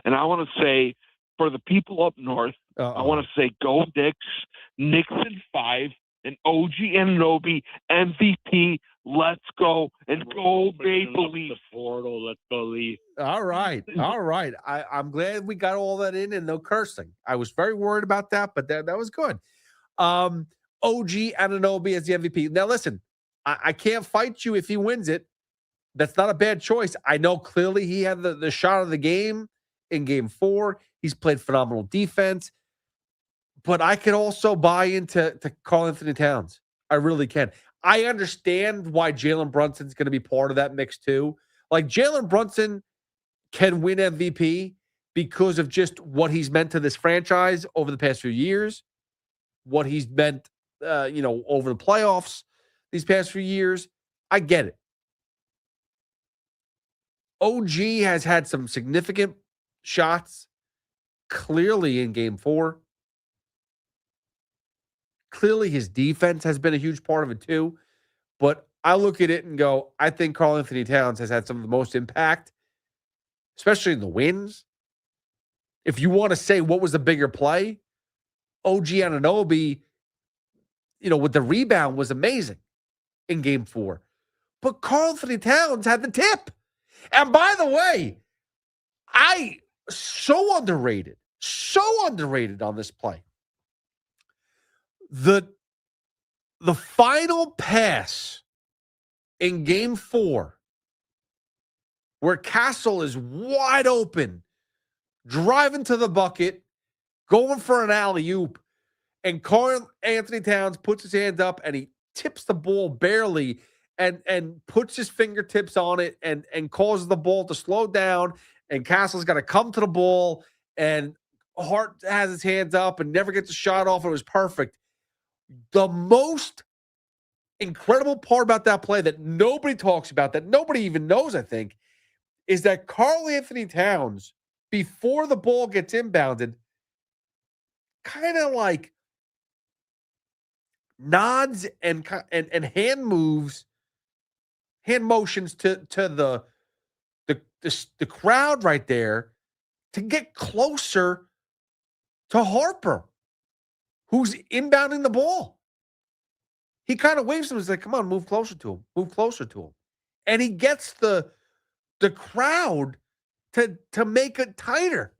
Speaker 3: and I want to say for the people up north, I want to say go Knicks, Knicks in 5, and OG Anunoby MVP. Let's go and go Maple Leafs.
Speaker 19: Let's go Leafs.
Speaker 5: All right. I'm glad we got all that in and no cursing. I was very worried about that, but that was good. OG Anunoby as the MVP. Now, listen, I can't fight you if he wins it. That's not a bad choice. I know clearly he had the shot of the game in game 4. He's played phenomenal defense. But I can also buy into Karl Anthony Towns. I really can. I understand why Jalen Brunson's going to be part of that mix too. Like Jalen Brunson can win MVP because of just what he's meant to this franchise over the past few years, what he's meant, over the playoffs these past few years. I get it. OG has had some significant shots clearly in game 4. Clearly, his defense has been a huge part of it too. But I look at it and go, I think Karl Anthony Towns has had some of the most impact, especially in the wins. If you want to say what was the bigger play, OG Anunoby, with the rebound was amazing in game 4. But Karl Anthony Towns had the tip. And by the way, so underrated on this play. The final pass in game 4 where Castle is wide open, driving to the bucket, going for an alley-oop, and Karl Anthony Towns puts his hands up and he tips the ball barely and puts his fingertips on it and causes the ball to slow down, and Castle's got to come to the ball, and Hart has his hands up and never gets a shot off. It was perfect. The most incredible part about that play that nobody talks about, that nobody even knows, I think, is that Karl Anthony Towns, before the ball gets inbounded, kind of like nods and hand motions to the crowd right there to get closer to Harper, who's inbounding the ball. He kind of waves him. He's like, come on, move closer to him. And he gets the crowd to make it tighter,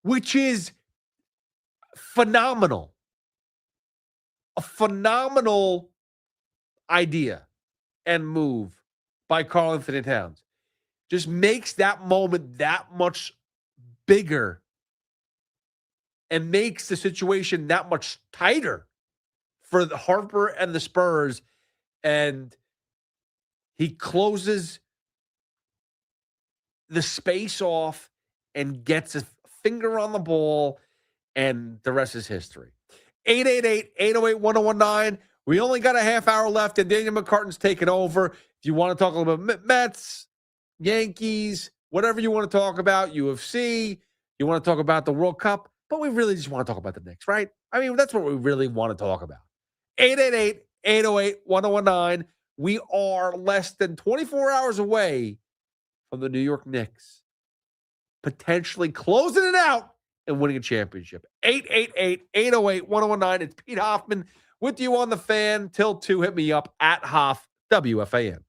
Speaker 5: which is phenomenal. A phenomenal idea and move by Karl Anthony Towns. Just makes that moment that much bigger and makes the situation that much tighter for the Harper and the Spurs. And he closes the space off and gets a finger on the ball, and the rest is history. 888-808-1019. We only got a half hour left, and Daniel McCartan's taking over. If you want to talk a little bit Mets, Yankees, whatever you want to talk about, UFC, you want to talk about the World Cup, but we really just want to talk about the Knicks, right? I mean, that's what we really want to talk about. 888-808-1019. We are less than 24 hours away from the New York Knicks potentially closing it out and winning a championship. 888-808-1019. It's Pete Hoffman with you on the Fan till 2. Hit me up at Hoff WFAN.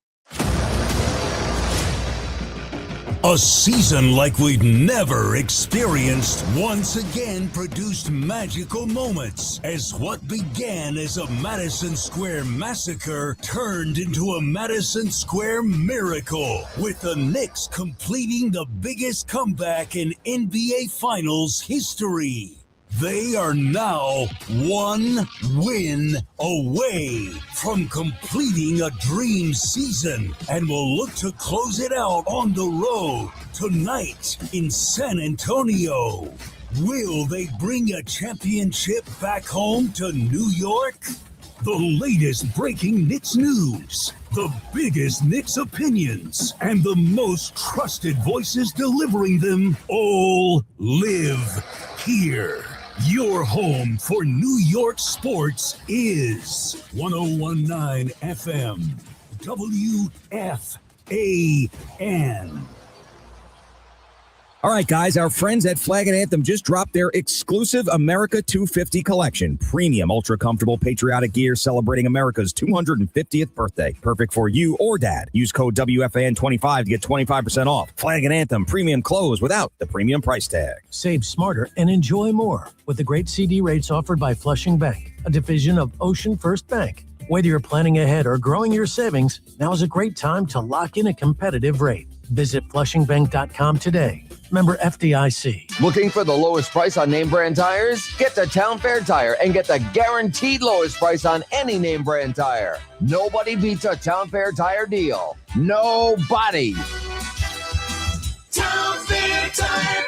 Speaker 1: A season like we'd never experienced once again produced magical moments as what began as a Madison Square massacre turned into a Madison Square miracle, with the Knicks completing the biggest comeback in NBA Finals history. They are now one win away from completing a dream season and will look to close it out on the road tonight in San Antonio. Will they bring a championship back home to New York? The latest breaking Knicks news, the biggest Knicks opinions, and the most trusted voices delivering them all live here. Your home for New York sports is 101.9 FM, WFAN.
Speaker 9: All right, guys, our friends at Flag and Anthem just dropped their exclusive America 250 collection. Premium, ultra-comfortable, patriotic gear celebrating America's 250th birthday. Perfect for you or dad. Use code WFAN25 to get 25% off. Flag and Anthem, premium clothes without the premium price tag.
Speaker 20: Save smarter and enjoy more with the great CD rates offered by Flushing Bank, a division of Ocean First Bank. Whether you're planning ahead or growing your savings, now is a great time to lock in a competitive rate. Visit flushingbank.com today. Member FDIC.
Speaker 12: Looking for the lowest price on name brand tires? Get to Town Fair Tire and get the guaranteed lowest price on any name brand tire. Nobody beats a Town Fair Tire deal. Nobody.
Speaker 16: Town Fair Tire.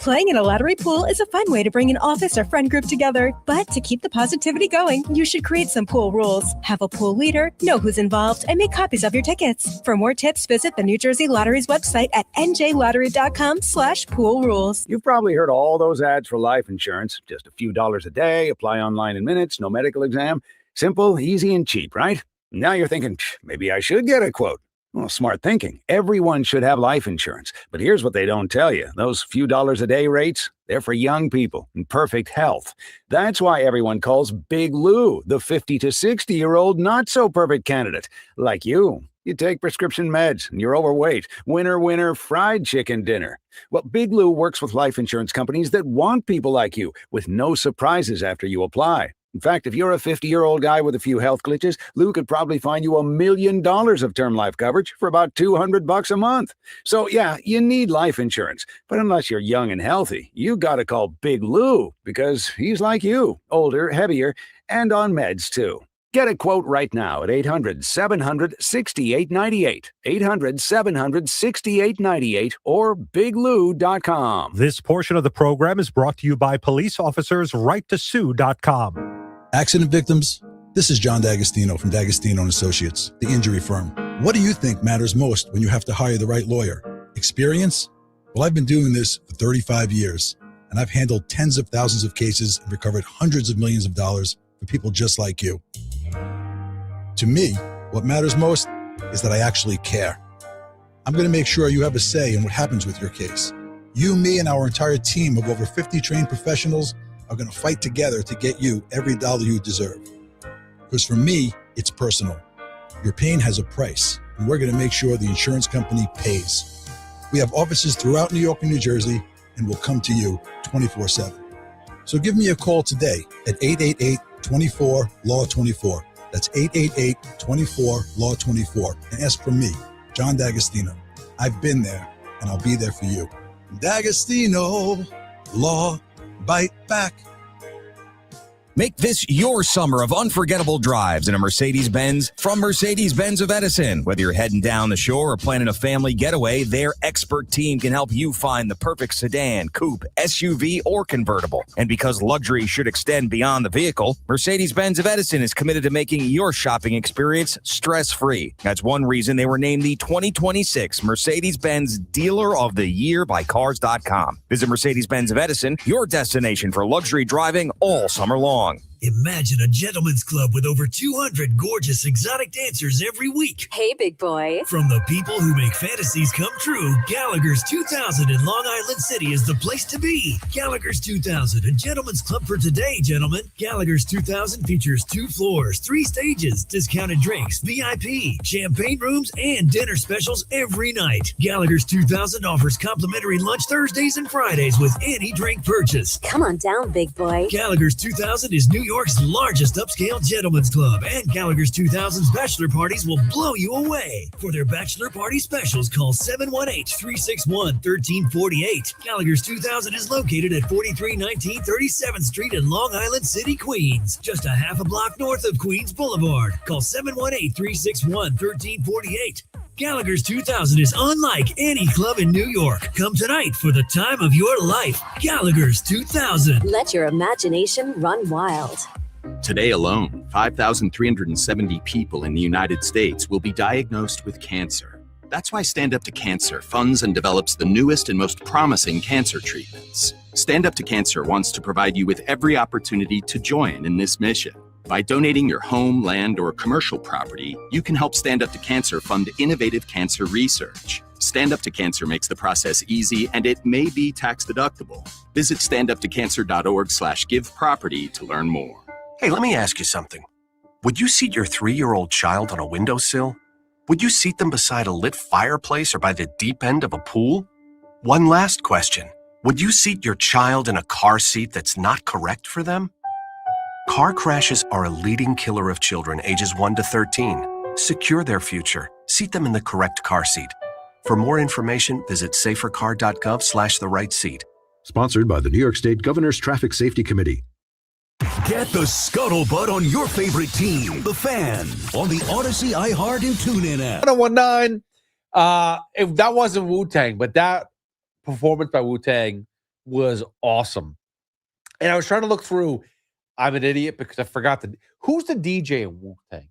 Speaker 6: Playing in a lottery pool is a fun way to bring an office or friend group together. But to keep the positivity going, you should create some pool rules. Have a pool leader, know who's involved, and make copies of your tickets. For more tips, visit the New Jersey Lottery's website at njlottery.com/pool rules.
Speaker 8: You've probably heard all those ads for life insurance. Just a few dollars a day, apply online in minutes, no medical exam. Simple, easy, and cheap, right? Now you're thinking, maybe I should get a quote. Well, smart thinking. Everyone should have life insurance. But here's what they don't tell you. Those few dollars a day rates, they're for young people in perfect health. That's why everyone calls Big Lou the 50 to 60-year-old not-so-perfect candidate. Like you. You take prescription meds and you're overweight. Winner, winner, fried chicken dinner. Well, Big Lou works with life insurance companies that want people like you with no surprises after you apply. In fact, if you're a 50-year-old guy with a few health glitches, Lou could probably find you $1 million of term life coverage for about $200 a month. So yeah, you need life insurance. But unless you're young and healthy, you gotta call Big Lou because he's like you, older, heavier, and on meds too. Get a quote right now at 800-700-6898, 800-700-6898, or biglou.com.
Speaker 21: This portion of the program is brought to you by police officers RightToSue.com.
Speaker 22: Accident victims, this is John D'Agostino from D'Agostino & Associates, the injury firm. What do you think matters most when you have to hire the right lawyer? Experience? Well, I've been doing this for 35 years, and I've handled tens of thousands of cases and recovered hundreds of millions of dollars for people just like you. To me, what matters most is that I actually care. I'm going to make sure you have a say in what happens with your case. You, me, and our entire team of over 50 trained professionals are going to fight together to get you every dollar you deserve. Because for me, it's personal. Your pain has a price, and we're going to make sure the insurance company pays. We have offices throughout New York and New Jersey, and we'll come to you 24/7. So give me a call today at 888-24-LAW-24. That's 888-24-LAW-24. And ask for me, John D'Agostino. I've been there, and I'll be there for you. D'Agostino, Law, Bite Back.
Speaker 9: Make this your summer of unforgettable drives in a Mercedes-Benz from Mercedes-Benz of Edison. Whether you're heading down the shore or planning a family getaway, their expert team can help you find the perfect sedan, coupe, SUV, or convertible. And because luxury should extend beyond the vehicle, Mercedes-Benz of Edison is committed to making your shopping experience stress-free. That's one reason they were named the 2026 Mercedes-Benz Dealer of the Year by Cars.com. Visit Mercedes-Benz of Edison, your destination for luxury driving all summer long.
Speaker 14: Imagine a gentleman's club with over 200 gorgeous exotic dancers every week.
Speaker 15: Hey, big boy.
Speaker 14: From the people who make fantasies come true, Gallagher's 2000 in Long Island City is the place to be. Gallagher's 2000, a gentleman's club for today, gentlemen. Gallagher's 2000 features 2 floors, 3 stages, discounted drinks, VIP, champagne rooms, and dinner specials every night. Gallagher's 2000 offers complimentary lunch Thursdays and Fridays with any drink purchase.
Speaker 15: Come on down, big boy.
Speaker 14: Gallagher's 2000 is New York's largest upscale gentleman's club, and Gallagher's 2000's bachelor parties will blow you away. For their bachelor party specials, call 718-361-1348. Gallagher's 2000 is located at 4319 37th Street in Long Island City, Queens, just a half a block north of Queens Boulevard. Call 718-361-1348. Gallagher's 2000 is unlike any club in New York. Come tonight for the time of your life. Gallagher's 2000.
Speaker 15: Let your imagination run wild.
Speaker 10: Today alone, 5,370 people in the United States will be diagnosed with cancer. That's why Stand Up to Cancer funds and develops the newest and most promising cancer treatments. Stand Up to Cancer wants to provide you with every opportunity to join in this mission. By donating your home, land, or commercial property, you can help Stand Up to Cancer fund innovative cancer research. Stand Up to Cancer makes the process easy, and it may be tax deductible. Visit standuptocancer.org/giveproperty to learn more.
Speaker 11: Hey, let me ask you something. Would you seat your 3-year-old child on a windowsill? Would you seat them beside a lit fireplace or by the deep end of a pool? One last question. Would you seat your child in a car seat that's not correct for them? Car crashes are a leading killer of children ages 1 to 13. Secure their future. Seat them in the correct car seat. For more information, visit safercar.gov/the-right-seat.
Speaker 23: Sponsored by the New York State Governor's Traffic Safety Committee.
Speaker 1: Get the scuttlebutt on your favorite team, the Fan, on the Odyssey, iHeart, and TuneIn app.
Speaker 5: 1019. If that wasn't Wu-Tang, but that performance by Wu-Tang was awesome. And I was trying to look through. I'm an idiot because I forgot who's the DJ in Wu-Tang?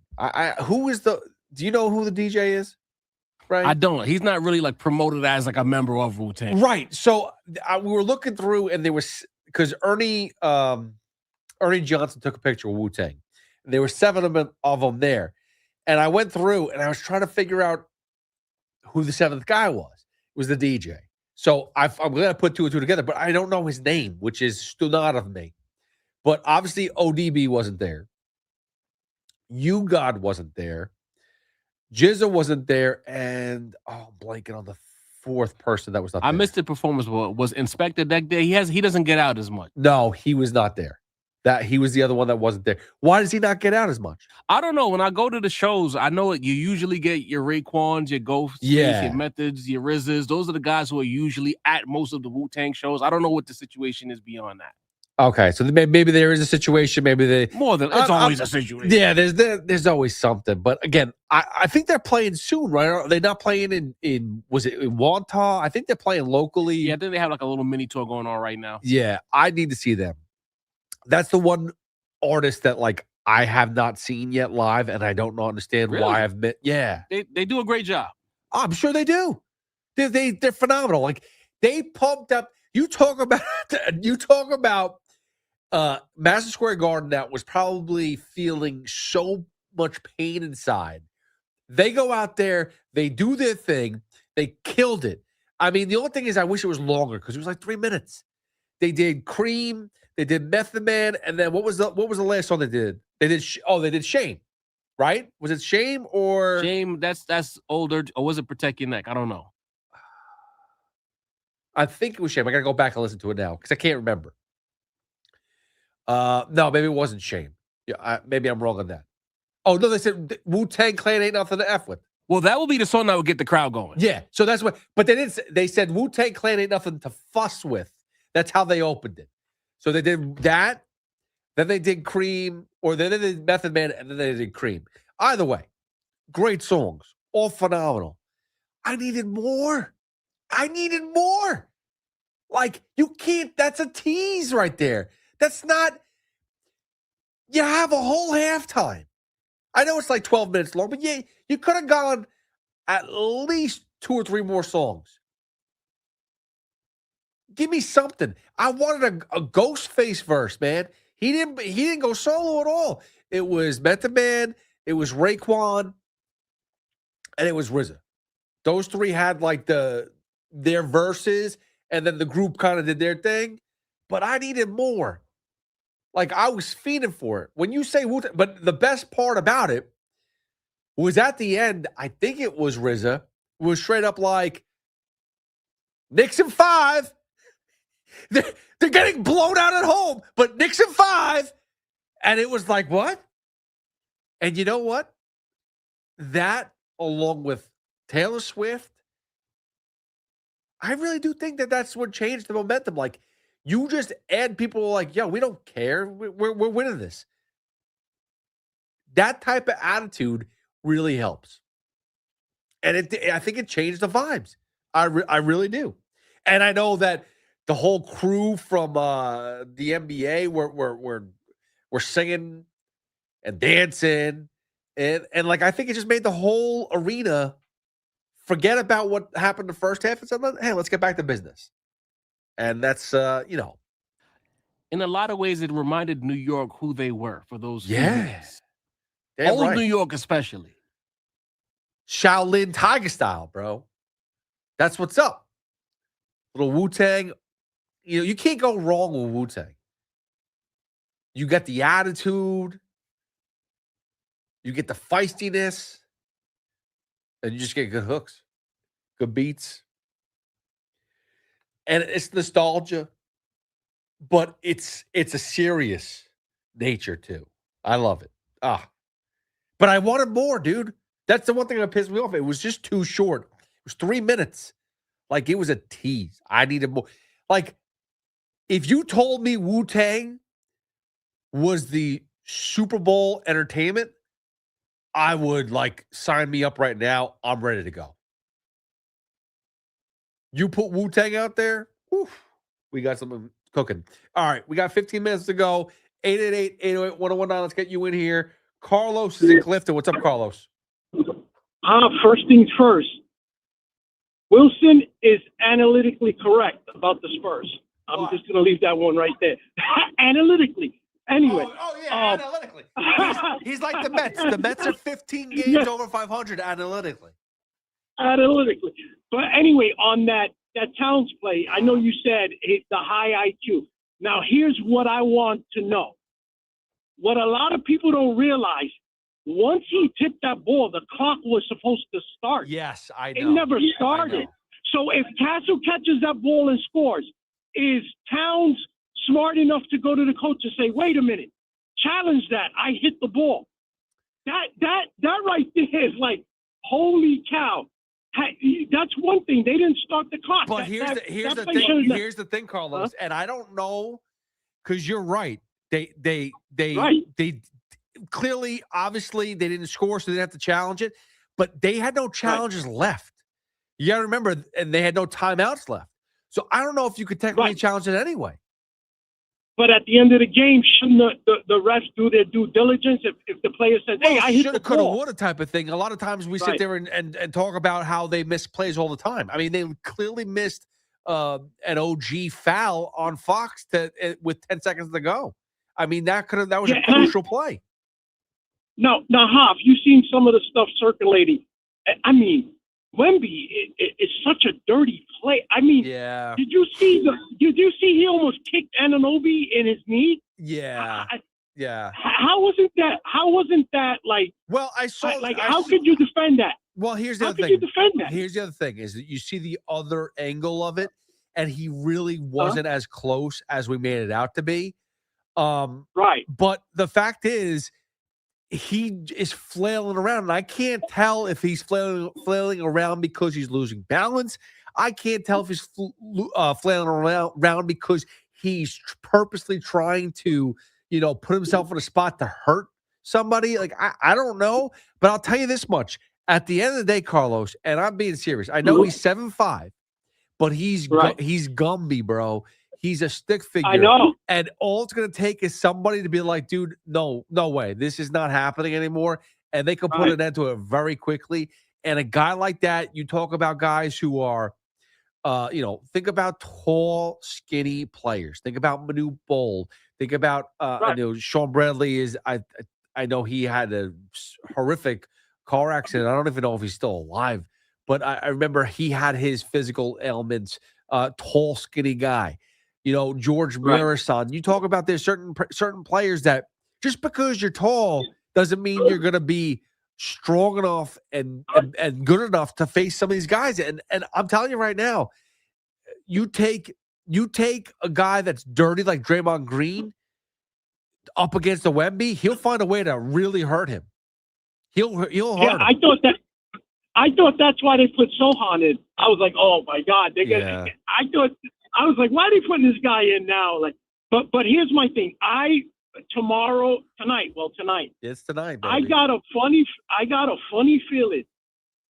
Speaker 5: Do you know who the DJ is? Right?
Speaker 2: I don't. He's not really like promoted as like a member of Wu-Tang.
Speaker 5: Right. So we were looking through, and there was because Ernie Johnson took a picture of Wu-Tang. There were 7 of them there, and I went through and I was trying to figure out who the 7th guy was. It was the DJ. So I'm going to put 2 and 2 together, but I don't know his name, which is stood out of me. But obviously, ODB wasn't there. God wasn't there. Jizza wasn't there. And, I'm blanking on the 4th person that was not there.
Speaker 2: I missed the performance. Was Inspector that day? He doesn't get out as much.
Speaker 5: No, he was not there. He was the other one that wasn't there. Why does he not get out as much?
Speaker 2: I don't know. When I go to the shows, I know you usually get your Raekwons, your Ghosts, your Methods, your RZAs. Those are the guys who are usually at most of the Wu-Tang shows. I don't know what the situation is beyond that.
Speaker 5: Okay, so maybe there is a situation. Maybe it's
Speaker 2: always a situation.
Speaker 5: Yeah, there's always something. But again, I think they're playing soon, right? Are they not playing in was it in Wantagh? I think they're playing locally.
Speaker 2: Yeah, I think they have like a little mini tour going on right now.
Speaker 5: Yeah, I need to see them. That's the one artist that like I have not seen yet live, and I don't understand why I've met. Yeah,
Speaker 2: they do a great job.
Speaker 5: I'm sure they do. They're phenomenal. Like they pumped up. You talk about Madison Square Garden that was probably feeling so much pain inside. They go out there, they do their thing, they killed it. I mean, the only thing is I wish it was longer because it was like 3 minutes. They did Cream, they did Method Man, and then what was the last song they did? They did Shame, right? Was it Shame or
Speaker 2: Shame? That's older, or was it Protect Your Neck? I don't know.
Speaker 5: I think it was Shame. I gotta go back and listen to it now because I can't remember. No, maybe it wasn't Shame. Yeah, maybe I'm wrong on that. Oh no, they said Wu-Tang Clan ain't nothing to F with.
Speaker 2: Well, that will be the song that would get the crowd going.
Speaker 5: Yeah, so that's what. But they didn't. They said Wu-Tang Clan ain't nothing to fuss with. That's how they opened it. So they did that. Then they did Cream, or then they did Method Man, and then they did Cream. Either way, great songs, all phenomenal. I needed more. Like, you can't, that's a tease right there. That's not, you have a whole halftime. I know it's like 12 minutes long, but yeah, you could have gone at least 2 or 3 more songs. Give me something. I wanted a Ghostface verse, man. He didn't go solo at all. It was Method Man, it was Raekwon, and it was RZA. Those three had like their verses, and then the group kind of did their thing. But I needed more. Like, I was feeding for it. When you say Wu-Tang, but the best part about it was at the end, I think it was RZA, was straight up like, Knicks in 5. They're getting blown out at home, but Knicks in 5. And it was like, what? And you know what? That, along with Taylor Swift, I really do think that that's what changed the momentum. Like, you just add people like, yo, we don't care. We're winning this. That type of attitude really helps. And I think it changed the vibes. I really do. And I know that the whole crew from the NBA were singing and dancing. And like, I think it just made the whole arena forget about what happened the first half and said, hey, let's get back to business. And that's,
Speaker 2: in a lot of ways, it reminded New York who they were for those few
Speaker 5: yeah.
Speaker 2: minutes.
Speaker 5: Damn
Speaker 2: Old
Speaker 5: right.
Speaker 2: New York especially.
Speaker 5: Shaolin Tiger style, bro. That's what's up. Little Wu-Tang. You know, you can't go wrong with Wu-Tang. You get the attitude. You get the feistiness. And you just get good hooks. Good beats. And it's nostalgia. But it's a serious nature, too. I love it. But I wanted more, dude. That's the one thing that pissed me off. It was just too short. It was 3 minutes. Like, it was a tease. I needed more. Like, if you told me Wu-Tang was the Super Bowl entertainment, I would, like, sign me up right now. I'm ready to go. You put Wu-Tang out there, whew, we got something cooking. All right, we got 15 minutes to go. 888-808-1019. Let's get you in here. Carlos is in Clifton. What's up, Carlos?
Speaker 13: First things first. Wilson is analytically correct about the Spurs. I'm just going to leave that one right there. Analytically. Anyway.
Speaker 5: Analytically. He's like the Mets. The Mets are 15 games over 500 analytically.
Speaker 13: Analytically. But anyway, on that Towns play, I know you said the high IQ. Now, here's what I want to know. What a lot of people don't realize, once he tipped that ball, the clock was supposed to start.
Speaker 5: Yes, I know.
Speaker 13: It never started. So if Castle catches that ball and scores, is Towns smart enough to go to the coach and say, wait a minute, challenge that. I hit the ball. That right there is like, holy cow. That's one thing. They didn't start the clock.
Speaker 5: But here's the thing, Carlos, and I don't know, because you're right. They clearly, obviously, they didn't score, so they didn't have to challenge it. But they had no challenges left. You got to remember, and they had no timeouts left. So I don't know if you could technically challenge it anyway.
Speaker 13: But at the end of the game, shouldn't the refs do their due diligence if the player says, hey, I hit the ball?
Speaker 5: Coulda, woulda type of thing. A lot of times we sit there and talk about how they miss plays all the time. I mean, they clearly missed an OG foul on Fox with 10 seconds to go. I mean, that was a crucial play.
Speaker 13: Now, Hoff, you've seen some of the stuff circulating. I mean, Wemby is such a dirty play. I mean, did you see he almost kicked Anunoby in his knee?
Speaker 5: Yeah.
Speaker 13: How wasn't that like?
Speaker 5: Well, I saw.
Speaker 13: How could you defend that?
Speaker 5: Well, here's the other thing.
Speaker 13: How could you defend that?
Speaker 5: Here's the other thing: is that you see the other angle of it, and he really wasn't as close as we made it out to be.
Speaker 13: Right.
Speaker 5: But the fact is, he is flailing around, and I can't tell if he's flailing around because he's losing balance. I can't tell if he's flailing around because he's purposely trying to, put himself in a spot to hurt somebody. Like, I don't know, but I'll tell you this much. At the end of the day, Carlos, and I'm being serious, I know he's 7'5", but he's Gumby, bro. He's a stick figure.
Speaker 13: I know.
Speaker 5: And all it's going to take is somebody to be like, dude, no way. This is not happening anymore. And they can put an end to it very quickly. And a guy like that, you talk about guys who are, think about tall, skinny players. Think about Manu Bol. Think about I know Sean Bradley is. I know he had a horrific car accident. I don't even know if he's still alive, but I remember he had his physical ailments. Tall, skinny guy. George Murison. You talk about there's certain players that just because you're tall doesn't mean you're going to be strong enough and good enough to face some of these guys. And I'm telling you right now, you take a guy that's dirty like Draymond Green up against the Wemby, he'll find a way to really hurt him. He'll hurt him.
Speaker 13: I thought that's why they put Sohan in. I was like, oh my God, they're gonna. I was like, why are they putting this guy in now? Like, but here's my thing. Tonight.
Speaker 5: It's tonight, baby.
Speaker 13: I got a funny feeling.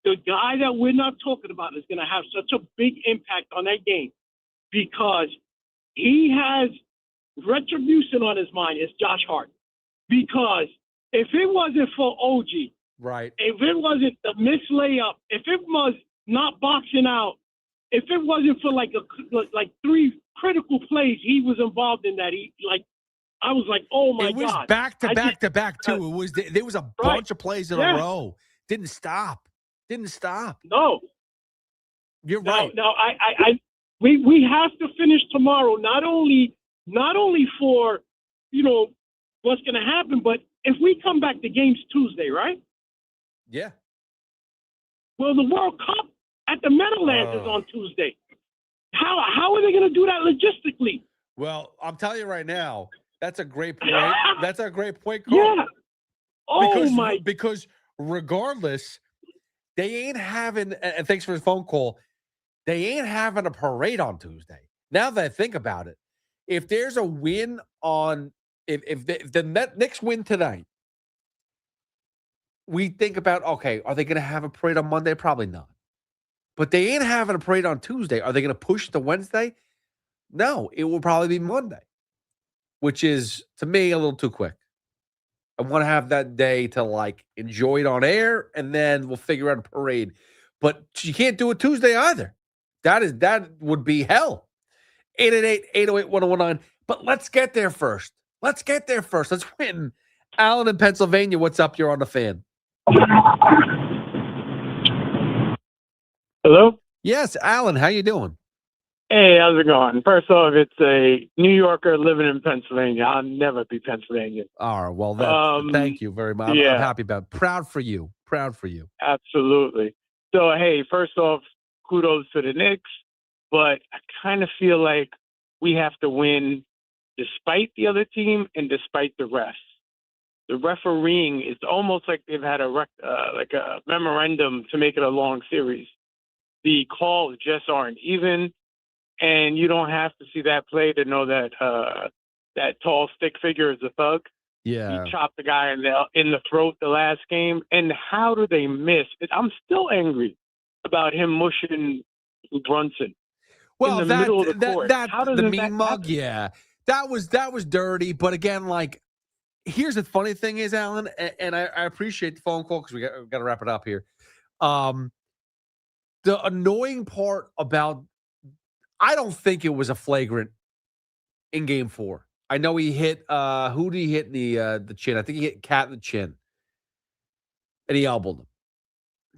Speaker 13: The guy that we're not talking about is going to have such a big impact on that game because he has retribution on his mind. It's Josh Hart. Because if it wasn't for OG,
Speaker 5: right?
Speaker 13: If it wasn't the missed layup, if it was not boxing out, if it wasn't for like 3 critical plays he was involved in, that I was like, oh my God!
Speaker 5: It was back to back too. There was a bunch of plays in a row. Didn't stop.
Speaker 13: No,
Speaker 5: you're right.
Speaker 13: No, we have to finish tomorrow. Not only for what's going to happen, but if we come back, the game's Tuesday, right?
Speaker 5: Yeah.
Speaker 13: Well, the World Cup at the Meadowlands is on Tuesday. How are they going to do that logistically?
Speaker 5: Well, I'm telling you right now, that's a great point. That's a great point, Cole.
Speaker 13: Yeah. Oh,
Speaker 5: because regardless, they ain't having, and thanks for the phone call, they ain't having a parade on Tuesday. Now that I think about it, if there's a win if the Knicks win tonight, we think about, okay, are they going to have a parade on Monday? Probably not. But they ain't having a parade on Tuesday. Are they going to push to Wednesday? No, it will probably be Monday, which is, to me, a little too quick. I want to have that day to enjoy it on air, and then we'll figure out a parade. But you can't do it Tuesday either. That would be hell. 888-808-1019. But let's get there first. Let's win. Alan in Pennsylvania, what's up? You're on the Fan.
Speaker 4: Hello?
Speaker 5: Yes, Alan, how you doing?
Speaker 4: Hey, how's it going? First off, it's a New Yorker living in Pennsylvania. I'll never be Pennsylvanian.
Speaker 5: All right, well, thank you very much. I'm happy about it. Proud for you.
Speaker 4: Absolutely. So, hey, first off, kudos to the Knicks, but I kind of feel like we have to win despite the other team and despite the refs. The refereeing is almost like they've had a memorandum to make it a long series. The calls just aren't even, and you don't have to see that play to know that that tall stick figure is a thug.
Speaker 5: Yeah,
Speaker 4: he chopped the guy in the throat the last game. And how do they miss? I'm still angry about him mushing Brunson.
Speaker 5: Well,
Speaker 4: in the middle of the court.
Speaker 5: That's
Speaker 4: How does
Speaker 5: the
Speaker 4: that
Speaker 5: mean mug.
Speaker 4: happen?
Speaker 5: Yeah, that was dirty. But again, here's the funny thing is, Alan, and I appreciate the phone call because we got to wrap it up here. The annoying part about, I don't think it was a flagrant in Game 4. I know he hit who did he hit in the chin? I think he hit Cat in the chin, and he elbowed him.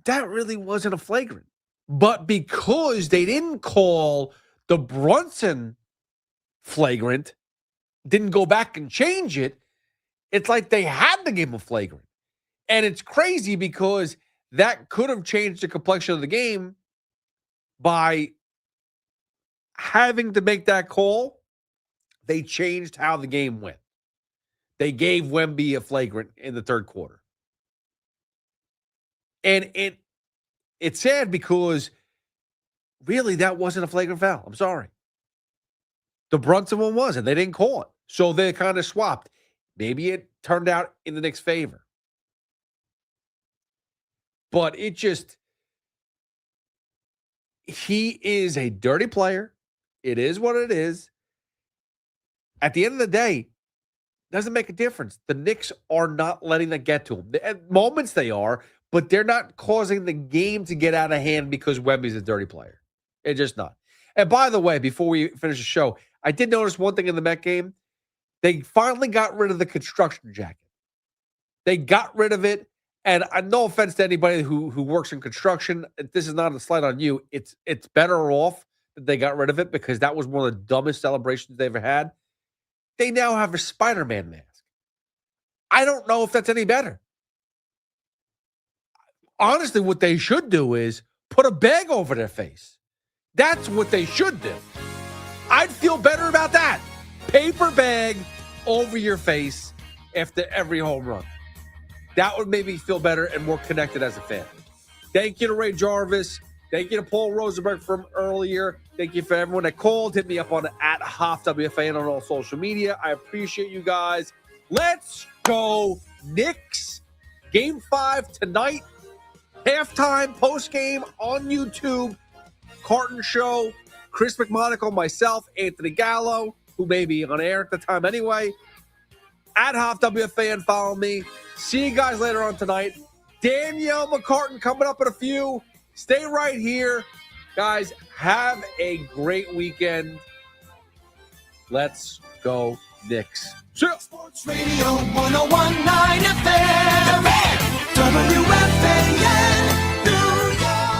Speaker 5: That really wasn't a flagrant, but because they didn't call the Brunson flagrant, didn't go back and change it, it's like they had to give him a flagrant. And it's crazy because that could have changed the complexion of the game by having to make that call. They changed how the game went. They gave Wemby a flagrant in the third quarter. And it's sad because really that wasn't a flagrant foul. I'm sorry. The Brunson one wasn't. They didn't call it. So they kind of swapped. Maybe it turned out in the Knicks' favor. But he is a dirty player. It is what it is. At the end of the day, doesn't make a difference. The Knicks are not letting that get to them. At moments they are, but they're not causing the game to get out of hand because Wemby's a dirty player. It's just not. And by the way, before we finish the show, I did notice one thing in the Met game. They finally got rid of the construction jacket. They got rid of it. And no offense to anybody who works in construction. This is not a slight on you. It's better off that they got rid of it because that was one of the dumbest celebrations they ever had. They now have a Spider-Man mask. I don't know if that's any better. Honestly, what they should do is put a bag over their face. That's what they should do. I'd feel better about that. Paper bag over your face after every home run. That would make me feel better and more connected as a fan. Thank you to Ray Jarvis. Thank you to Paul Rosenberg from earlier. Thank you for everyone that called. Hit me up on @HoffWFAN on all social media. I appreciate you guys. Let's go Knicks. Game 5 tonight. Halftime, post-game on YouTube. Carton Show. Chris McMonagle, myself, Anthony Gallo, who may be on air at the time anyway. @HoffWFAN, follow me. See you guys later on tonight. Danielle McCartan coming up in a few. Stay right here. Guys, have a great weekend. Let's go Knicks.
Speaker 16: Sports Radio 101.9 FM. WFAN.